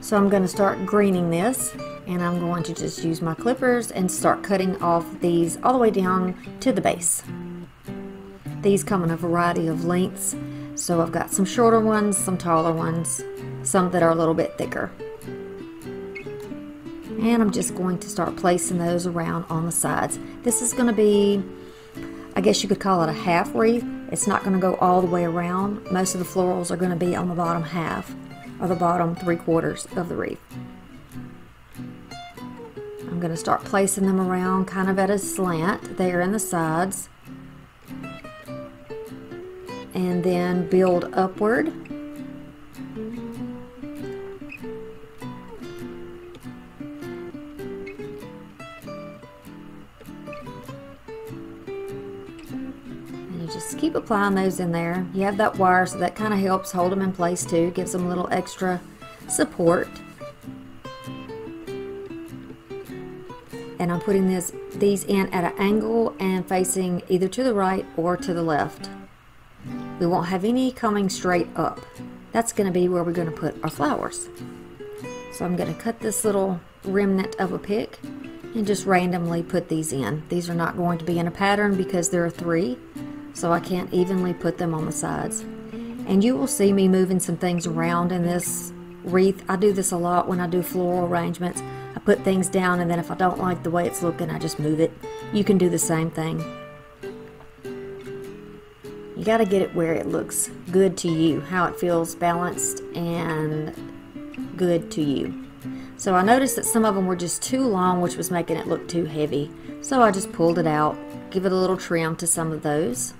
So I'm going to start greening this, and I'm going to just use my clippers and start cutting off these all the way down to the base. These come in a variety of lengths, so I've got some shorter ones, some taller ones, some that are a little bit thicker. And I'm just going to start placing those around on the sides. This is going to be, I guess you could call it a half wreath. It's not going to go all the way around. Most of the florals are going to be on the bottom half, or the bottom 3/4 of the wreath. I'm going to start placing them around kind of at a slant there in the sides, and then build upward. Just keep applying those in there. You have that wire, so that kind of helps hold them in place too, gives them a little extra support. And I'm putting these in at an angle and facing either to the right or to the left. We won't have any coming straight up. That's going to be where we're going to put our flowers. So I'm going to cut this little remnant of a pick and just randomly put these in. These are not going to be in a pattern because there are 3. So I can't evenly put them on the sides. And you will see me moving some things around in this wreath. I do this a lot when I do floral arrangements. I put things down, and then if I don't like the way it's looking, I just move it. You can do the same thing. You got to get it where it looks good to you, how it feels balanced and good to you. So I noticed that some of them were just too long, which was making it look too heavy. So I just pulled it out, give it a little trim to some of those.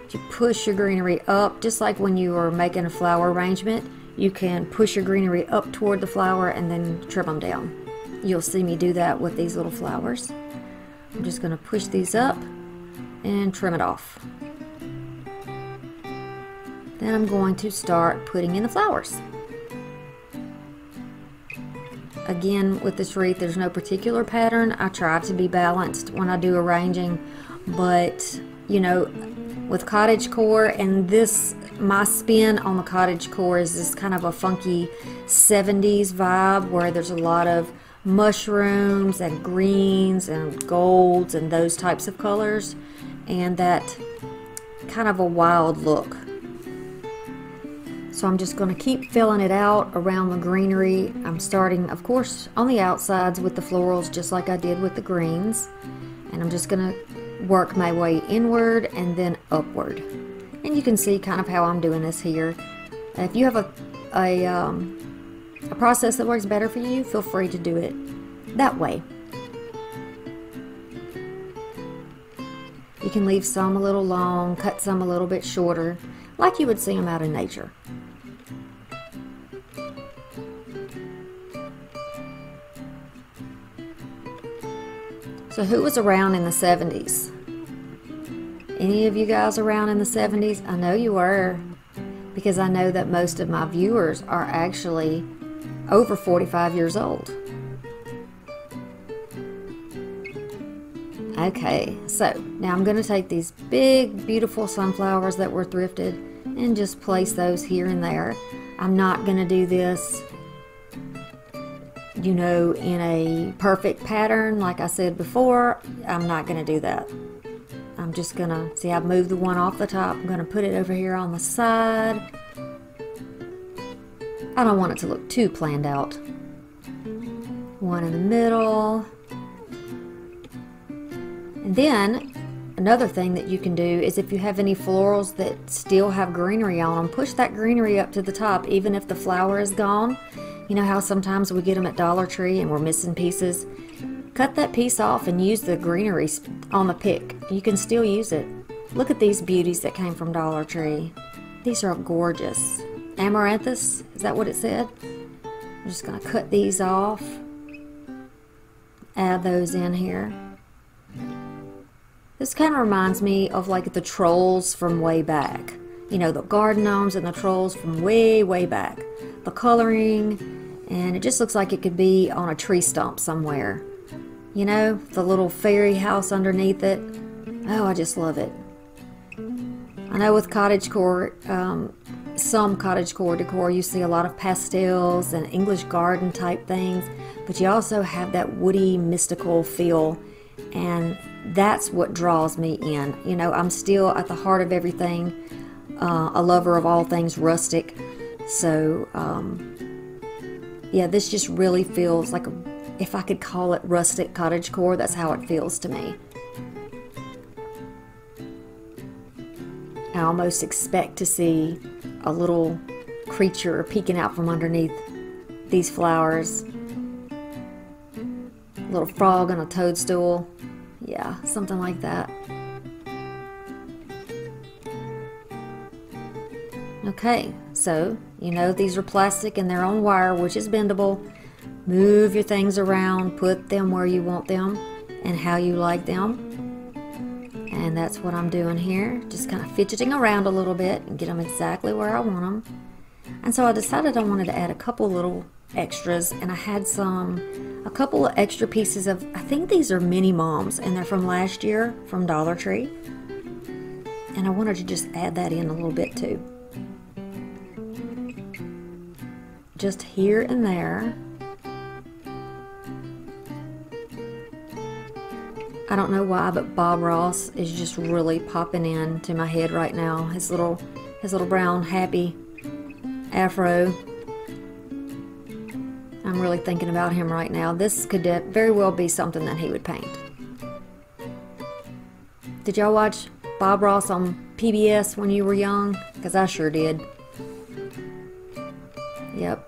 You push your greenery up, just like when you are making a flower arrangement. You can push your greenery up toward the flower and then trim them down. You'll see me do that with these little flowers. I'm just going to push these up and trim it off. Then I'm going to start putting in the flowers. Again, with this wreath, there's no particular pattern. I try to be balanced when I do arranging, but you know, with cottagecore, and this, my spin on the cottagecore is this kind of a funky 70s vibe where there's a lot of mushrooms and greens and golds and those types of colors, and that kind of a wild look. So I'm just going to keep filling it out around the greenery. I'm starting, of course, on the outsides with the florals, just like I did with the greens. And I'm just going to work my way inward and then upward. And you can see kind of how I'm doing this here. If you have a process that works better for you, feel free to do it that way. You can leave some a little long, cut some a little bit shorter, like you would see them out in nature. So who was around in the 70s? Any of you guys around in the 70s? I know you were, because I know that most of my viewers are actually over 45 years old. Okay, so now I'm going to take these big, beautiful sunflowers that were thrifted and just place those here and there. I'm not going to do this, you know, in a perfect pattern. Like I said before, I'm not going to do that. I'm just going to, see, I've moved the one off the top. I'm going to put it over here on the side. I don't want it to look too planned out. One in the middle. And then another thing that you can do is, if you have any florals that still have greenery on them, push that greenery up to the top even if the flower is gone. You know how sometimes we get them at Dollar Tree and we're missing pieces? Cut that piece off and use the greenery on the pick. You can still use it. Look at these beauties that came from Dollar Tree. These are gorgeous. Amaranthus, is that what it said? I'm just going to cut these off. Add those in here. This kind of reminds me of like the trolls from way back. You know, the garden gnomes and the trolls from way, way back. The coloring, and it just looks like it could be on a tree stump somewhere. You know, the little fairy house underneath it. Oh, I just love it. I know with cottagecore, some cottagecore decor, you see a lot of pastels and English garden type things, but you also have that woody, mystical feel, and that's what draws me in. You know, I'm still at the heart of everything, a lover of all things rustic. So, yeah, this just really feels like, if I could call it rustic cottagecore, that's how it feels to me. I almost expect to see a little creature peeking out from underneath these flowers. A little frog on a toadstool. Yeah, something like that. Okay, so you know these are plastic and they're on wire, which is bendable. Move your things around, put them where you want them and how you like them. And that's what I'm doing here, just kind of fidgeting around a little bit and get them exactly where I want them. And so I decided I wanted to add a couple little extras, and I had a couple of extra pieces of, I think these are mini moms, and they're from last year from Dollar Tree. And I wanted to just add that in a little bit too. Just here and there. I don't know why, but Bob Ross is just really popping into my head right now. His little brown happy afro. I'm really thinking about him right now. This could very well be something that he would paint. Did y'all watch Bob Ross on PBS when you were young? Because I sure did. Yep.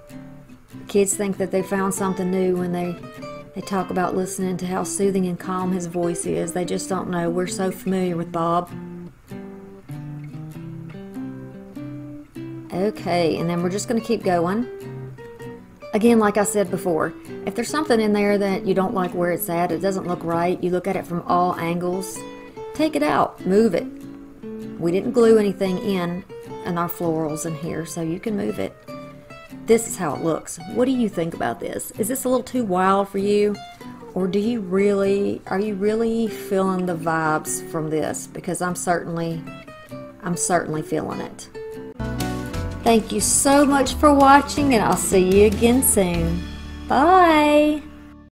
Kids think that they found something new when they talk about listening to how soothing and calm his voice is. They just don't know. We're so familiar with Bob. Okay, and then we're just going to keep going. Again, like I said before, if there's something in there that you don't like where it's at, it doesn't look right, you look at it from all angles, take it out, move it. We didn't glue anything in our florals in here, so you can move it. This is how it looks. What do you think about this? Is this a little too wild for you? Or are you really feeling the vibes from this? Because I'm certainly feeling it. Thank you so much for watching, and I'll see you again soon. Bye!